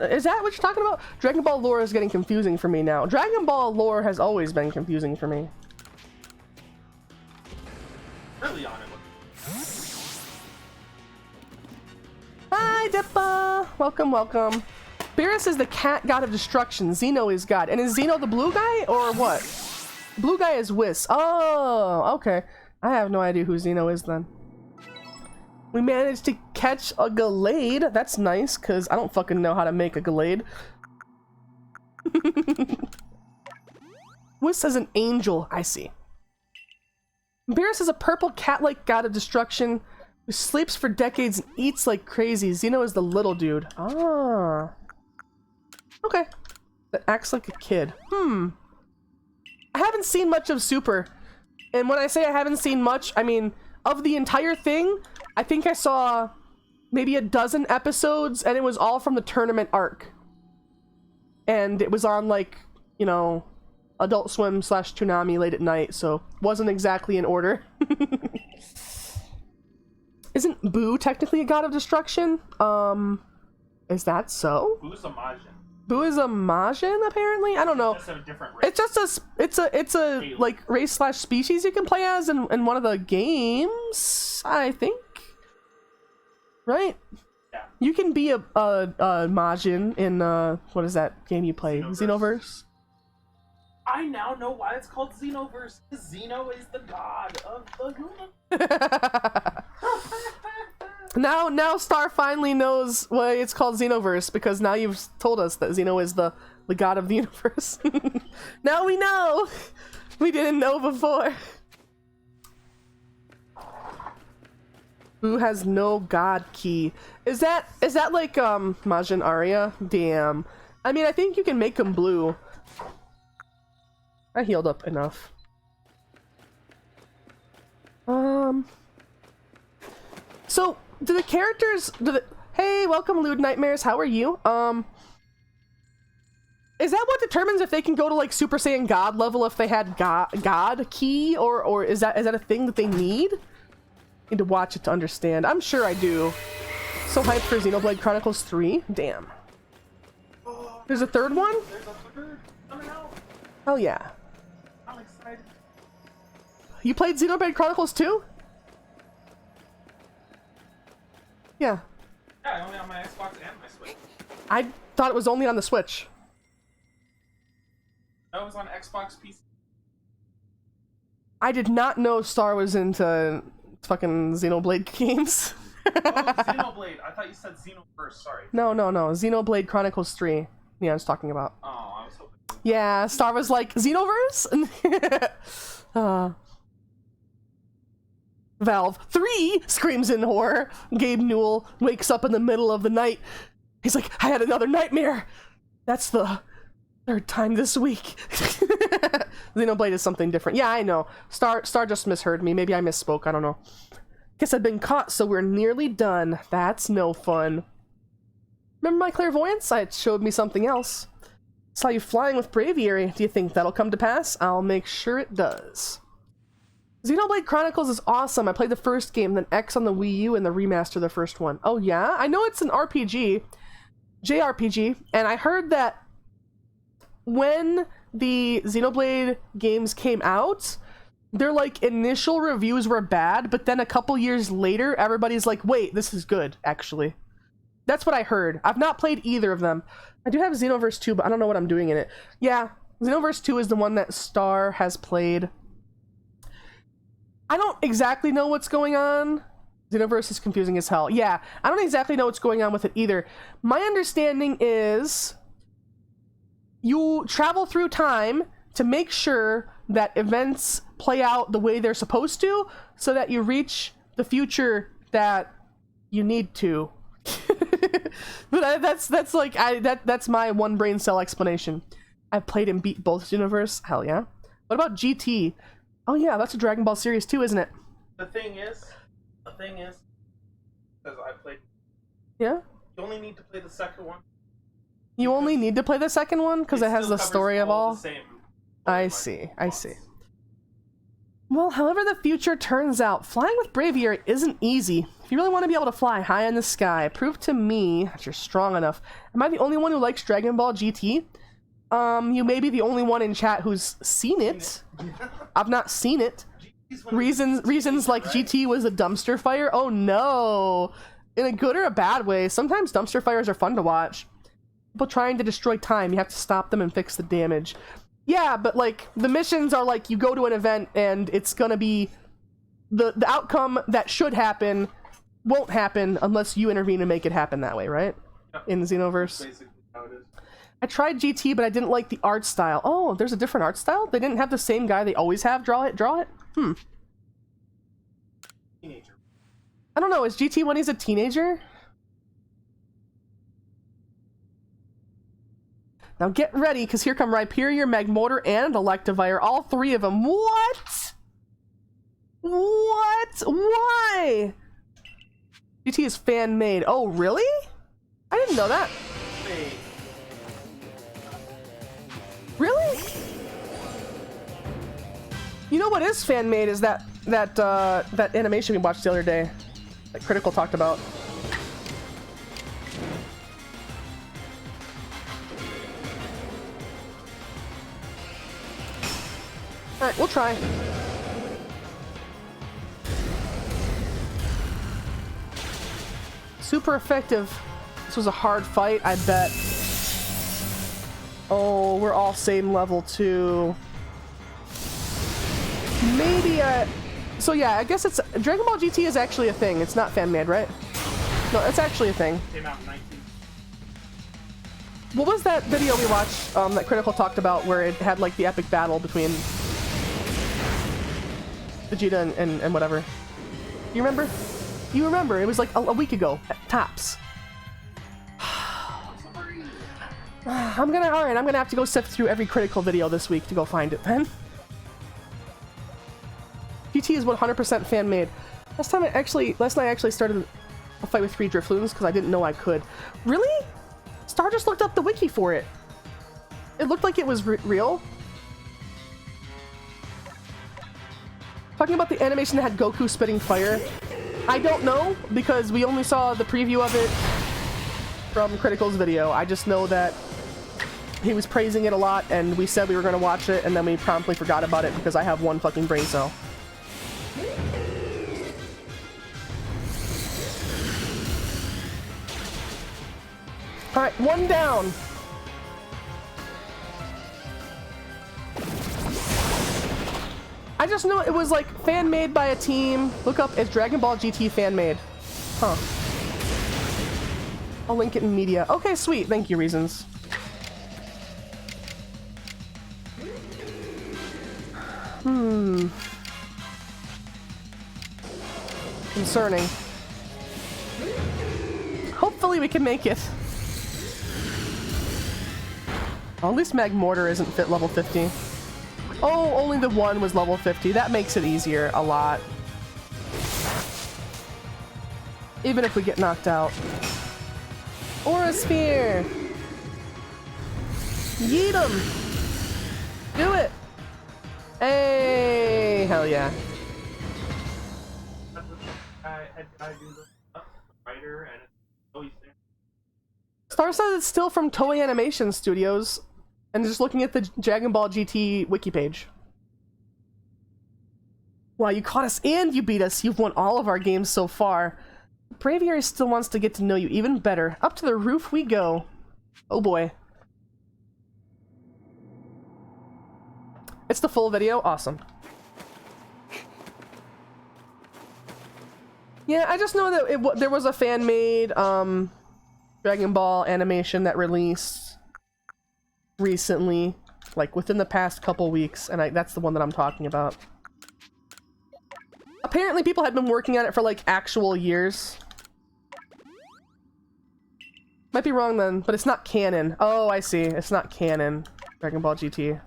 Is that what you're talking about? Dragon Ball lore is getting confusing for me now. Dragon Ball lore has always been confusing for me.
really on it.
Hi, Dippa! Welcome, welcome. Beerus is the cat god of destruction. Xeno is god. And is Xeno the blue guy, or what? Blue guy is Whis. Oh, okay. I have no idea who Xeno is then. We managed to catch a Gallade. That's nice, because I don't fucking know how to make a Gallade. Whis is an angel. I see. Beerus is a purple cat-like god of destruction who sleeps for decades and eats like crazy. Xeno is the little dude. Ah. Okay. That acts like a kid. I haven't seen much of Super. And when I say I haven't seen much, I mean, of the entire thing, I think I saw maybe a dozen episodes, and it was all from the tournament arc. And it was on, like, you know, Adult Swim / Toonami late at night, so wasn't exactly in order. Isn't Boo technically a god of destruction? Is that so?
Boo's a Majin.
Boo is a Majin, apparently? I don't know.
It's just a different race.
It's a like race / species you can play as in one of the games, I think. Right?
Yeah.
You can be a Majin in what is that game you play? Xenoverse?
I now know why it's called Xenoverse. Because Xeno is the god of the universe.
Now Star finally knows why it's called Xenoverse, because now you've told us that Xeno is the god of the universe. Now we know! We didn't know before. Who has no god key? Is that like Majin Arya? Damn. I mean, I think you can make him blue. I healed up enough. So do the characters hey, welcome Lewd Nightmares, how are you? Is that what determines if they can go to like Super Saiyan God level if they had God key, or is that a thing that they need? Need to watch it to understand. I'm sure I do. So hyped for Xenoblade Chronicles 3. Damn. There's a third one?
There's a third coming out.
Hell yeah.
I'm excited.
You played Xenoblade Chronicles 2? Yeah.
Yeah, only on my Xbox and my Switch.
I thought it was only on the Switch.
That was on Xbox PC.
I did not know Star was into fucking Xenoblade games.
Oh, Xenoblade. I thought you said Xenoverse, sorry.
No. Xenoblade Chronicles 3. Yeah, I was talking about.
Oh, I was hoping.
Yeah, Star was like, Xenoverse? Valve 3 screams in horror. Gabe Newell wakes up in the middle of the night. He's like, I had another nightmare. That's the third time this week. Xenoblade is something different. Yeah, I know. Star just misheard me. Maybe I misspoke. I don't know. Guess I've been caught, so we're nearly done. That's no fun. Remember my clairvoyance? It showed me something else. Saw you flying with Braviary. Do you think that'll come to pass? I'll make sure it does. Xenoblade Chronicles is awesome. I played the first game, then X on the Wii U, and the remaster of the first one. Oh yeah? I know it's an RPG. JRPG. And I heard that when the Xenoblade games came out, their like initial reviews were bad, but then a couple years later, everybody's like, wait, this is good, actually. That's what I heard. I've not played either of them. I do have Xenoverse 2, but I don't know what I'm doing in it. Yeah, Xenoverse 2 is the one that Star has played. I don't exactly know what's going on. Xenoverse is confusing as hell. Yeah, I don't exactly know what's going on with it either. My understanding is you travel through time to make sure that events play out the way they're supposed to, so that you reach the future that you need to. But that's like that's my one brain cell explanation. I've played and beat both Xenoverse. Hell yeah. What about GT? Oh yeah, that's a Dragon Ball series too, isn't it?
The thing is, because I played.
Yeah.
You only need to play the second one.
You only need to play the second one because it has the story of all.
The same
I see. Well, however the future turns out, flying with Braviary isn't easy. If you really want to be able to fly high in the sky, prove to me that you're strong enough. Am I the only one who likes Dragon Ball GT? You may be the only one in chat who's seen it. I've not seen it.
GT
Reasons like GT was a dumpster fire? Oh no! In a good or a bad way. Sometimes dumpster fires are fun to watch. People trying to destroy time, you have to stop them and fix the damage. Yeah, but like, the missions are like, you go to an event and it's gonna be... The outcome that should happen won't happen unless you intervene and make it happen that way, right? Yep. In the Xenoverse.
Basically how it is.
I tried GT, but I didn't like the art style. Oh, there's a different art style? They didn't have the same guy they always have draw it?
Teenager.
I don't know, is GT when he's a teenager? Now get ready, because here come Rhyperior, Magmortar, and Electivire. All three of them. What? What? Why? GT is fan-made. Oh, really? I didn't know that.
Wait.
Really? You know what is fan-made is that animation we watched the other day that Critical talked about. Alright, we'll try. Super effective. This was a hard fight, I bet. Oh, we're all same level too. Maybe so yeah, I guess it's Dragon Ball GT is actually a thing. It's not fan-made, right? No, it's actually a thing.
Came out in 19.
What was that video we watched that Critical talked about where it had like the epic battle between Vegeta and whatever? You remember? You remember? It was like a week ago, tops. I'm gonna have to go sift through every Critical video this week to go find it then. GT is 100% fan-made. Last night I actually started a fight with 3 Drifloons because I didn't know I could. Really? Star just looked up the wiki for it. It looked like it was real. Talking about the animation that had Goku spitting fire. I don't know because we only saw the preview of it from Critical's video. I just know that he was praising it a lot and we said we were going to watch it and then we promptly forgot about it because I have one fucking brain cell. Alright, one down. I just know it was like fan-made by a team. Look up, it's Dragon Ball GT fan-made. Huh. I'll link it in media. Okay, sweet. Thank you, Reasons. Concerning. Hopefully we can make it. Well, at least Magmortar isn't fit level 50. Oh, only the one was level 50. That makes it easier a lot. Even if we get knocked out. Aura Sphere! Yeet 'em! Do it! Hey! Hell yeah.
I do the writer and it's always there.
Star says it's still from Toei Animation Studios. And just looking at the Dragon Ball GT wiki page. Wow, you caught us and you beat us. You've won all of our games so far. Braviary still wants to get to know you even better. Up to the roof we go. Oh boy. It's the full video? Awesome. Yeah, I just know that there was a fan-made Dragon Ball animation that released recently, like within the past couple weeks, and that's the one that I'm talking about. Apparently people had been working on it for like actual years. Might be wrong then, but it's not canon. Oh, I see. It's not canon. Dragon Ball GT.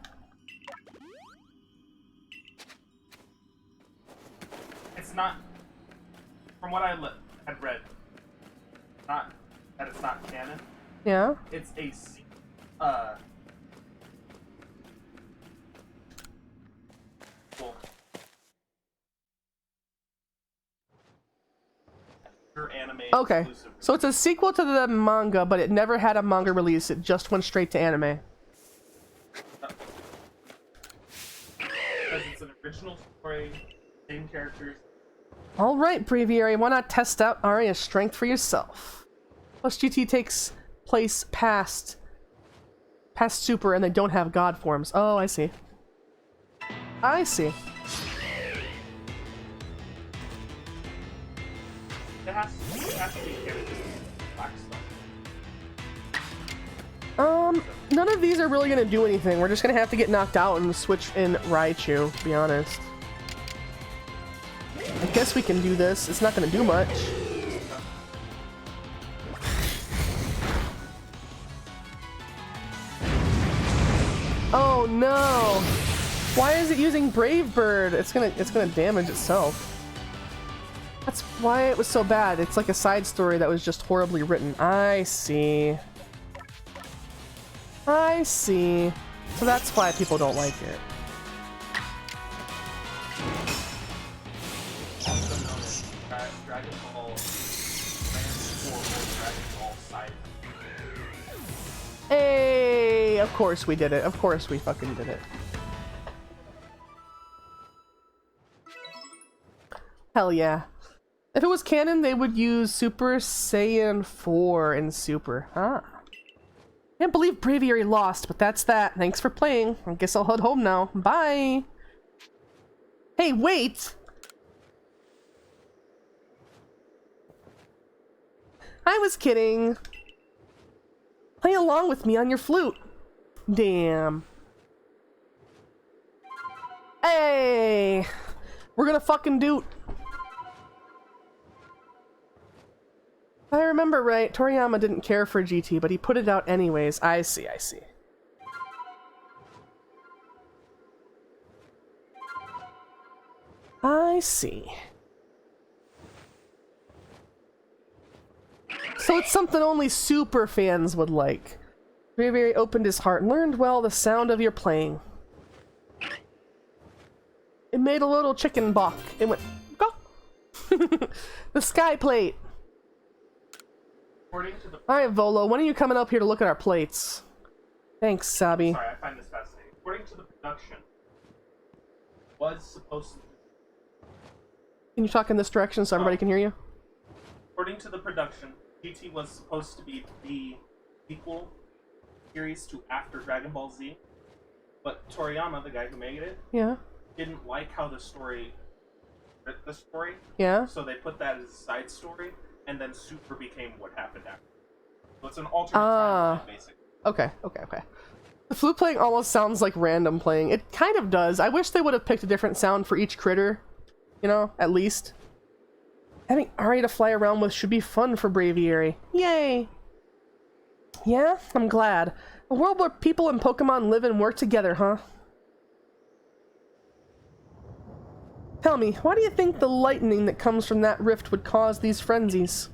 It's not, from what I had read, not that it's not canon.
Yeah?
It's a anime
okay,
exclusive. So
it's a sequel to the manga, but it never had a manga release. It just went straight to anime.
Because it's an original story Same characters.
Alright, Breviary, why not test out Arya's strength for yourself? Plus GT takes place past Super and they don't have god forms. Oh, I see. I see.
It has to be characters. Black stuff.
None of these are really gonna do anything. We're just gonna have to get knocked out and switch in Raichu, to be honest. I guess we can do this. It's not gonna do much. Oh no! Why is it using Brave Bird? It's gonna damage itself. That's why it was so bad. It's like a side story that was just horribly written. I see. I see. So that's why people don't like it.
Dragon Ball Transform or Dragon Ball Side.
Hey! Of course we did it. Of course we fucking did it. Hell yeah. If it was canon, they would use Super Saiyan 4 in Super. Huh. Can't believe Braviary lost, but that's that. Thanks for playing. I guess I'll head home now. Bye! Hey, wait! I was kidding. Play along with me on your flute. Damn. Hey! We're gonna fucking do it. If I remember right, Toriyama didn't care for GT, but he put it out anyways. I see, I see. I see. So it's something only super fans would like. Braviary opened his heart and learned well the sound of your playing. It made a little chicken balk. It went, go! The sky plate. Alright, Volo, when are you coming up here to look at our plates? Thanks, Sabi.
Sorry, I find this fascinating. According to the production, was supposed to...
Can you talk in this direction so everybody can hear you?
According to the production, GT was supposed to be the sequel series to after Dragon Ball Z, but Toriyama, the guy who made it,
Yeah.
didn't like how the story,
Yeah.
so they put that as a side story, and then Super became what happened after. So it's an alternate timeline, basically.
Okay. The flute playing almost sounds like random playing. It kind of does. I wish they would have picked a different sound for each critter. You know, at least. Having Arya to fly around with should be fun for Braviary. Yay! Yeah, I'm glad. A world where people and Pokemon live and work together, huh? Tell me, why do you think the lightning that comes from that rift would cause these frenzies?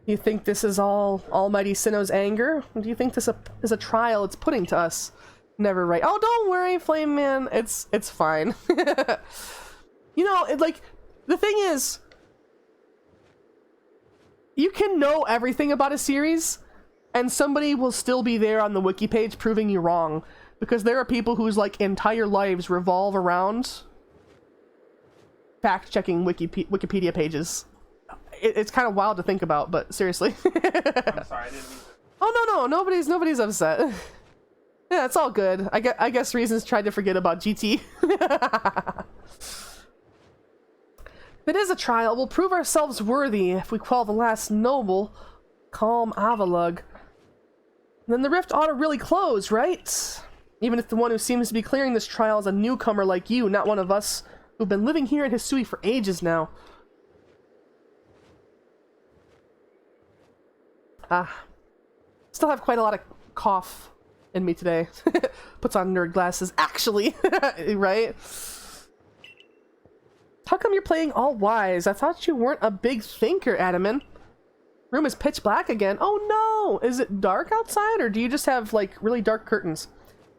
Do you think this is all Almighty Sinnoh's anger? Or do you think this is a trial it's putting to us? Never right. Oh, don't worry, Flame Man. It's fine. You know, the thing is, you can know everything about a series, and somebody will still be there on the wiki page proving you wrong. Because there are people whose, entire lives revolve around fact-checking Wikipedia pages. It's kind of wild to think about, but seriously.
I'm sorry, I didn't mean to...
Oh, no, nobody's upset. Yeah, it's all good. I guess Reasons tried to forget about GT. If it is a trial, we'll prove ourselves worthy if we quell the last noble, calm Avalug. Then the rift ought to really close, right? Even if the one who seems to be clearing this trial is a newcomer like you, not one of us who've been living here in Hisui for ages now. Still have quite a lot of cough in me today. Puts on nerd glasses, actually, right? How come you're playing all wise? I thought you weren't a big thinker, Adaman. Room is pitch black again. Oh no! Is it dark outside, or do you just have, really dark curtains?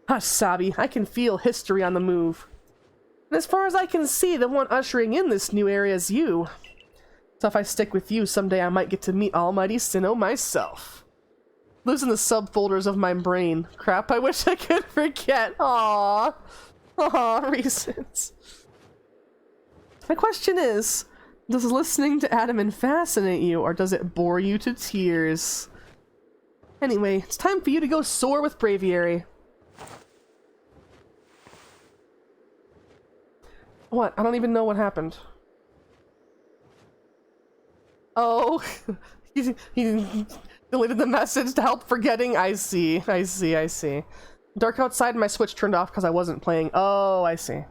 Hush, Sabi. I can feel history on the move. And as far as I can see, the one ushering in this new area is you. So if I stick with you, someday I might get to meet Almighty Sinnoh myself. Lives in the subfolders of my brain. Crap, I wish I could forget. Aww. Aww, reasons. My question is, does listening to Adaman fascinate you, or does it bore you to tears? Anyway, it's time for you to go soar with Braviary. What? I don't even know what happened. Oh, he deleted the message to help forgetting. I see. Dark outside, my Switch turned off because I wasn't playing. Oh, I see.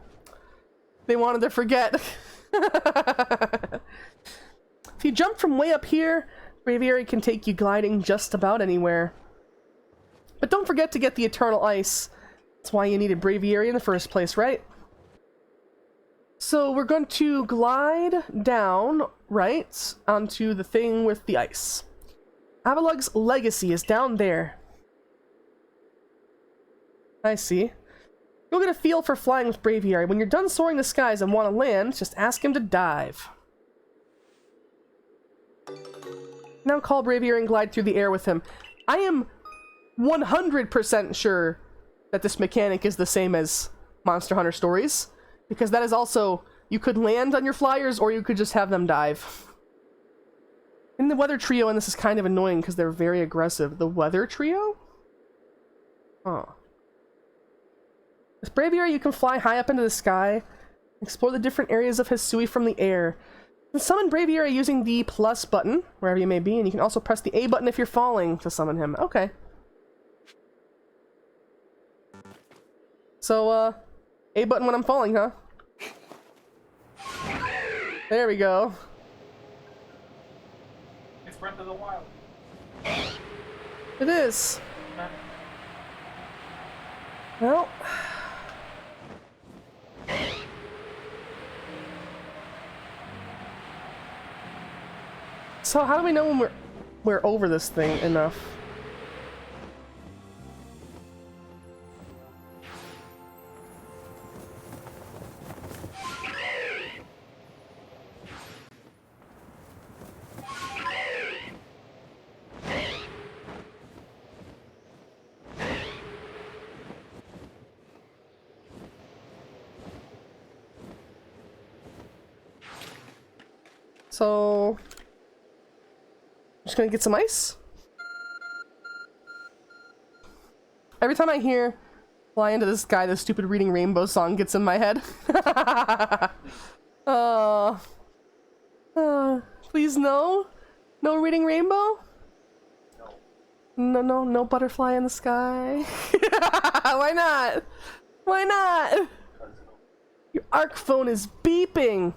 They wanted to forget. If you jump from way up here, Braviary can take you gliding just about anywhere. But don't forget to get the Eternal Ice. That's why you needed Braviary in the first place, right? So we're going to glide down, right, onto the thing with the ice. Avalug's legacy is down there. I see. You'll get a feel for flying with Braviary. When you're done soaring the skies and want to land, just ask him to dive. Now call Braviary and glide through the air with him. I am 100% sure that this mechanic is the same as Monster Hunter Stories, because that is also, you could land on your flyers or you could just have them dive. In the Weather Trio, and this is kind of annoying because they're very aggressive. The Weather Trio? Oh. With Braviary, you can fly high up into the sky, explore the different areas of Hisui from the air. You can summon Braviary using the plus button, wherever you may be, and you can also press the A button if you're falling to summon him. Okay. So, A button when I'm falling, huh? There we go.
It's Breath of the Wild.
It is. Well... So how do we know when we're over this thing enough? So... just gonna get some ice. Every time I hear "Fly into the Sky," the stupid Reading Rainbow song gets in my head. Please no? No Reading Rainbow? No butterfly in the sky? Why not? Why not? Your ARC phone is beeping.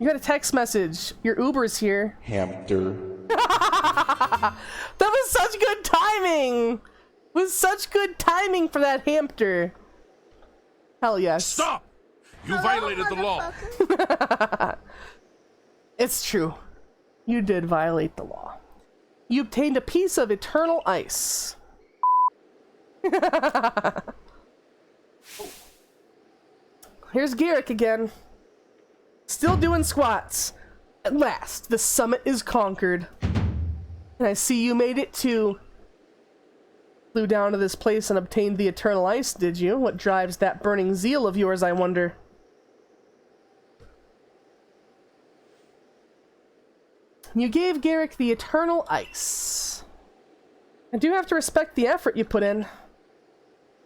You got a text message. Your Uber's here.
Hamster.
That was such good timing! It was such good timing for that hamster. Hell yes.
Stop! You violated the law.
It's true. You did violate the law. You obtained a piece of eternal ice. Here's Garrick again. Still doing squats. At last, the summit is conquered. And I see you made it too. Flew down to this place and obtained the eternal ice, did you? What drives that burning zeal of yours, I wonder? You gave Garrick the eternal ice. I do have to respect the effort you put in.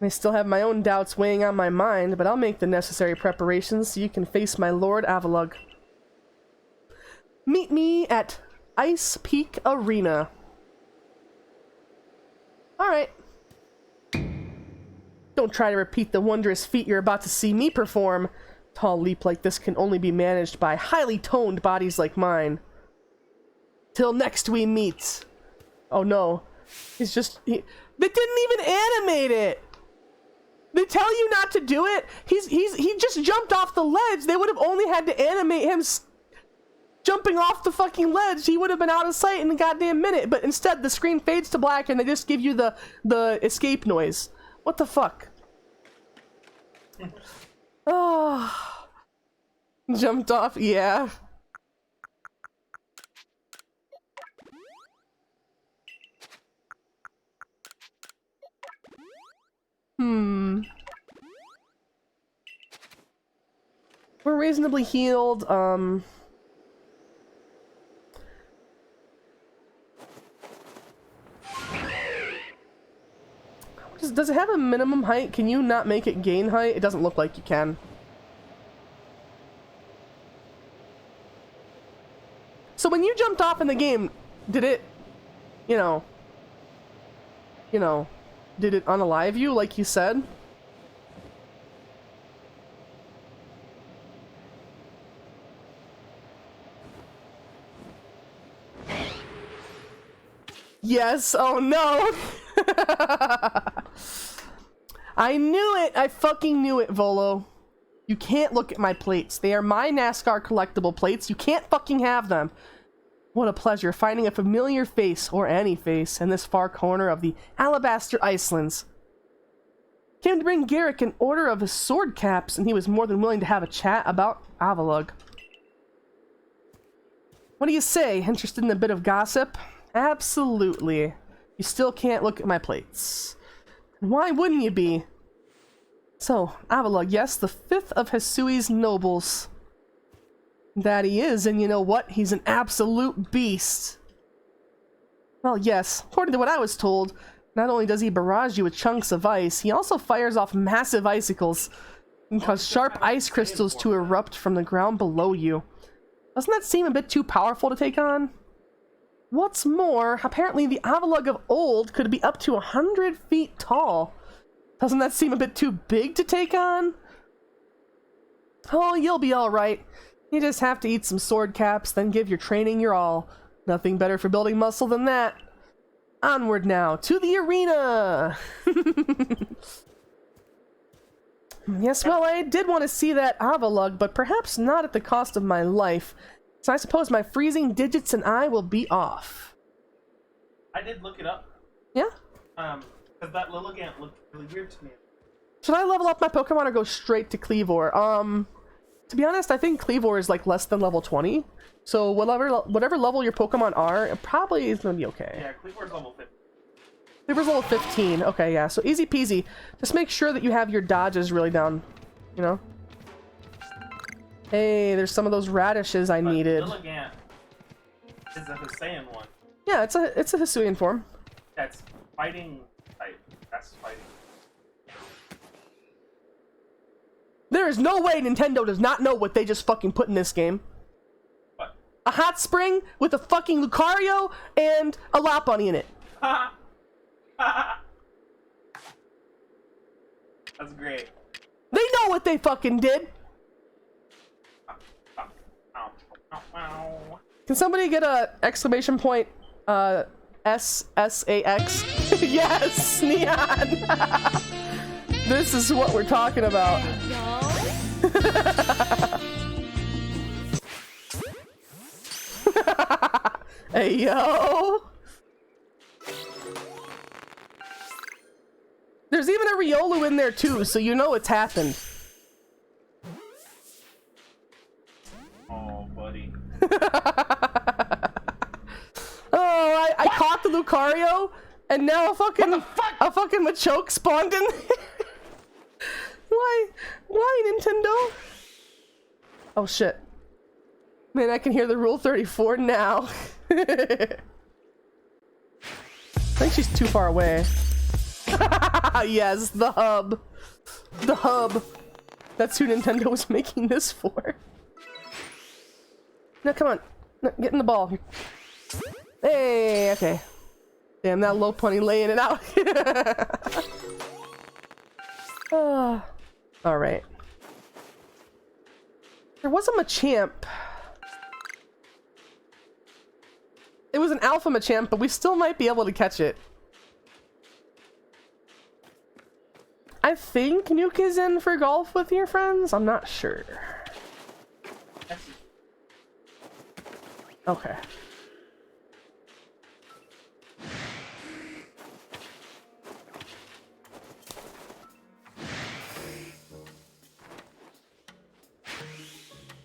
I still have my own doubts weighing on my mind, but I'll make the necessary preparations so you can face my Lord Avalug. Meet me at Ice Peak Arena. Alright. Don't try to repeat the wondrous feat you're about to see me perform. Tall leap like this can only be managed by highly toned bodies like mine. Till next we meet. Oh no. They didn't even animate it! They tell you not to do it. He just jumped off the ledge. They would have only had to animate him jumping off the fucking ledge. He would have been out of sight in a goddamn minute. But instead, the screen fades to black and they just give you the escape noise. What the fuck? Oh, jumped off. Yeah. We're reasonably healed. Does it have a minimum height? Can you not make it gain height? It doesn't look like you can. So when you jumped off in the game, did it, you know, did it unalive you like you said? Yes, oh no! I knew it! I fucking knew it, Volo. You can't look at my plates. They are my NASCAR collectible plates. You can't fucking have them. What a pleasure finding a familiar face, or any face, in this far corner of the Alabaster Icelands. Came to bring Garrick an order of his sword caps, and he was more than willing to have a chat about Avalug. What do you say? Interested in a bit of gossip? Absolutely. You still can't look at my plates. And why wouldn't you be? So, Avalug, yes, the fifth of Hisui's nobles. That he is, and you know what? He's an absolute beast. Well, yes, according to what I was told, not only does he barrage you with chunks of ice, he also fires off massive icicles and cause sharp ice crystals to erupt from the ground below you. Doesn't that seem a bit too powerful to take on? What's more, apparently the Avalug of old could be up to 100 feet tall. Doesn't that seem a bit too big to take on? Oh, you'll be alright. You just have to eat some sword caps, then give your training your all. Nothing better for building muscle than that. Onward now, to the arena! Yes, well, I did want to see that Avalug, but perhaps not at the cost of my life. So I suppose my freezing digits and I will be off.
I did look it up.
Yeah?
Because that Lilligant looked really weird to me.
Should I level up my Pokemon or go straight to Cleavor? To be honest, I think Cleavor is like less than level 20. So whatever level your Pokemon are, it probably is going to be okay.
Yeah, Cleavor's level 15.
Cleavor's level 15. Okay, yeah. So easy peasy. Just make sure that you have your dodges really down. You know? Hey, there's some of those radishes I needed.
Lilligant is a Hisuian one.
Yeah, it's a Hisuian form.
That's fighting type. That's fighting.
There is no way Nintendo does not know what they just fucking put in this game.
What?
A hot spring with a fucking Lucario and a Lopunny in it.
That's great.
They know what they fucking did. Can somebody get a exclamation point SSAX? Yes, Neon. This is what we're talking about. Hey yo. There's even a Riolu in there too, so you know it's happened.
Oh, buddy.
Oh, I caught the Lucario, and now a fucking Machoke spawned in there. Why, Nintendo? Oh shit. Man, I can hear the Rule 34 now. I think she's too far away. Yes, the hub. The hub. That's who Nintendo was making this for. No, come on. No, get in the ball. Hey, okay. Damn, that Lopunny laying it out. Alright. There was a Machamp. It was an Alpha Machamp, but we still might be able to catch it. I think Nuke is in for golf with your friends? I'm not sure. Okay.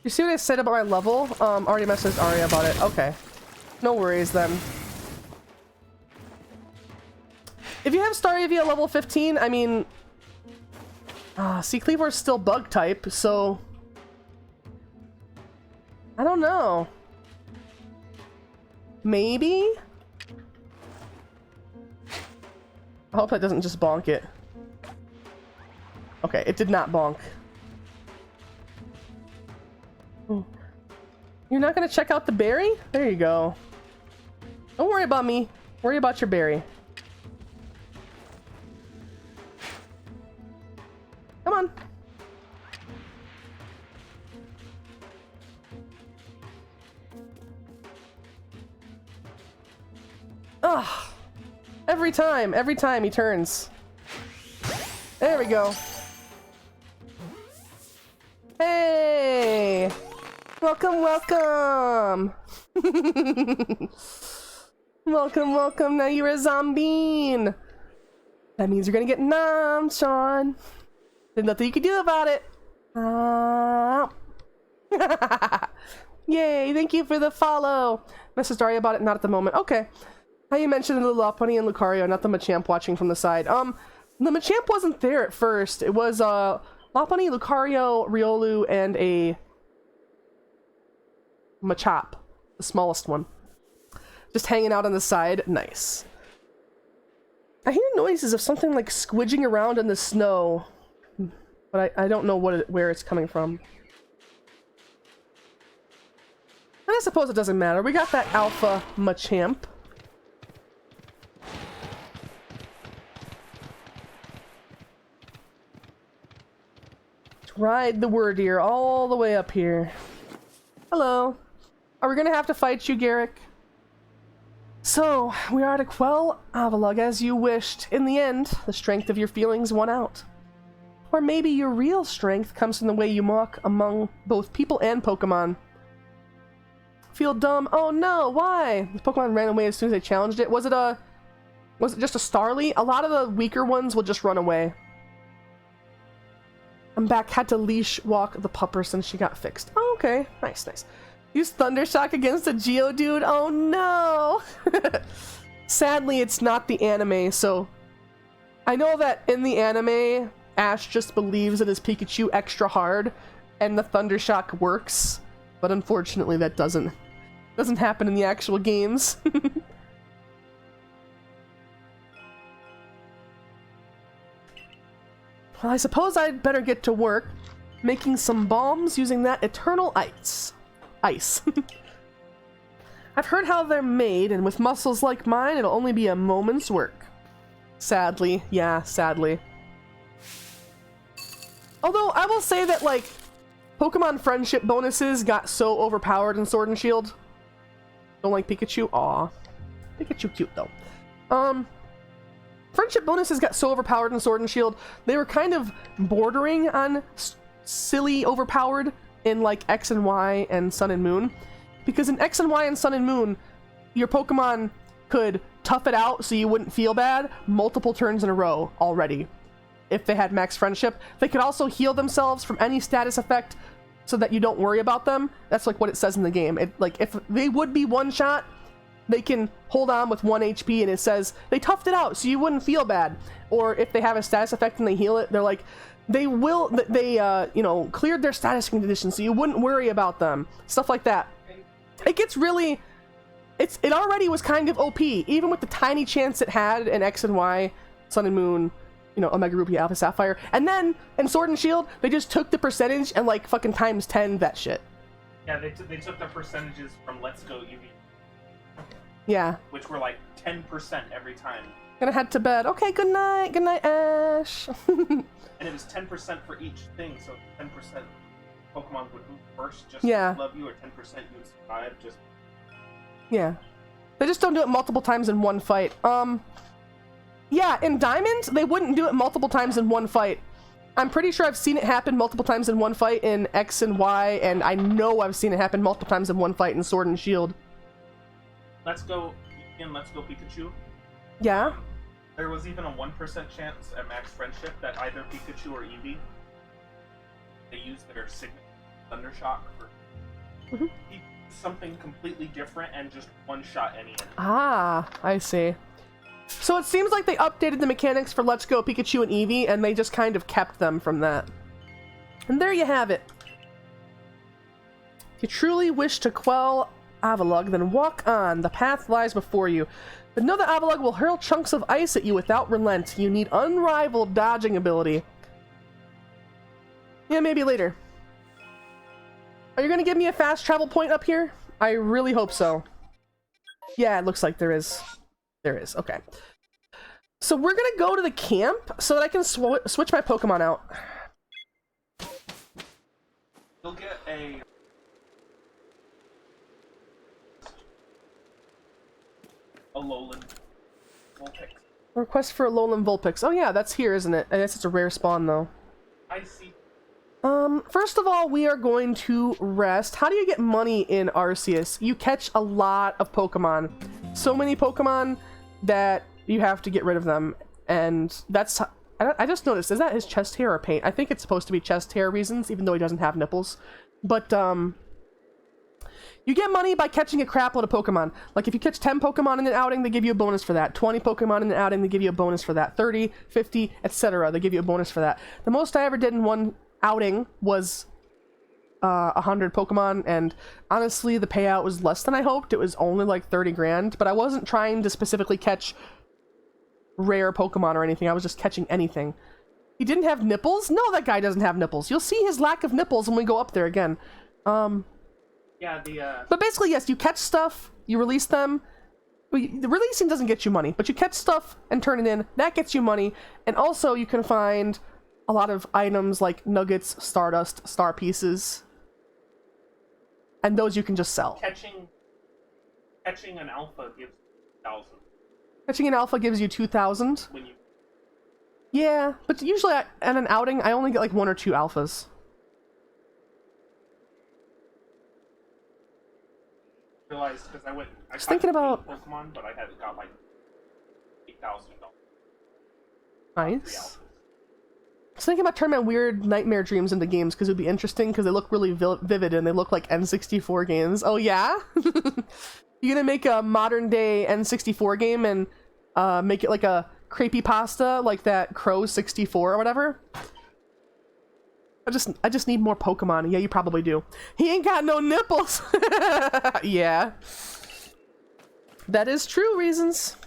You see what I said about my level? Already messaged Arya about it. Okay. No worries then. If you have Staravia level 15, I mean... see, Cleavor's still bug type, so... I don't know. Maybe? I hope that doesn't just bonk it. Okay, it did not bonk. Ooh. You're not gonna check out the berry? There you go. Don't worry about me. Worry about your berry. Come on. Ugh. Every time he turns. There we go. Hey! Welcome, welcome! Welcome, welcome. Now you're a zombie. That means you're gonna get nommed, Sean. There's nothing you can do about it. Yay, thank you for the follow. Message Daria about it, not at the moment. Okay. How you mentioned the Lopunny and Lucario, not the Machamp watching from the side. The Machamp wasn't there at first. It was Lopunny, Lucario, Riolu, and a Machop, the smallest one. Just hanging out on the side. Nice. I hear noises of something like squidging around in the snow, but I don't know where it's coming from. And I suppose it doesn't matter. We got that Alpha Machamp. Let's ride the Wordeer all the way up here. Hello. Are we gonna have to fight you, Garrick? So, we are to quell Avalugg as you wished. In the end, the strength of your feelings won out. Or maybe your real strength comes from the way you mock among both people and Pokemon. Feel dumb? Oh no, why? The Pokemon ran away as soon as they challenged it. Was it just a Starly? A lot of the weaker ones will just run away. I'm back. Had to leash walk the pupper since she got fixed. Oh, okay. Nice, nice. Use Thundershock against a Geodude? Oh no! Sadly, it's not the anime, so... I know that in the anime, Ash just believes that his Pikachu extra hard, and the Thundershock works. But unfortunately, that doesn't happen in the actual games. Well, I suppose I'd better get to work, making some bombs using that eternal ice. I've heard how they're made, and with muscles like mine, it'll only be a moment's work. Sadly. Yeah, sadly. Although, I will say that, like, Pokemon friendship bonuses got so overpowered in Sword and Shield. Don't like Pikachu? Aw. Pikachu cute, though. Friendship bonuses got so overpowered in Sword and Shield, they were kind of bordering on silly overpowered in, like, X and Y and Sun and Moon. Because in X and Y and Sun and Moon, your Pokemon could tough it out so you wouldn't feel bad multiple turns in a row already. If they had max friendship, they could also heal themselves from any status effect so that you don't worry about them. That's like what it says in the game. Like, if they would be one shot, they can hold on with 1 HP and it says they toughed it out so you wouldn't feel bad. Or if they have a status effect and they heal it, they're like, they you know, cleared their status condition so you wouldn't worry about them. Stuff like that. It gets really, it already was kind of OP, even with the tiny chance it had in X and Y, Sun and Moon, you know, Omega Ruby, Alpha Sapphire. And then in Sword and Shield, they just took the percentage and like fucking times 10 that shit.
Yeah, they took the percentages from Let's Go Eevee.
Yeah.
Which were like 10% every time.
Gonna head to bed. Okay, good night. Good night, Ash.
And it was 10% for each thing, so 10% Pokemon would move first just to love you, or 10% you would survive just...
Yeah. They just don't do it multiple times in one fight. Yeah, in Diamond, they wouldn't do it multiple times in one fight. I'm pretty sure I've seen it happen multiple times in one fight in X and Y, and I know I've seen it happen multiple times in one fight in Sword and Shield.
Let's go Pikachu.
Yeah?
There was even a 1% chance at max friendship that either Pikachu or Eevee, they used their signature Thundershock for something completely different and just one-shot any enemy.
Ah, I see. So it seems like they updated the mechanics for Let's Go Pikachu and Eevee, and they just kind of kept them from that. And there you have it. If you truly wish to quell Avalugg, then walk on. The path lies before you. But know that Avalugg will hurl chunks of ice at you without relent. You need unrivaled dodging ability. Yeah, maybe later. Are you going to give me a fast travel point up here? I really hope so. Yeah, it looks like there is. There is. Okay. So we're going to go to the camp so that I can switch my Pokemon out.
You'll get a Alolan Vulpix.
Request for Alolan Vulpix. Oh yeah, that's here, isn't it? I guess it's a rare spawn though.
I see.
First of all, we are going to rest. How do you get money in Arceus? You catch a lot of Pokemon. So many Pokemon that you have to get rid of them. And that's... I just noticed, is that his chest hair or paint? I think it's supposed to be chest hair reasons, even though he doesn't have nipples. But, you get money by catching a crapload of Pokemon. Like, if you catch 10 Pokemon in an outing, they give you a bonus for that. 20 Pokemon in an outing, they give you a bonus for that. 30, 50, etc. They give you a bonus for that. The most I ever did in one outing was 100 Pokemon, and honestly, the payout was less than I hoped. It was only like 30 grand, but I wasn't trying to specifically catch rare Pokemon or anything. I was just catching anything. He didn't have nipples? No, that guy doesn't have nipples. You'll see his lack of nipples when we go up there again.
Yeah,
But basically, yes, you catch stuff, you release them. The releasing doesn't get you money, but you catch stuff and turn it in. That gets you money, and also you can find a lot of items like nuggets, stardust, star pieces, and those you can just sell.
Catching an alpha gives 1,000.
Catching an alpha gives you 2,000.
When you
Yeah, but usually at an outing, I only get like 1 or 2 alphas.
realized because I
was thinking about
Pokemon, but I hadn't got like 8,000.
Nice. I was thinking about turning my weird nightmare dreams into games because it would be interesting because they look really vivid and they look like N64 games. Oh yeah? You gonna make a modern day N64 game and make it like a creepypasta like that Crow 64 or whatever? I just need more Pokemon. Yeah, you probably do. He ain't got no nipples. Yeah. That is true, reasons.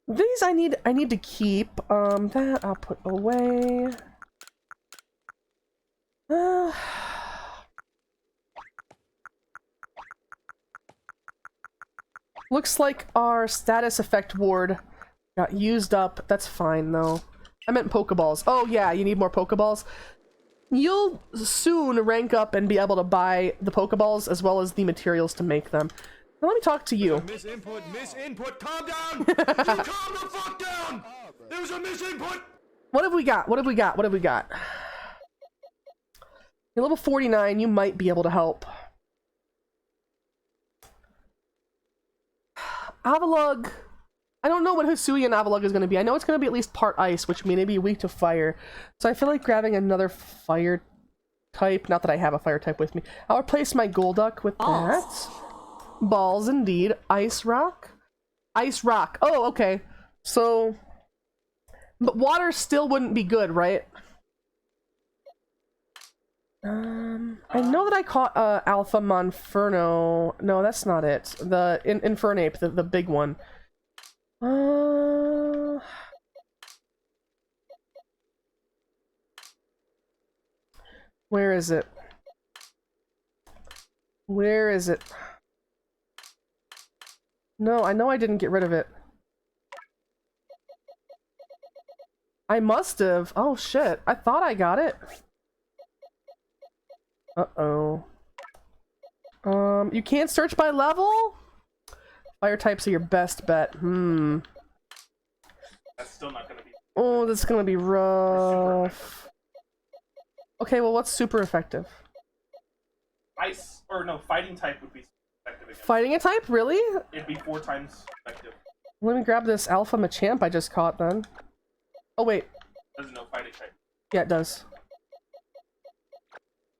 These I need to keep. That I'll put away. Looks like our status effect ward got used up. That's fine though. I meant Pokeballs. Oh yeah, you need more Pokeballs. You'll soon rank up and be able to buy the Pokeballs as well as the materials to make them. Now let me talk to you.
Misinput, calm down! You calm the fuck down! There was a misinput!
What have we got? What have we got? What have we got? You're level 49, you might be able to help. Avalugg. I don't know what Hisui and Avalugg is going to be. I know it's going to be at least part ice, which may be weak to fire. So I feel like grabbing another fire type. Not that I have a fire type with me. I'll replace my Golduck with that. Balls, indeed. Ice Rock? Ice Rock. Oh, okay. So... But water still wouldn't be good, right? I know that I caught Alpha Monferno. No, that's not it. The Infernape, the big one. Where is it? Where is it? No, I know I didn't get rid of it. I must have. Oh shit, I thought I got it. Uh-oh. You can't search by level? Fire types are your best bet.
That's still not gonna be.
Oh, that's gonna be rough. Okay, well, what's super effective?
Ice, or no, fighting type would be effective against.
Fighting a type? Really?
It'd be 4 times effective.
Let me grab this Alpha Machamp I just caught then. Oh, wait.
Doesn't know fighting type.
Yeah, it does.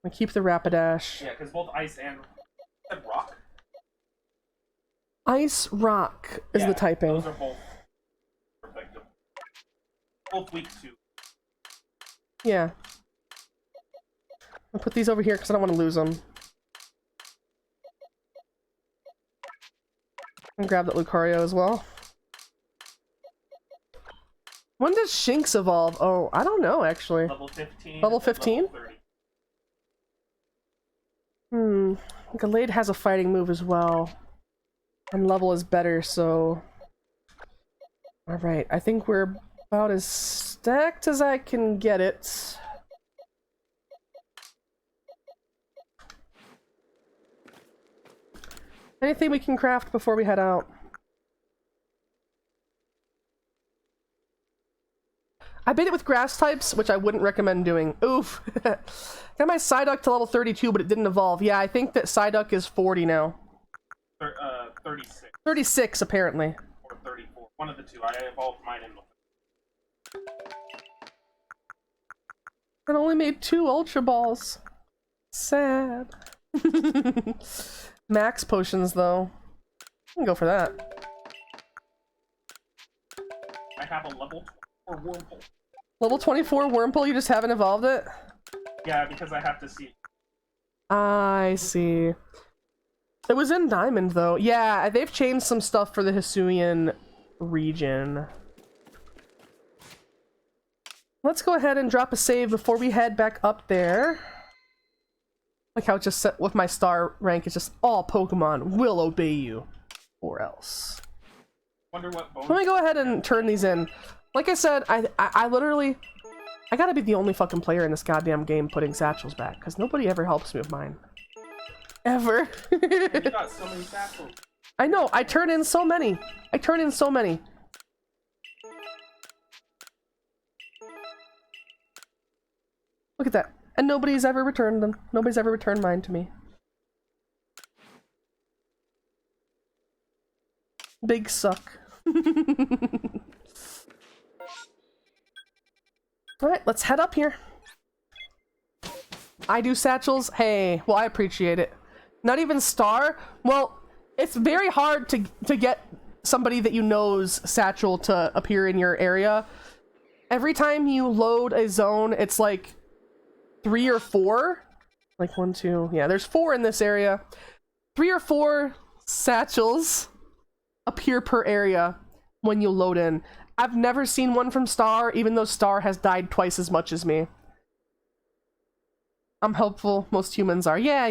I keep the Rapidash.
Yeah, because both ice and rock.
Ice Rock is the typing.
Those are both effective. Both weak to.
Yeah. I'll put these over here because I don't want to lose them. And grab that Lucario as well. When does Shinx evolve? Oh, I don't know actually.
Level 15.
Level 15? Gallade has a fighting move as well. And level is better, so... Alright, I think we're about as stacked as I can get it. Anything we can craft before we head out? I bait it with grass types, which I wouldn't recommend doing. Oof. Got my Psyduck to level 32, but it didn't evolve. Yeah, I think that Psyduck is 40 now.
36.
36, apparently.
Or 34. One of the two. I evolved mine in.
I only made 2 Ultra Balls. Sad. Max potions, though. I can go for that.
I have a level 24 Wurmple.
Level 24 Wurmple, you just haven't evolved it?
Yeah, because I have to see.
I see. It was in Diamond, though. Yeah, they've changed some stuff for the Hisuian region. Let's go ahead and drop a save before we head back up there. Like how it just set with my star rank, it's just all Pokemon will obey you, or else.
Wonder what bonus.
Let me go ahead and turn these in. Like I said, I literally, I gotta be the only fucking player in this goddamn game putting satchels back, because nobody ever helps me with mine. Ever.
You got so many satchels.
I know, I turn in so many. I turn in so many. Look at that. And nobody's ever returned them. Nobody's ever returned mine to me. Big suck. Alright, let's head up here. I do satchels? Hey, well, I appreciate it. Not even star? Well, it's very hard to get somebody that you know's satchel to appear in your area. Every time you load a zone, it's like 3 or 4. Like 1, 2, yeah, there's 4 in this area. 3 or 4 satchels appear per area when you load in. I've never seen one from Star, even though Star has died twice as much as me. I'm helpful. Most humans are. Yeah.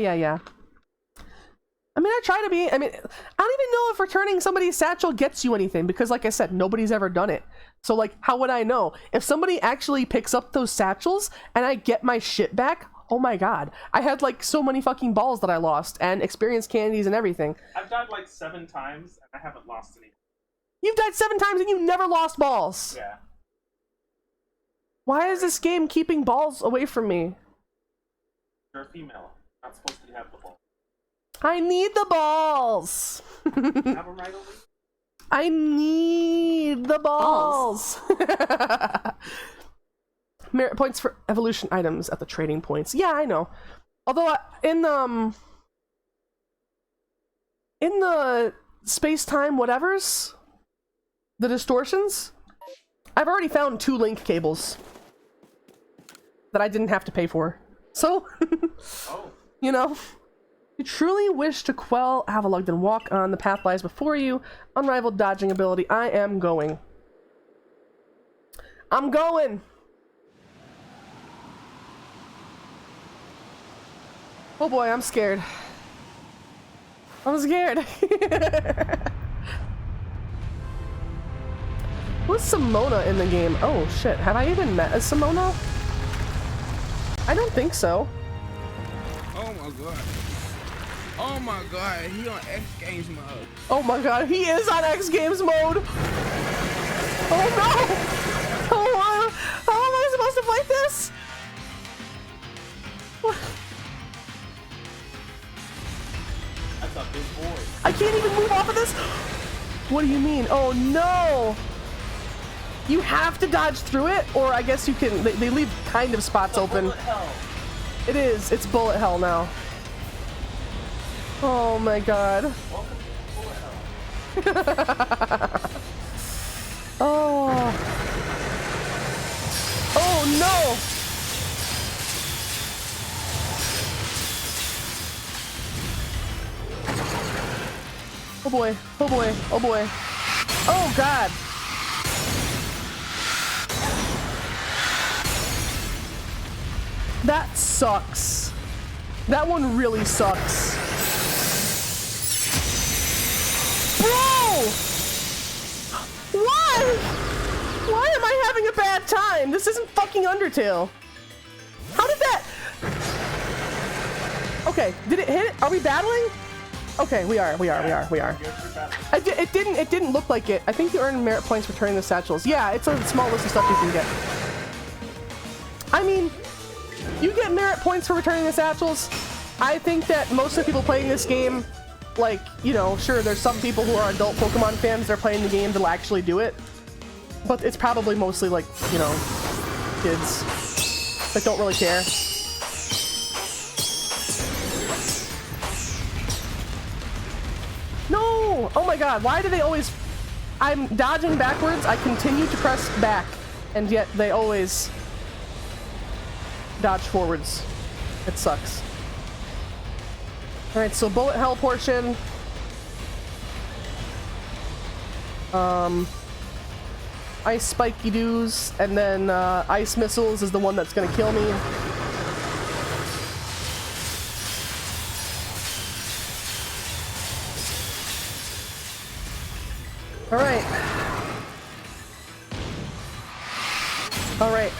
I mean, I try to be. I mean, I don't even know if returning somebody's satchel gets you anything, because like I said, nobody's ever done it. So like, how would I know? If somebody actually picks up those satchels and I get my shit back, oh my god. I had like so many fucking balls that I lost, and experience candies and everything.
I've died like 7 times and I haven't lost any.
You've died 7 times and you never lost balls.
Yeah.
Why is this game keeping balls away from me?
You're a female. Not supposed to have the ball.
I need the balls.
Have them right over.
I need the balls. Merit points for evolution items at the trading points. Yeah, I know. Although in the space-time whatevers, the distortions, I've already found 2 link cables that I didn't have to pay for. So, you know, you truly wish to quell Avalugg, then walk on. The path lies before you. Unrivaled dodging ability. I am going. I'm going. Oh boy, I'm scared. I'm scared. Who's Simona in the game? Oh shit, have I even met a Simona? I don't think so.
Oh my god. Oh my god, he on X Games mode.
Oh my god, he is on X Games mode! Oh no! Oh, how am I supposed to fight this?
That's a big boy.
I can't even move off of this? What do you mean? Oh no! You have to dodge through it, or I guess you can. They leave kind of spots open.
Bullet hell.
It is. It's bullet hell now. Oh my god.
Welcome to bullet hell.
Oh. Oh no! Oh boy, oh boy, oh boy. Oh god! That sucks. That one really sucks. Bro! Why? Why am I having a bad time? This isn't fucking Undertale. How did that... Okay, did it hit it? Are we battling? Okay, we are. It didn't look like it. I think you earn merit points for turning the satchels. Yeah, it's a small list of stuff you can get. I mean, you get merit points for returning the satchels. I think that most of the people playing this game, like, you know, sure, there's some people who are adult Pokemon fans that are playing the game that'll actually do it. But it's probably mostly, like, you know, kids that don't really care. No! Oh my god, why do they always... I'm dodging backwards, I continue to press back, and yet they always dodge forwards. It sucks. Alright, so bullet hell portion. Ice spiky doos, and then ice missiles is the one that's gonna kill me. Alright. Alright.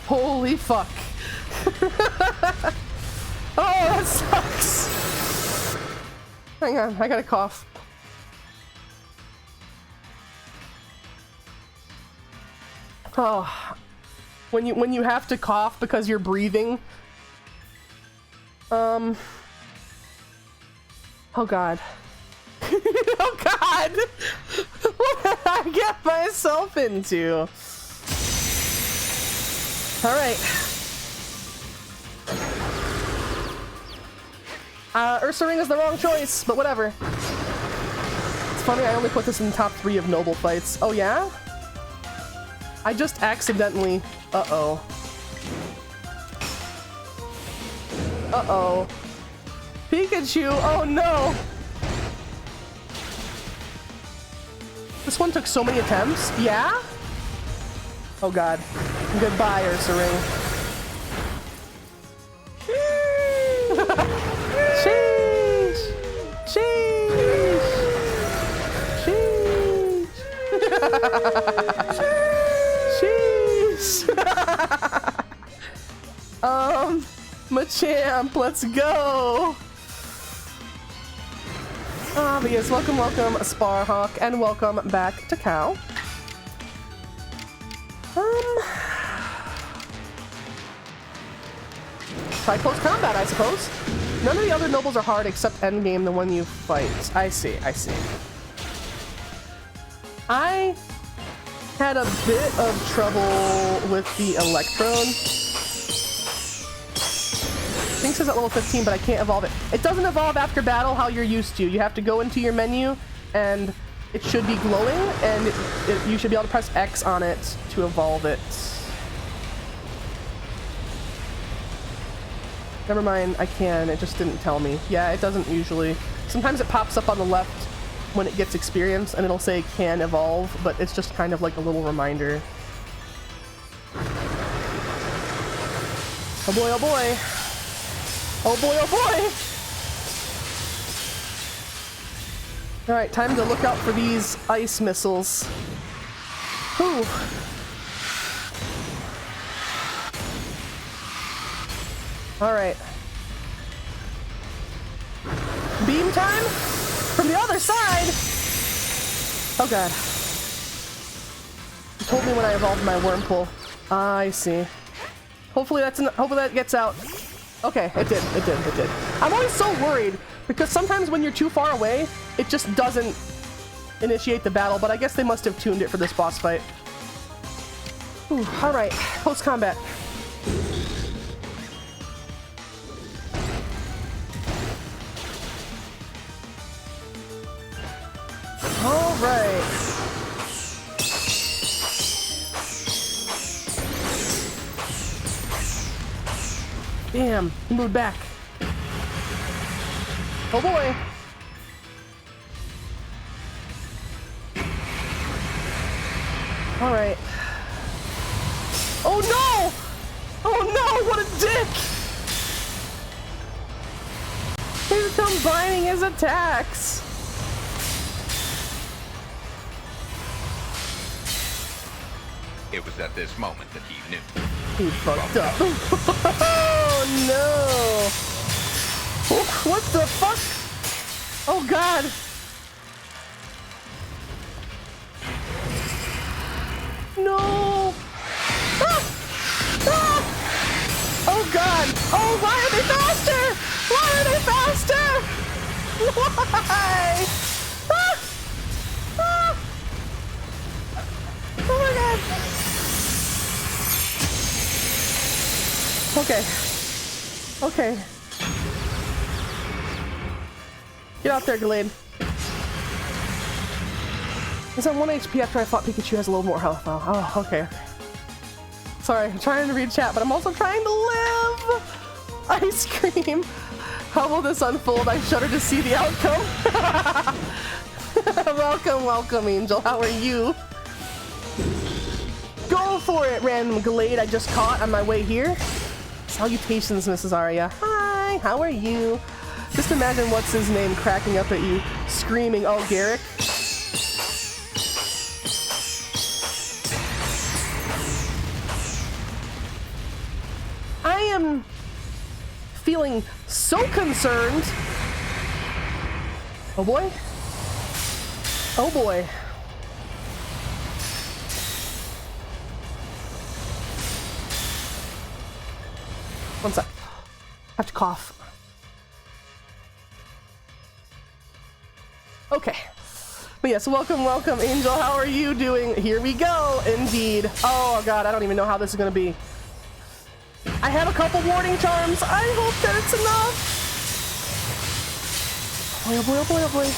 Holy fuck. Oh, that sucks. Hang on, I gotta cough. Oh. When you have to cough because you're breathing. Oh god. Oh god! What did I get myself into? Alright. Ursaring is the wrong choice, but whatever. It's funny, I only put this in the top 3 of noble fights. Oh yeah? I just accidentally... Uh-oh. Uh-oh. Pikachu! Oh no! This one took so many attempts? Yeah? Oh god. Goodbye, Ursaring. Sheesh! Sheesh! Sheesh! Machamp, let's go! Obvious, welcome, Sparhawk, and welcome back to Cow. Try close combat, I suppose. None of the other nobles are hard except endgame, the one you fight. I see. I had a bit of trouble with the Electrode. I think it says at level 15, but I can't evolve it. It doesn't evolve after battle how you're used to. You have to go into your menu, and it should be glowing, and you should be able to press X on it to evolve it. Never mind, I can. It just didn't tell me. Yeah, it doesn't usually. Sometimes it pops up on the left when it gets experience, and it'll say can evolve, but it's just kind of like a little reminder. Oh boy, oh boy. Oh boy, oh boy! Alright, time to look out for these ice missiles. Whew. Alright. Beam time? From the other side! Oh god. You told me when I evolved my Wurmple. I see. Hopefully hopefully that gets out. Okay, it did. I'm always so worried, because sometimes when you're too far away, it just doesn't initiate the battle, but I guess they must have tuned it for this boss fight. Alright, close combat. Alright. Damn, he moved back. Oh boy. All right. Oh no! Oh no, what a dick! He's combining his attacks.
It was at this moment that he knew.
He fucked up. Oh no! Oh, what the fuck? Oh god! No! Ah! Ah! Oh god! Oh, why are they faster? Why are they faster? Why? Ah! Ah! Oh my god! Okay. Okay. Get out there, Gallade. It's on 1 HP after I fought Pikachu has a little more health now. Oh, okay. Sorry, I'm trying to read chat, but I'm also trying to live! Ice cream! How will this unfold? I shudder to see the outcome. Welcome, welcome, Angel. How are you? Go for it, random Glade I just caught on my way here. Salutations, Mrs. Arya. Hi, how are you? Just imagine what's his name cracking up at you, screaming, oh, Garrick. I am feeling so concerned. Oh boy. Oh boy. One sec. I have to cough. Okay. But yes, welcome, welcome, Angel. How are you doing? Here we go. Indeed. Oh god, I don't even know how this is gonna be. I have a couple warding charms. I hope that it's enough. Oh boy, oh boy, oh boy.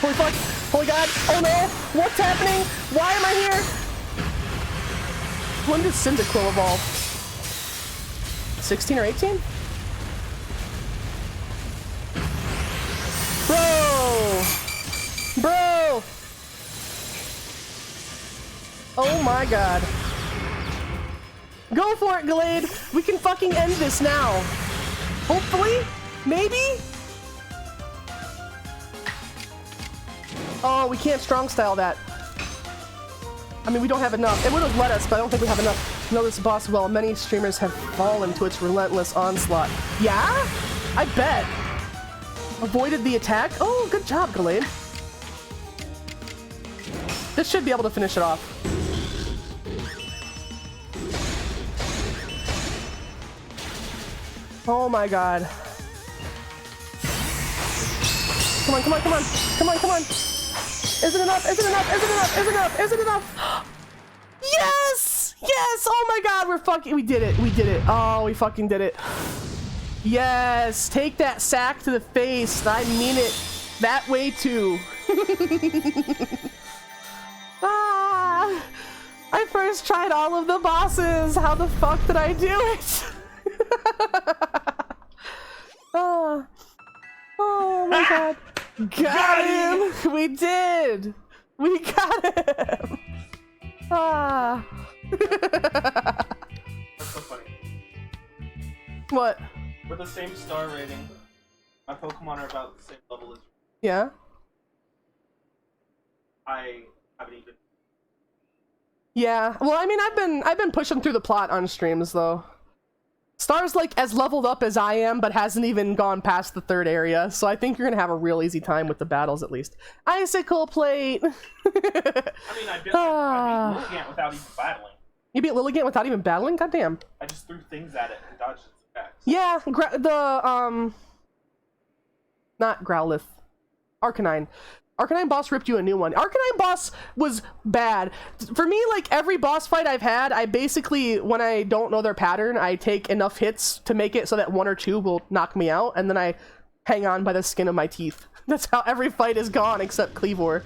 Holy fuck. Holy god. Oh no. What's happening? Why am I here? When did Cyndaquil evolve? 16 or 18? Bro! Bro! Oh my god. Go for it, Glade! We can fucking end this now. Hopefully? Maybe? Oh, we can't strong style that. I mean, we don't have enough. It would have let us, but I don't think we have enough to know this boss well. Many streamers have fallen to its relentless onslaught. Yeah? I bet. Avoided the attack? Oh, good job, Glade. This should be able to finish it off. Oh my god. Come on, come on, come on. Come on, come on. Is it enough? Is it enough? Is it enough? Is it enough? Is it enough? Yes! Yes! Oh my god, we're fucking... We did it. We did it. Oh, we fucking did it. Yes! Take that sack to the face. I mean it that way too. Ah! I first tried all of the bosses. How the fuck did I do it? Oh. Oh my god. Got him! We did! We got him! Ah.
That's so funny.
What?
We're the same star rating. My Pokemon are about the same level as you.
Yeah?
I haven't even...
Yeah. Well, I mean, I've been pushing through the plot on streams, though. Star's, like, as leveled up as I am, but hasn't even gone past the 3rd area, so I think you're gonna have a real easy time with the battles, at least. Icicle Plate!
I mean, I beat Lilligant without even battling.
You beat Lilligant without even battling? Goddamn.
I just threw things at it and dodged its attacks.
Yeah, not Growlithe. Arcanine. Arcanine boss ripped you a new one. Arcanine boss was bad. For me, like, every boss fight I've had, I basically, when I don't know their pattern, I take enough hits to make it so that 1 or 2 will knock me out, and then I hang on by the skin of my teeth. That's how every fight is gone, except Cleavor.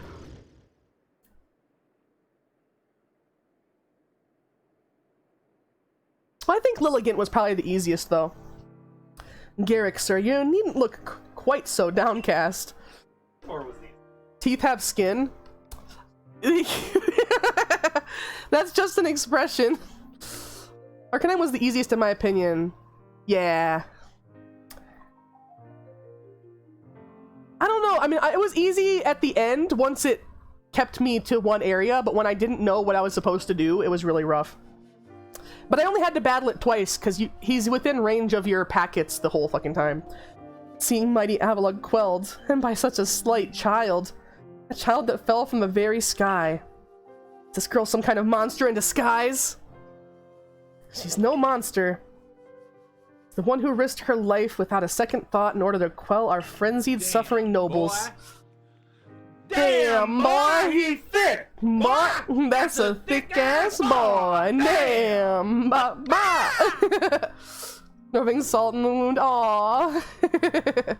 I think Lilligant was probably the easiest, though. Garrick, sir, you needn't look quite so downcast.
Or was he?
Teeth have skin? That's just an expression. Arcanine was the easiest in my opinion. Yeah. I don't know. I mean, it was easy at the end once it kept me to one area, but when I didn't know what I was supposed to do, it was really rough. But I only had to battle it twice, because he's within range of your packets the whole fucking time. Seeing mighty Avalugg quelled, and by such a slight child. A child that fell from the very sky. Is this girl some kind of monster in disguise? She's no monster. The one who risked her life without a second thought in order to quell our frenzied, suffering nobles.
Boy. Damn, boy, he thick!
Boy, that's a thick-ass boy. Damn, bye. Rubbing salt in the wound. Aww.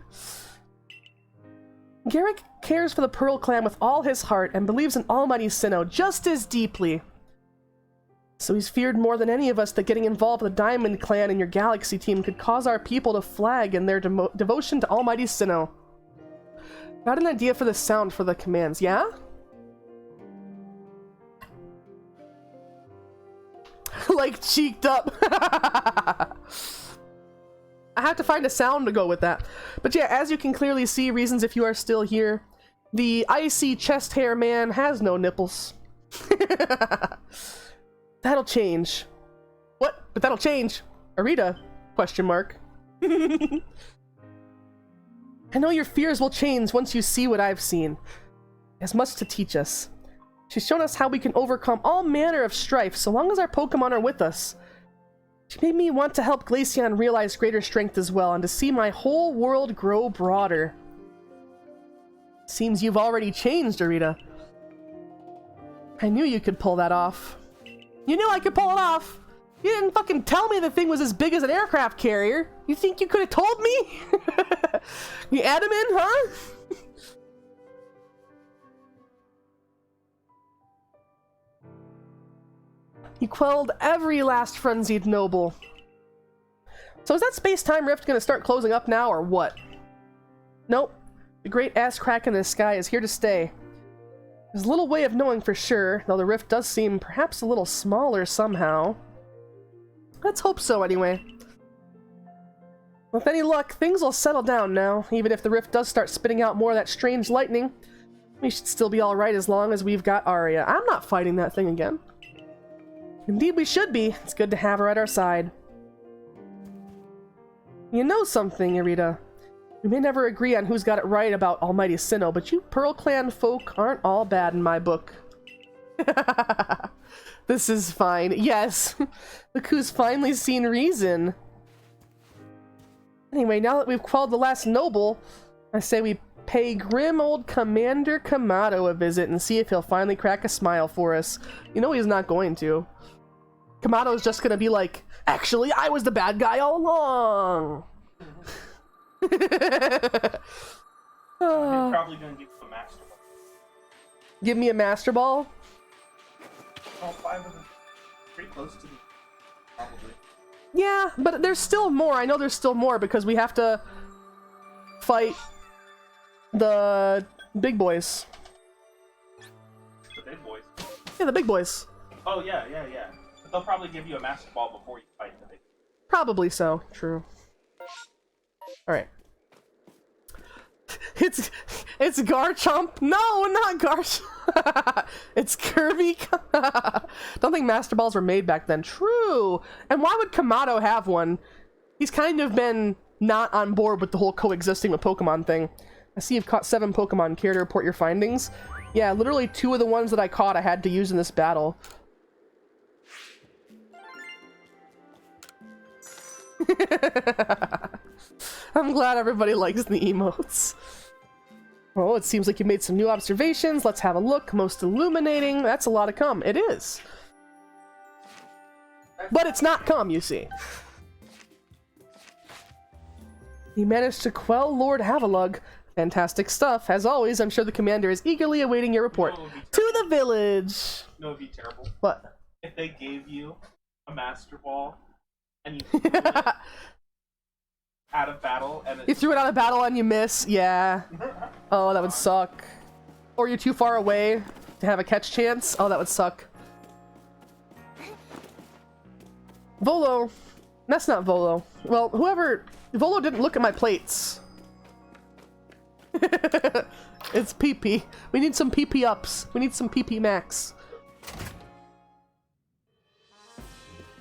Garrick cares for the Pearl Clan with all his heart and believes in Almighty Sinnoh just as deeply. So he's feared more than any of us that getting involved with the Diamond Clan and your Galaxy team could cause our people to flag in their devotion to Almighty Sinnoh. Got an idea for the sound for the commands, yeah? Like, cheeked up. I have to find a sound to go with that. But yeah, as you can clearly see, reasons if you are still here, the icy chest hair man has no nipples. That'll change. What? But that'll change. Arita? Question mark. I know your fears will change once you see what I've seen. As much to teach us. She's shown us how we can overcome all manner of strife so long as our Pokemon are with us. She made me want to help Glaceon realize greater strength as well and to see my whole world grow broader. Seems you've already changed, Arita. I knew you could pull that off. You knew I could pull it off! You didn't fucking tell me the thing was as big as an aircraft carrier! You think you could have told me? You adamant, huh? You quelled every last frenzied noble. So is that space-time rift gonna start closing up now, or what? Nope. The great ass crack in the sky is here to stay. There's little way of knowing for sure, though the rift does seem perhaps a little smaller somehow. Let's hope so, anyway. With any luck, things will settle down now. Even if the rift does start spitting out more of that strange lightning, we should still be alright as long as we've got Arya. I'm not fighting that thing again. Indeed we should be. It's good to have her at our side. You know something, Arita. We may never agree on who's got it right about Almighty Sinnoh, but you Pearl Clan folk aren't all bad in my book. This is fine. Yes. Look who's finally seen reason. Anyway, now that we've quelled the last noble, I say we pay grim old Commander Kamado a visit and see if he'll finally crack a smile for us. You know he's not going to. Kamado's just gonna be like, actually, I was the bad guy all along.
He's probably gonna give you a Master Ball.
Give me a Master Ball?
All 5 of them. Pretty close to me. Probably.
Yeah, but there's still more. I know there's still more because we have to fight the big boys.
The big boys?
Yeah, the big boys.
Oh, yeah. But they'll probably give you a Master Ball before you fight the big boys.
Probably so. True. Alright. It's Garchomp. No, not Garchomp. It's Kirby. Don't think Master Balls were made back then. True. And why would Kamado have one? He's kind of been not on board with the whole coexisting with Pokemon thing. I see you've caught 7 Pokemon. Care to report your findings? Yeah, literally 2 of the ones that I caught I had to use in this battle. I'm glad everybody likes the emotes. Oh, it seems like you made some new observations. Let's have a look. Most illuminating. That's a lot of cum. It is. But it's not cum, you see. You managed to quell Lord Avalugg. Fantastic stuff. As always, I'm sure the commander is eagerly awaiting your report. To the village!
No, it'd be terrible.
What?
If they gave you a Master Ball and you threw it out of battle, and
You threw it out of battle and you miss? Yeah. Oh, that would suck. Or you're too far away to have a catch chance? Oh, that would suck. Volo. That's not Volo. Well, whoever... Volo didn't look at my plates. It's PP. We need some PP ups. We need some PP max.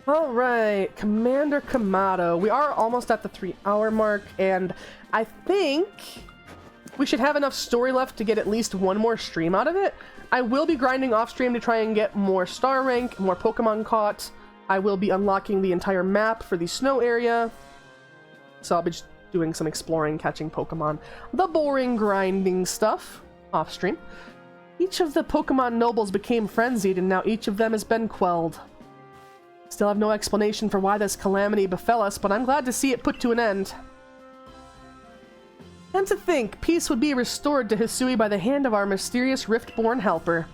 Alright, Commander Kamado. We are almost at the 3-hour mark, and I think we should have enough story left to get at least one more stream out of it. I will be grinding off stream to try and get more star rank, more Pokemon caught. I will be unlocking the entire map for the snow area. So I'll be just doing some exploring, catching Pokemon. The boring grinding stuff off stream. Each of the Pokemon nobles became frenzied, and now each of them has been quelled. Still have no explanation for why this calamity befell us, but I'm glad to see it put to an end. And to think, peace would be restored to Hisui by the hand of our mysterious Rift-born helper.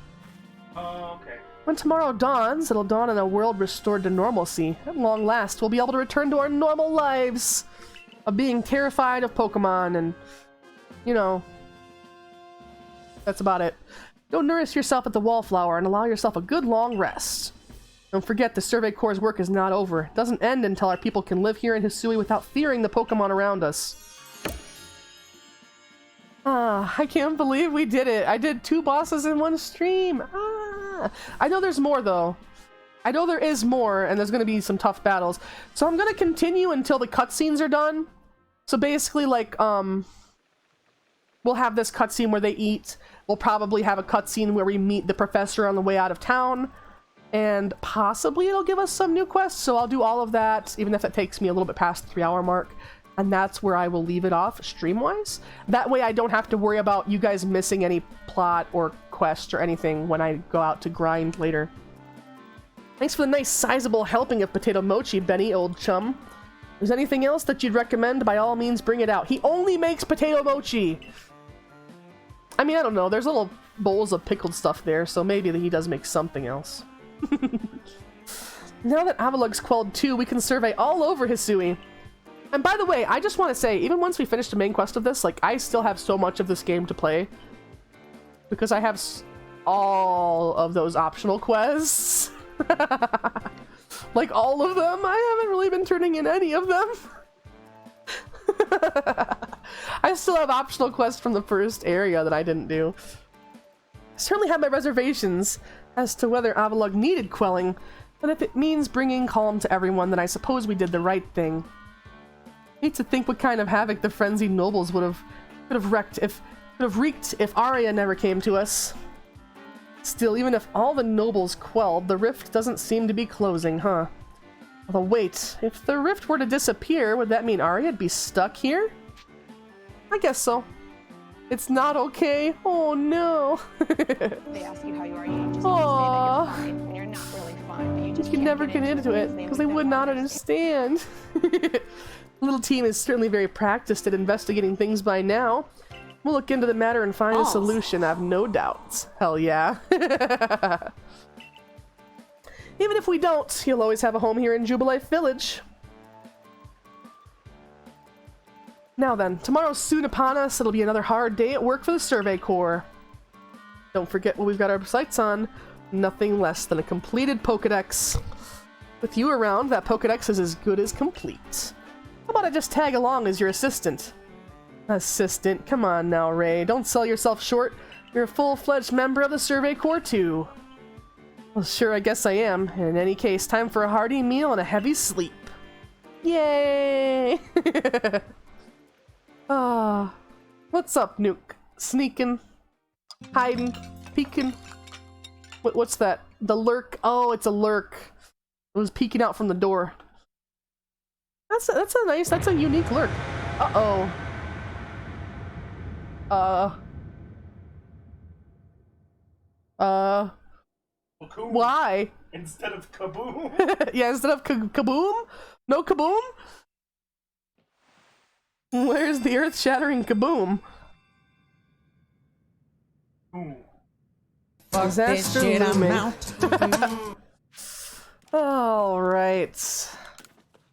Oh, okay.
When tomorrow dawns, it'll dawn in a world restored to normalcy. At long last, we'll be able to return to our normal lives of being terrified of Pokemon and, you know, that's about it. Go nourish yourself at the Wallflower and allow yourself a good long rest. Don't forget, the Survey Corps' work is not over. It doesn't end until our people can live here in Hisui without fearing the Pokemon around us. Ah, I can't believe we did it. I did 2 bosses in one stream. Ah, I know there's more, though. I know there is more, and there's going to be some tough battles. So I'm going to continue until the cutscenes are done. So basically, like, we'll have this cutscene where they eat. We'll probably have a cutscene where we meet the professor on the way out of town. And possibly it'll give us some new quests, so I'll do all of that, even if it takes me a little bit past the 3-hour mark. And that's where I will leave it off, stream-wise. That way I don't have to worry about you guys missing any plot or quest or anything when I go out to grind later. Thanks for the nice sizable helping of potato mochi, Benny, old chum. If there's anything else that you'd recommend, by all means bring it out. He only makes potato mochi! I mean, I don't know, there's little bowls of pickled stuff there, so maybe he does make something else. Now that Avalug's quelled too, we can survey all over Hisui. And by the way, I just want to say, even once we finish the main quest of this, like, I still have so much of this game to play. Because I have all of those optional quests. Like, all of them. I haven't really been turning in any of them. I still have optional quests from the first area that I didn't do. I certainly have my reservations as to whether Avalug needed quelling, but if it means bringing calm to everyone, then I suppose we did the right thing. Hate to think what kind of havoc the frenzied nobles could have wreaked if Arya never came to us. Still, even if all the nobles quelled, the rift doesn't seem to be closing, huh? Although wait, if the rift were to disappear, would that mean Arya'd be stuck here? I guess so. It's not okay. Oh no.
They ask you how you are, you just
Aww.
say that you're fine when you're not really fine. You just
can never get into it because they would not understand. Little team is certainly very practiced at investigating things by now. We'll look into the matter and find a solution, I have no doubts. Hell yeah. Even if we don't, you'll always have a home here in Jubilife Village. Now then, tomorrow's soon upon us. It'll be another hard day at work for the Survey Corps. Don't forget what we've got our sights on. Nothing less than a completed Pokedex. With you around, that Pokedex is as good as complete. How about I just tag along as your assistant? Assistant? Come on now, Ray. Don't sell yourself short. You're a full-fledged member of the Survey Corps, too. Well, sure, I guess I am. In any case, time for a hearty meal and a heavy sleep. Yay! What's up, Nuke? Sneaking? Hiding? Peeking? What's that? The lurk? Oh, it's a lurk. It was peeking out from the door. That's a unique lurk. Uh-oh.
Kaboom.
Why?
Instead of kaboom?
Yeah, instead of kaboom? No kaboom? Where's the earth-shattering kaboom?
Ooh.
Disaster looming. Alright.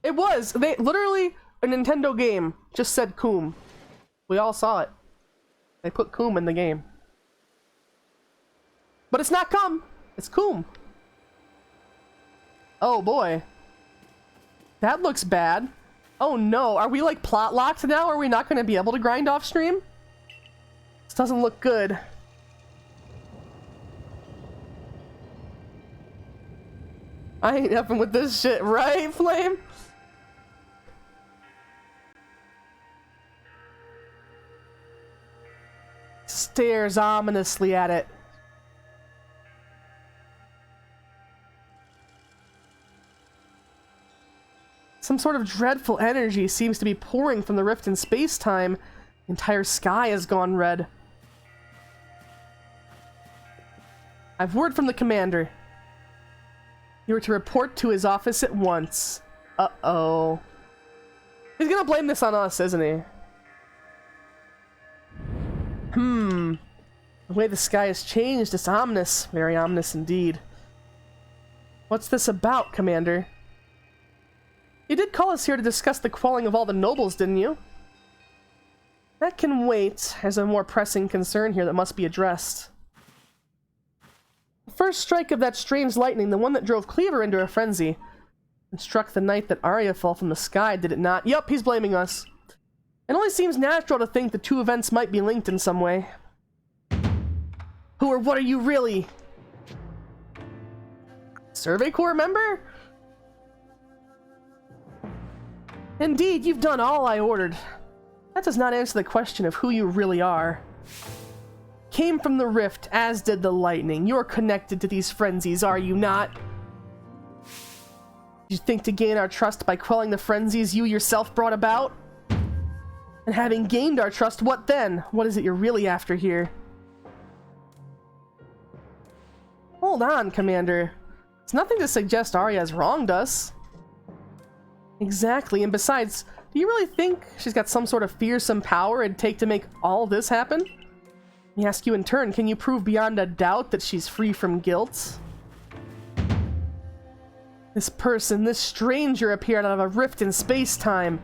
It was. They literally, a Nintendo game just said Coom. We all saw it. They put Coom in the game. But it's not Cum. It's Coom. Oh boy. That looks bad. Oh no, are we like plot locked now? Are we not going to be able to grind off stream? This doesn't look good. I ain't effing with this shit, right, Flame? Stares ominously at it. Some sort of dreadful energy seems to be pouring from the rift in space-time. The entire sky has gone red. I've word from the commander. You are to report to his office at once. Uh-oh. He's gonna blame this on us, isn't he? The way the sky has changed is ominous. Very ominous indeed. What's this about, Commander? You did call us here to discuss the quelling of all the nobles, didn't you? That can wait. There's a more pressing concern here that must be addressed. The first strike of that strange lightning, the one that drove Cleaver into a frenzy, and struck the night that Arya fell from the sky, did it not? Yup, he's blaming us. It only seems natural to think the two events might be linked in some way. Who or what are you really? Survey Corps member? Indeed, you've done all I ordered. That does not answer the question of who you really are. Came from the rift, as did the lightning. You're connected to these frenzies, are you not? You think to gain our trust by quelling the frenzies you yourself brought about? And having gained our trust, what then? What is it you're really after here? Hold on, Commander. It's nothing to suggest Arya has wronged us. Exactly, and besides, do you really think she's got some sort of fearsome power it'd take to make all this happen? Let me ask you in turn, can you prove beyond a doubt that she's free from guilt? This person, this stranger appeared out of a rift in space-time.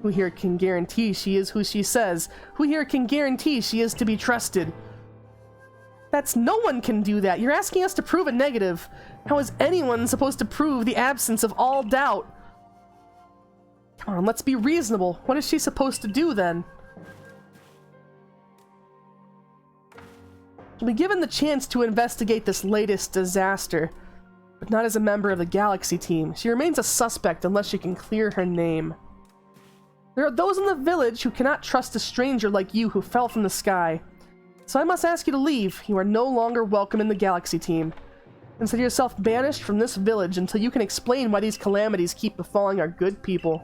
Who here can guarantee she is who she says? Who here can guarantee she is to be trusted? No one can do that. You're asking us to prove a negative. How is anyone supposed to prove the absence of all doubt? Come on, let's be reasonable. What is she supposed to do then? She'll be given the chance to investigate this latest disaster, but not as a member of the Galaxy team. She remains a suspect unless she can clear her name. There are those in the village who cannot trust a stranger like you who fell from the sky. So I must ask you to leave. You are no longer welcome in the Galaxy team. Consider yourself banished from this village until you can explain why these calamities keep befalling our good people.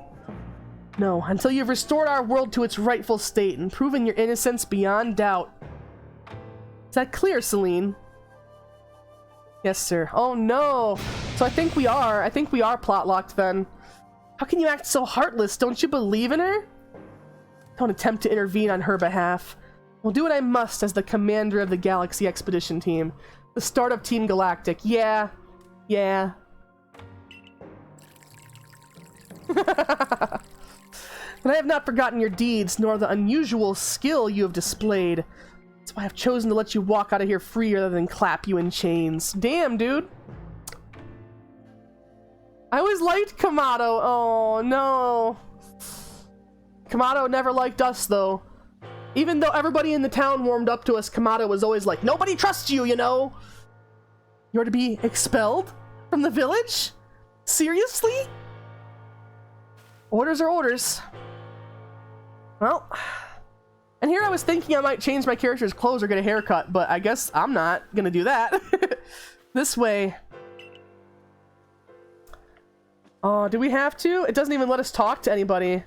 No, until you've restored our world to its rightful state and proven your innocence beyond doubt. Is that clear, Celine? Yes, sir. Oh no! So I think we are plot locked then. How can you act so heartless? Don't you believe in her? Don't attempt to intervene on her behalf. I'll do what I must as the commander of the Galaxy Expedition Team. The start of Team Galactic. Yeah. Yeah. But I have not forgotten your deeds, nor the unusual skill you have displayed. That's why I've chosen to let you walk out of here free rather than clap you in chains. Damn, dude. I always liked Kamado. Oh, no. Kamado never liked us, though. Even though everybody in the town warmed up to us, Kamado was always like, nobody trusts you, you know? You're to be expelled from the village? Seriously? Orders are orders. Well, and here I was thinking I might change my character's clothes or get a haircut, but I guess I'm not gonna do that. This way. Oh, do we have to? It doesn't even let us talk to anybody.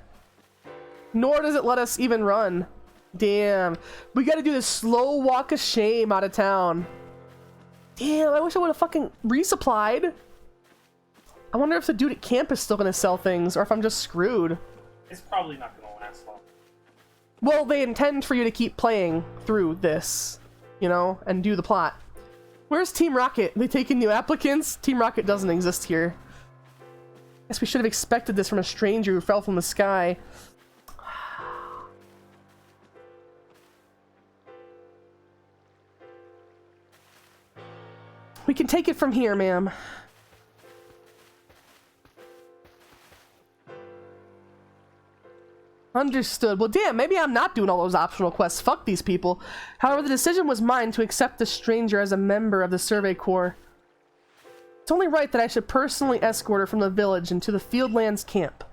Nor does it let us even run. Damn. We gotta do this slow walk of shame out of town. Damn, I wish I would have fucking resupplied. I wonder if the dude at camp is still gonna sell things, or if I'm just screwed.
It's probably not gonna last long.
Well, they intend for you to keep playing through this, you know, and do the plot. Where's Team Rocket? They taking new applicants? Team Rocket doesn't exist here. Guess we should have expected this from a stranger who fell from the sky. We can take it from here, ma'am. Understood. Well, damn, maybe I'm not doing all those optional quests. Fuck these people. However, the decision was mine to accept the stranger as a member of the Survey Corps. It's only right that I should personally escort her from the village and to the Fieldlands camp.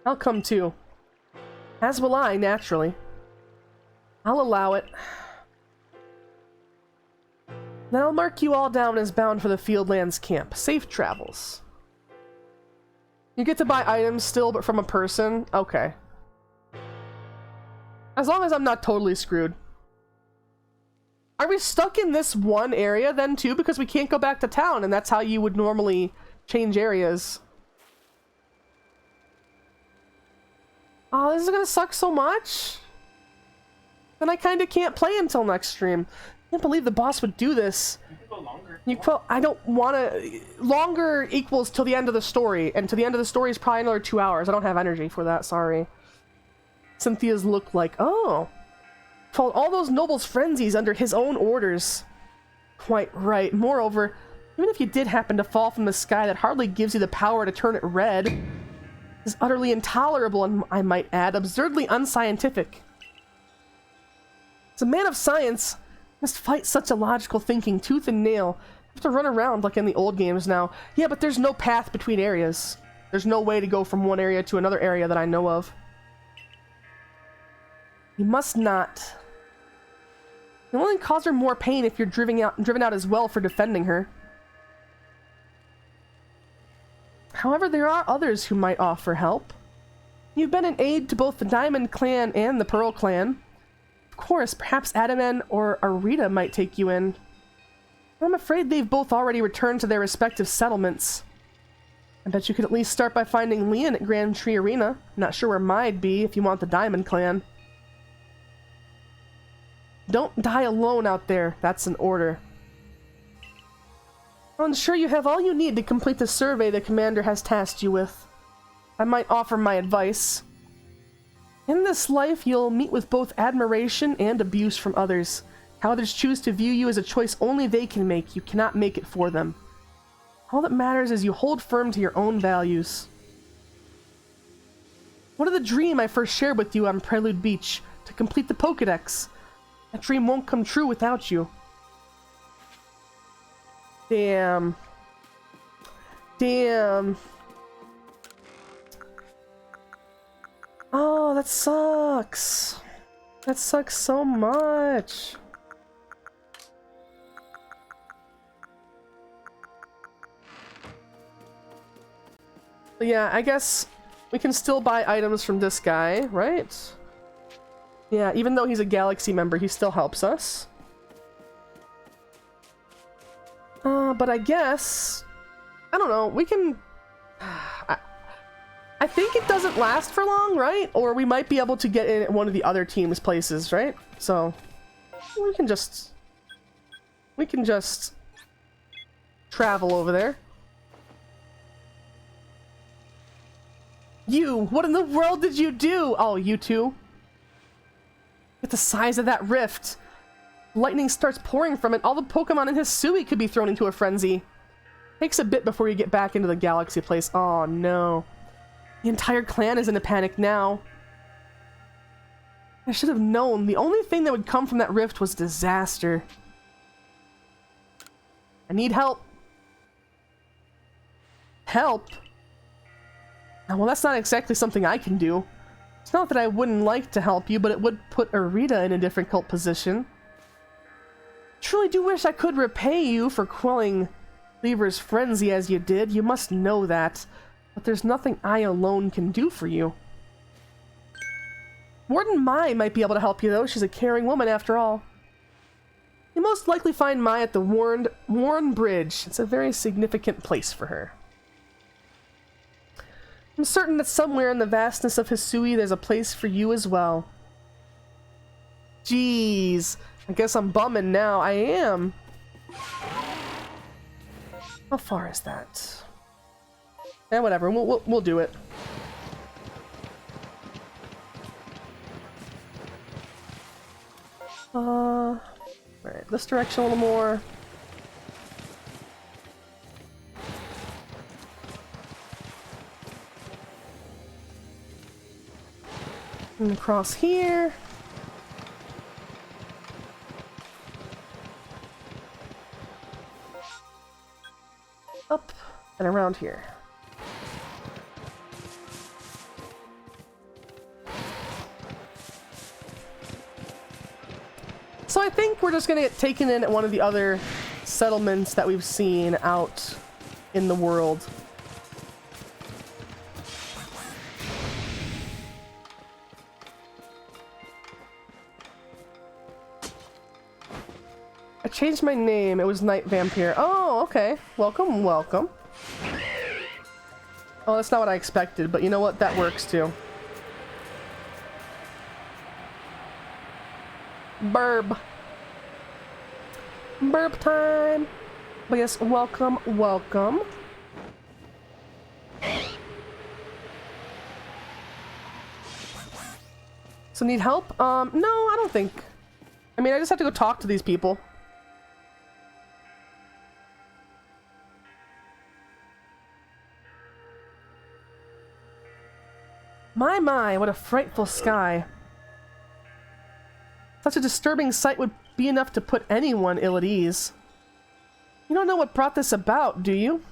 I'll come too. As will I, naturally. I'll allow it. Then I'll mark you all down as bound for the Fieldlands camp. Safe travels. You get to buy items still, but from a person? Okay. As long as I'm not totally screwed. Are we stuck in this one area then too? Because we can't go back to town, and that's how you would normally change areas. Oh, this is gonna suck so much. Then I kinda can't play until next stream. I can't believe the boss would do this. I don't wanna... Longer equals till the end of the story, and to the end of the story is probably another 2 hours. I don't have energy for that, sorry. Cynthia's look like... Oh! Followed all those nobles' frenzies under his own orders. Quite right. Moreover, even if you did happen to fall from the sky, that hardly gives you the power to turn it red. It is utterly intolerable and, I might add, absurdly unscientific. As a man of science, must fight such illogical thinking tooth and nail. You have to run around like in the old games now. Yeah, but there's no path between areas. There's no way to go from one area to another area that I know of. You must not. You'll only cause her more pain if you're driven out as well for defending her. However, there are others who might offer help. You've been an aid to both the Diamond Clan and the Pearl Clan. Of course, perhaps Adaman or Arita might take you in. I'm afraid they've both already returned to their respective settlements. I bet you could at least start by finding Leon at Grand Tree Arena. Not sure where mine'd be if you want the Diamond Clan. Don't die alone out there. That's an order. I'm sure you have all you need to complete the survey the commander has tasked you with. I might offer my advice. In this life, you'll meet with both admiration and abuse from others. How others choose to view you is a choice only they can make. You cannot make it for them. All that matters is you hold firm to your own values. What of the dream I first shared with you on Prelude Beach? To complete the Pokédex. That dream won't come true without you. Damn. Damn. Oh, that sucks. That sucks so much. But yeah, I guess we can still buy items from this guy, right? Yeah, even though he's a Galaxy member, he still helps us. But I guess... I don't know, we can... I think it doesn't last for long, right? Or we might be able to get in at one of the other team's places, right? So, we can just travel over there. You! What in the world did you do? Oh, you two. At the size of that rift. Lightning starts pouring from it. All the Pokemon in Hisui could be thrown into a frenzy. Takes a bit before you get back into the Galaxy place. Oh no. The entire clan is in a panic now. I should have known. The only thing that would come from that rift was disaster. I need help. Help? Well, that's not exactly something I can do. It's not that I wouldn't like to help you, but it would put Arita in a difficult position. Truly do wish I could repay you for quelling Lever's frenzy as you did. You must know that. But there's nothing I alone can do for you. Warden Mai might be able to help you, though. She's a caring woman, after all. You most likely find Mai at the Warren Bridge. It's a very significant place for her. I'm certain that somewhere in the vastness of Hisui, there's a place for you as well. Jeez. I guess I'm bumming now. I am. How far is that? Yeah, whatever. We'll do it. Alright, this direction a little more. And across here. Up and around here. So I think we're just gonna get taken in at one of the other settlements that we've seen out in the world. I changed my name. It was Night Vampire. Oh, okay. Welcome, welcome. Oh, that's not what I expected, but you know what? That works too. Burb. Burp time. But yes, welcome, welcome. So need help? No, I don't think. I mean, I just have to go talk to these people. My, what a frightful sky. Such a disturbing sight would be enough to put anyone ill at ease. You don't know what brought this about, do you?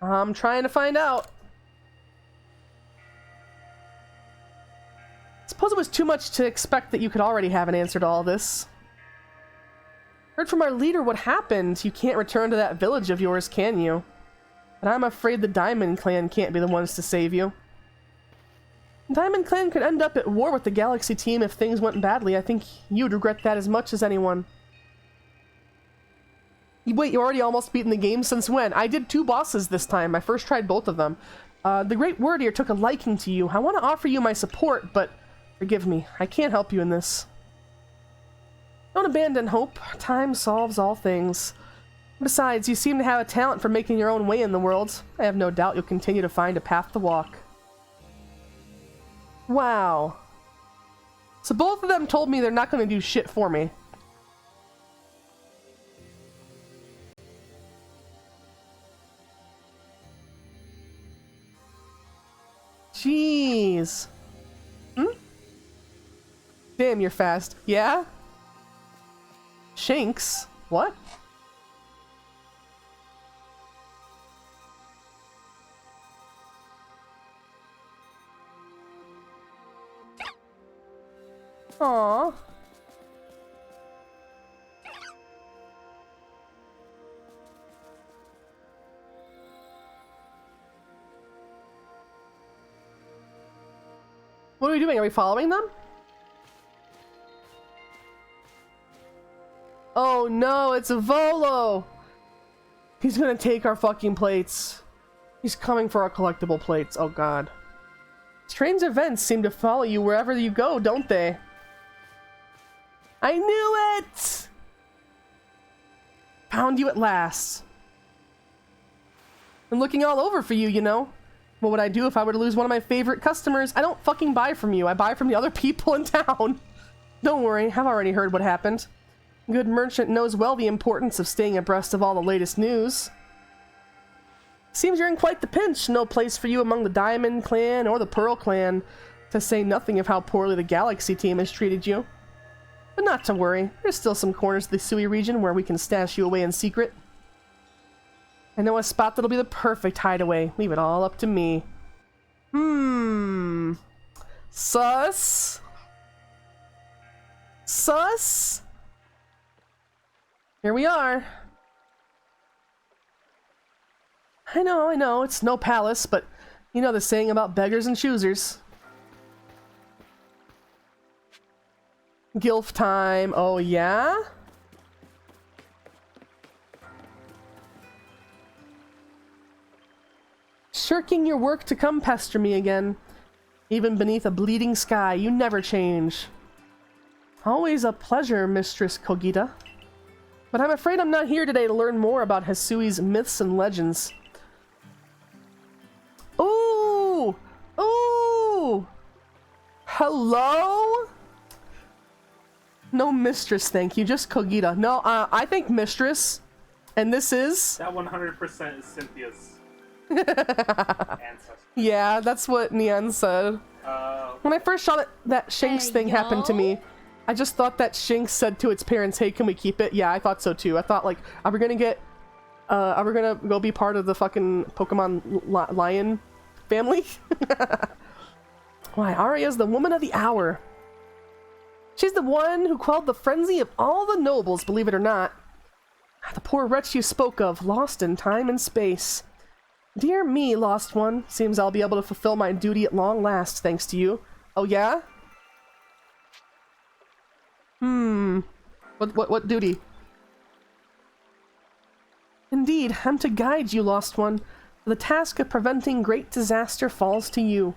I'm trying to find out. Suppose it was too much to expect that you could already have an answer to all this. Heard from our leader what happened. You can't return to that village of yours, can you? But I'm afraid the Diamond Clan can't be the ones to save you. Diamond Clan could end up at war with the Galaxy team if things went badly. I think you'd regret that as much as anyone. Wait, you already almost beaten the game? Since when? I did 2 bosses this time. I first tried both of them. The Great Warrior took a liking to you. I want to offer you my support, but forgive me. I can't help you in this. Don't abandon hope. Time solves all things. Besides, you seem to have a talent for making your own way in the world. I have no doubt you'll continue to find a path to walk. Wow. So both of them told me they're not going to do shit for me. Jeez. Damn, you're fast. Yeah? Shanks? What? Aww. What are we doing? Are we following them? Oh no, it's a Volo! He's gonna take our fucking plates. He's coming for our collectible plates. Oh god. Strange events seem to follow you wherever you go, don't they? I knew it! Found you at last. I'm looking all over for you, you know. What would I do if I were to lose one of my favorite customers? I don't fucking buy from you. I buy from the other people in town. Don't worry, I've already heard what happened. A good merchant knows well the importance of staying abreast of all the latest news. Seems you're in quite the pinch. No place for you among the Diamond Clan or the Pearl Clan, to say nothing of how poorly the Galaxy team has treated you. But not to worry, there's still some corners of the Sui region where we can stash you away in secret. I know a spot that'll be the perfect hideaway. Leave it all up to me. Sus? Sus? Here we are. I know, it's no palace, but you know the saying about beggars and choosers. Gilf time, oh yeah? Shirking your work to come pester me again. Even beneath a bleeding sky, you never change. Always a pleasure, Mistress Kogita. But I'm afraid I'm not here today to learn more about Hisui's myths and legends. Hello? No mistress, thank you. Just Kogita. No, I think mistress. And this is...
That 100% is Cynthia's ancestor.
Yeah, that's what Neon said. When I first saw that Shanks thing happen to me, I just thought that Shanks said to its parents, hey, can we keep it? Yeah, I thought so too. I thought, like, are we gonna go be part of the fucking Pokemon lion family? Why, Arya's the woman of the hour. She's the one who quelled the frenzy of all the nobles, believe it or not. The poor wretch you spoke of, lost in time and space. Dear me, lost one. Seems I'll be able to fulfill my duty at long last, thanks to you. Oh yeah? What duty? Indeed, I'm to guide you, lost one. The task of preventing great disaster falls to you.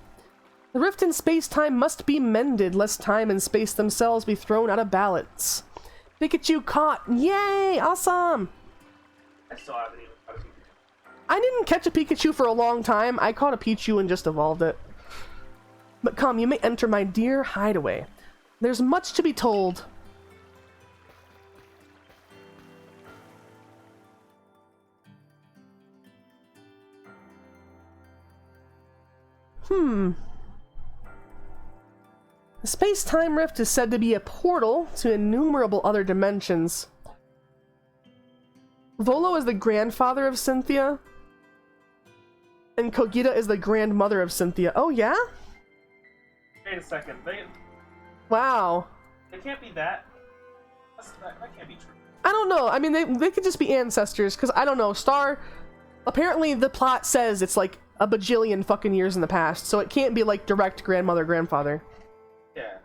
The rift in space-time must be mended, lest time and space themselves be thrown out of balance. Pikachu caught! Yay! Awesome!
I still haven't even caught a Pikachu.
I didn't catch a Pikachu for a long time. I caught a Pichu and just evolved it. But come, you may enter my dear hideaway. There's much to be told. The space-time rift is said to be a portal to innumerable other dimensions. Volo is the grandfather of Cynthia, and Kogita is the grandmother of Cynthia. Oh, yeah?
Wait a second.
Wow.
They can't be that. That can't be true.
I don't know. I mean, they could just be ancestors, because I don't know. Star, apparently the plot says it's like a bajillion fucking years in the past, so it can't be like direct grandmother, grandfather.
Yeah.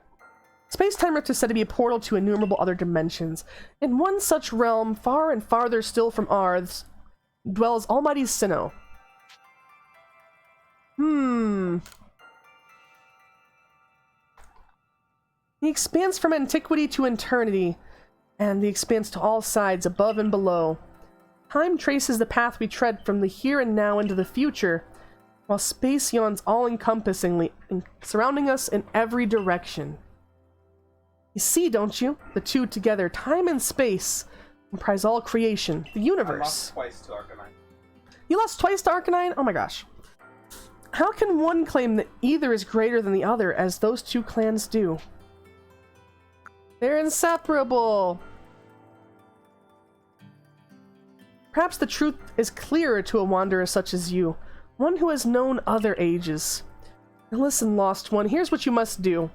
Space-time rift is said to be a portal to innumerable other dimensions. In one such realm, far and farther still from ours, dwells Almighty Sinnoh. He expands from antiquity to eternity, and he expands to all sides, above and below. Time traces the path we tread from the here and now into the future, while space yawns all-encompassingly, surrounding us in every direction. You see, don't you? The two together, time and space, comprise all creation, the universe.
I lost twice to Arcanine.
You lost twice to Arcanine? Oh my gosh. How can one claim that either is greater than the other, as those two clans do? They're inseparable! Perhaps the truth is clearer to a wanderer such as you, one who has known other ages. Now listen, Lost One, here's what you must do.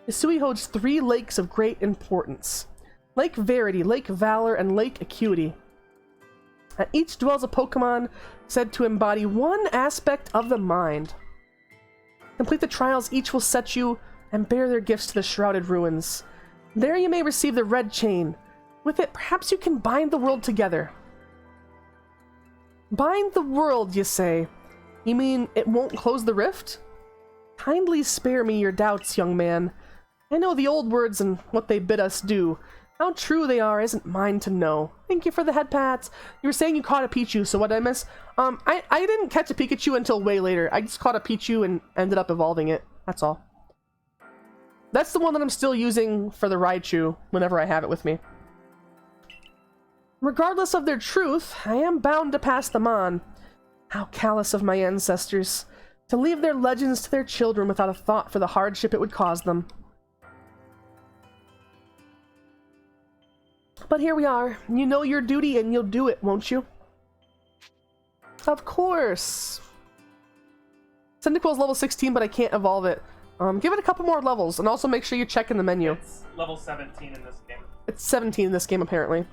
Hisui holds 3 lakes of great importance. Lake Verity, Lake Valor, and Lake Acuity. At each dwells a Pokemon said to embody one aspect of the mind. Complete the trials each will set you, and bear their gifts to the Shrouded Ruins. There you may receive the Red Chain. With it, perhaps you can bind the world together. Bind the world, you say? You mean it won't close the rift? Kindly spare me your doubts, young man. I know the old words and what they bid us do. How true they are isn't mine to know. Thank you for the head pats. You were saying you caught a Pichu, so what did I miss? I didn't catch a Pikachu until way later. I just caught a Pichu and ended up evolving it. That's all. That's the one that I'm still using for the Raichu whenever I have it with me. Regardless of their truth, I am bound to pass them on. How callous of my ancestors, to leave their legends to their children without a thought for the hardship it would cause them. But here we are. You know your duty and you'll do it, won't you? Of course. Cyndaquil's level 16, but I can't evolve it. Give it a couple more levels, and also make sure you check in the menu.
It's level 17 in this game.
It's 17 in this game, apparently.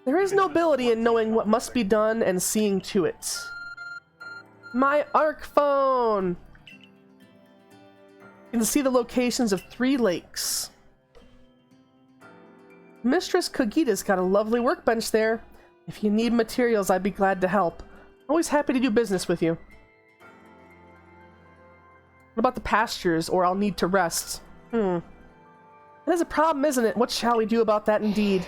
There is nobility in knowing what must be done and seeing to it. My Arc Phone! You can see the locations of 3 lakes. Mistress Kogita's got a lovely workbench there. If you need materials, I'd be glad to help. Always happy to do business with you. What about the pastures, or I'll need to rest? That is a problem, isn't it? What shall we do about that indeed?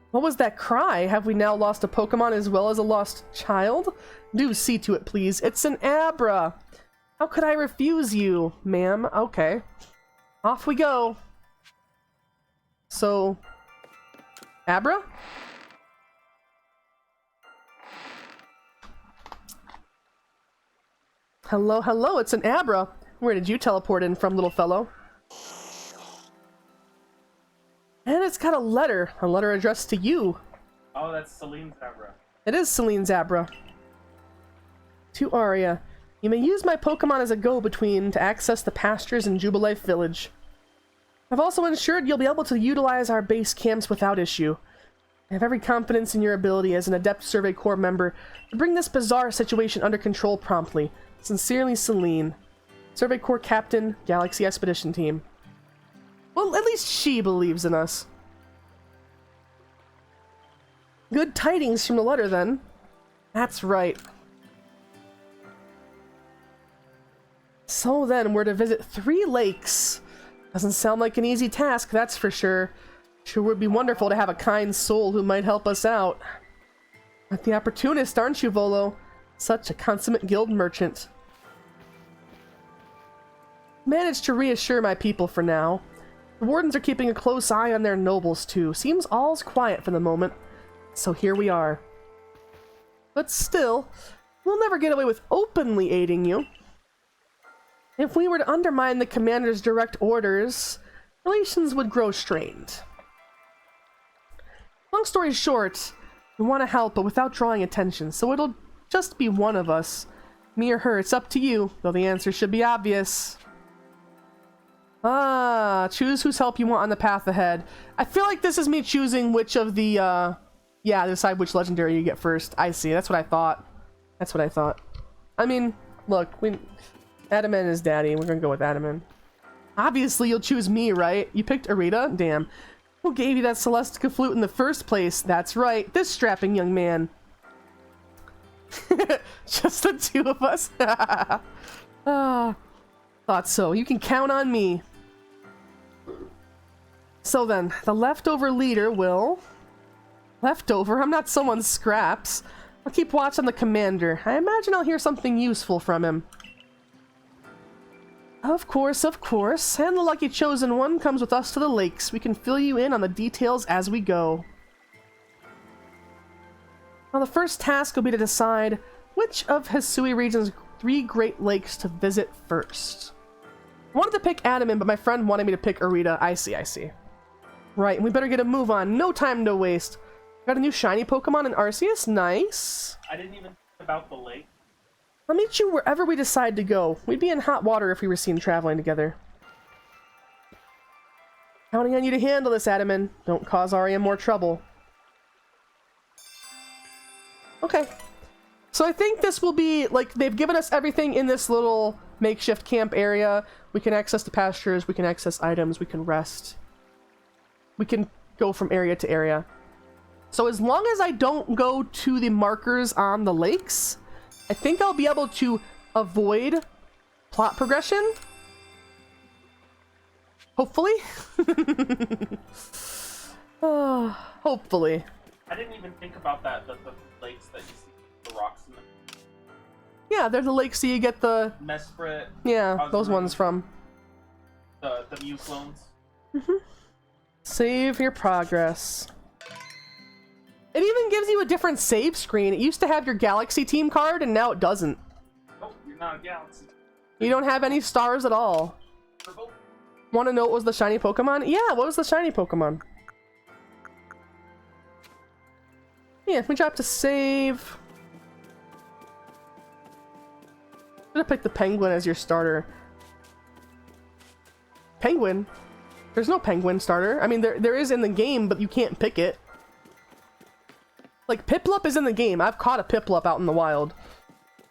What was that cry? Have we now lost a Pokemon as well as a lost child? Do see to it, please. It's an Abra! How could I refuse you, ma'am? Okay. Off we go. So, Abra? Hello, hello, it's an Abra. Where did you teleport in from, little fellow? And it's got a letter addressed to you.
Oh, that's Celine's Abra.
It is Celine's Abra. To Aria. You may use my Pokemon as a go-between to access the pastures in Jubilife Village. I've also ensured you'll be able to utilize our base camps without issue. I have every confidence in your ability as an Adept Survey Corps member to bring this bizarre situation under control promptly. Sincerely, Celine. Survey Corps Captain, Galaxy Expedition Team. Well, at least she believes in us. Good tidings from the letter, then. That's right. So then, we're to visit 3 lakes. Doesn't sound like an easy task, that's for sure. Sure would be wonderful to have a kind soul who might help us out. But the opportunist, aren't you, Volo? Such a consummate guild merchant. Managed to reassure my people for now. The wardens are keeping a close eye on their nobles, too. Seems all's quiet for the moment. So here we are. But still, we'll never get away with openly aiding you. If we were to undermine the commander's direct orders, relations would grow strained. Long story short, we want to help, but without drawing attention, so it'll just be one of us. Me or her, it's up to you, though the answer should be obvious. Choose whose help you want on the path ahead. I feel like this is me choosing which of the, yeah, decide which legendary you get first. I see, that's what I thought. That's what I thought. I mean, look, Adaman is daddy, we're gonna go with Adaman. Obviously, you'll choose me, right? You picked Arita? Damn. Who gave you that Celestica flute in the first place? That's right, this strapping young man. Just the 2 of us? Thought so. You can count on me. So then, the leftover leader will... Leftover? I'm not someone's scraps. I'll keep watch on the commander. I imagine I'll hear something useful from him. Of course, of course. And the lucky chosen one comes with us to the lakes. We can fill you in on the details as we go. Now, the first task will be to decide which of Hisui region's 3 Great Lakes to visit first. I wanted to pick Adaman, but my friend wanted me to pick Arita. I see. Right, we better get a move on. No time to waste. Got a new shiny Pokemon in Arceus? Nice.
I didn't even think about the lake.
I'll meet you wherever we decide to go. We'd be in hot water if we were seen traveling together. Counting on you to handle this, Adaman. Don't cause Arya more trouble. Okay. So I think this will be, like, they've given us everything in this little makeshift camp area. We can access the pastures, we can access items, we can rest. We can go from area to area. So as long as I don't go to the markers on the lakes, I think I'll be able to avoid plot progression. Hopefully. Hopefully.
I didn't even think about that, the lakes that you see, the rocks in them.
Yeah, they're the lakes that you get the...
Mesprit.
Yeah,
Cosmere,
those ones from.
The Mew clones.
Save your progress. It even gives you a different save screen. It used to have your Galaxy Team card, and now it doesn't.
Oh, you're not a Galaxy.
You don't have any stars at all. Want to know what was the shiny Pokemon? Yeah, what was the shiny Pokemon? Yeah, we dropped a save. I'm gonna pick the Penguin as your starter. Penguin? There's no Penguin starter. I mean, there is in the game, but you can't pick it. Like, Piplup is in the game. I've caught a Piplup out in the wild.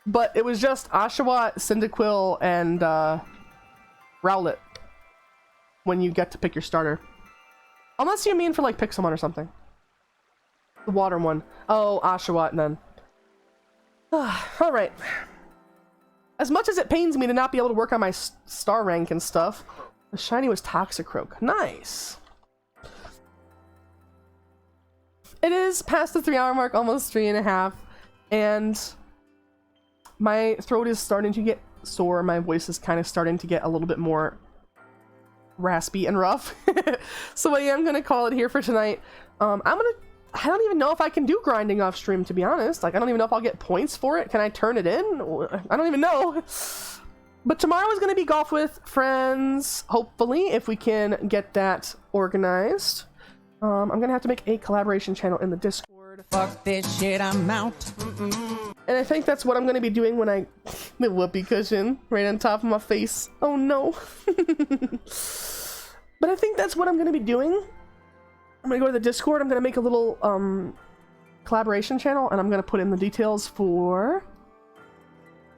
But it was just Oshawott, Cyndaquil, and Rowlet when you get to pick your starter. Unless you mean for, like, Pixelmon or something. The water one. Oh, Oshawott, then. Alright. As much as it pains me to not be able to work on my star rank and stuff, the shiny was Toxicroak. Nice! It is past the 3-hour mark, almost 3.5, and my throat is starting to get sore. My voice is kind of starting to get a little bit more raspy and rough. So I am gonna call it here for tonight. I don't even know if I can do grinding off stream, to be honest. Like, I don't even know if I'll get points for it. Can I turn it in? I don't even know. But tomorrow is going to be Golf with Friends, hopefully, if we can get that organized. I'm going to have to make a collaboration channel in the Discord.
Fuck this shit, I'm out.
And I think that's what I'm going to be doing when I... the whoopee cushion right on top of my face. Oh no. But I think that's what I'm going to be doing. I'm going to go to the Discord. I'm going to make a little collaboration channel, and I'm going to put in the details for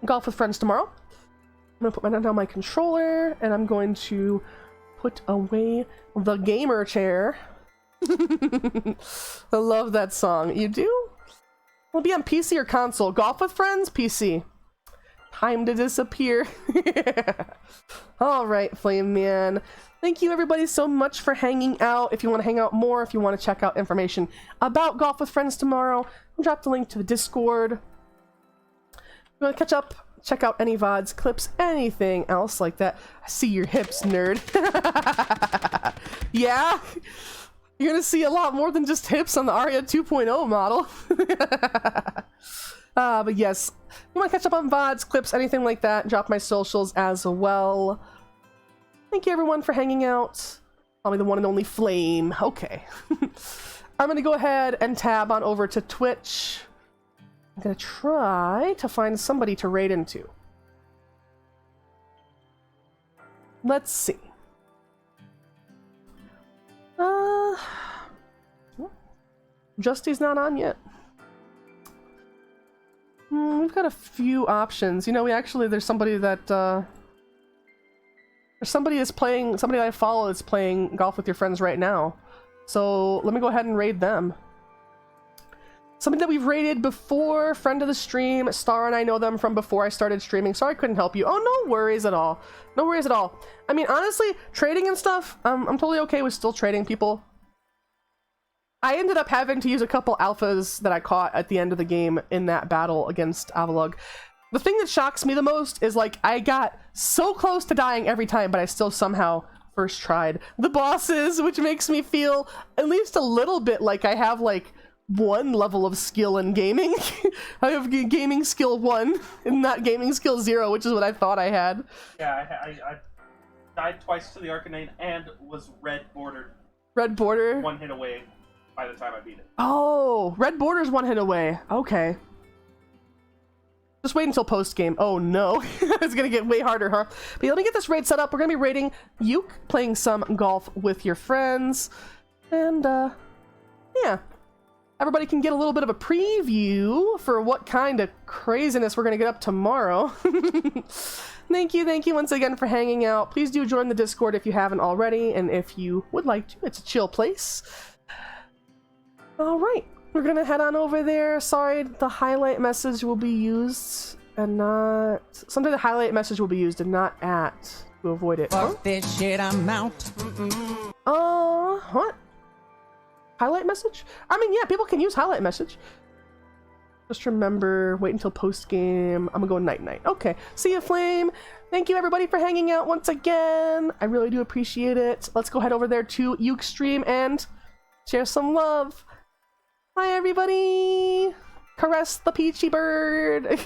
Golf with Friends tomorrow. I'm going to put down my controller, and I'm going to put away the gamer chair. I love that song. You do? Will be on PC or console? Golf with Friends? PC. Time to disappear. Alright, Flame Man. Thank you everybody so much for hanging out. If you want to hang out more, if you want to check out information about Golf with Friends tomorrow, I'll drop the link to the Discord. If you want to catch up, check out any VODs, clips, anything else like that. I see your hips, nerd. Yeah? You're gonna see a lot more than just hips on the Aria 2.0 model. But yes, if you want to catch up on VODs, clips, anything like that, drop my socials as well. Thank you everyone for hanging out. Probably the one and only Flame. Okay. I'm gonna go ahead and tab on over to Twitch. I'm gonna try to find somebody to raid into. Let's see. Justy's not on yet. We've got a few options. You know, there's somebody that, somebody that I follow is playing Golf with Your Friends right now. So let me go ahead and raid them. Somebody that we've raided before, friend of the stream. Star and I know them from before I started streaming. Sorry I couldn't help you. Oh, no worries at all. No worries at all. I mean, honestly, trading and stuff, I'm totally okay with still trading people. I ended up having to use a couple alphas that I caught at the end of the game in that battle against Avalug. The thing that shocks me the most is, like, I got so close to dying every time, but I still somehow first tried the bosses, which makes me feel at least a little bit like I have, like, one level of skill in gaming. I have gaming skill 1 and not gaming skill 0, which is what I thought I had.
Yeah, I died twice to the Arcanine and was red bordered.
Red border?
One hit away by the time I beat it.
Oh, red border's one hit away. Okay. Just wait until post-game. Oh no. It's gonna get way harder, huh? But let me get this raid set up. We're gonna be raiding Yuke, playing some Golf with Your Friends. And, yeah. Everybody can get a little bit of a preview for what kind of craziness we're gonna get up tomorrow. Thank you once again for hanging out. Please do join the Discord if you haven't already, and if you would like to, it's a chill place. Alright, we're gonna head on over there. Sorry, the highlight message will be used and not... Sometimes the highlight message will be used and not at to avoid it.
Fuck this shit, I'm out.
What? Highlight message? I mean, yeah, people can use highlight message. Just remember, wait until post-game. I'm gonna go night-night. Okay, see you, Flame. Thank you, everybody, for hanging out once again. I really do appreciate it. Let's go head over there to Yuke's stream and share some love. Hi, everybody. Caress the peachy bird.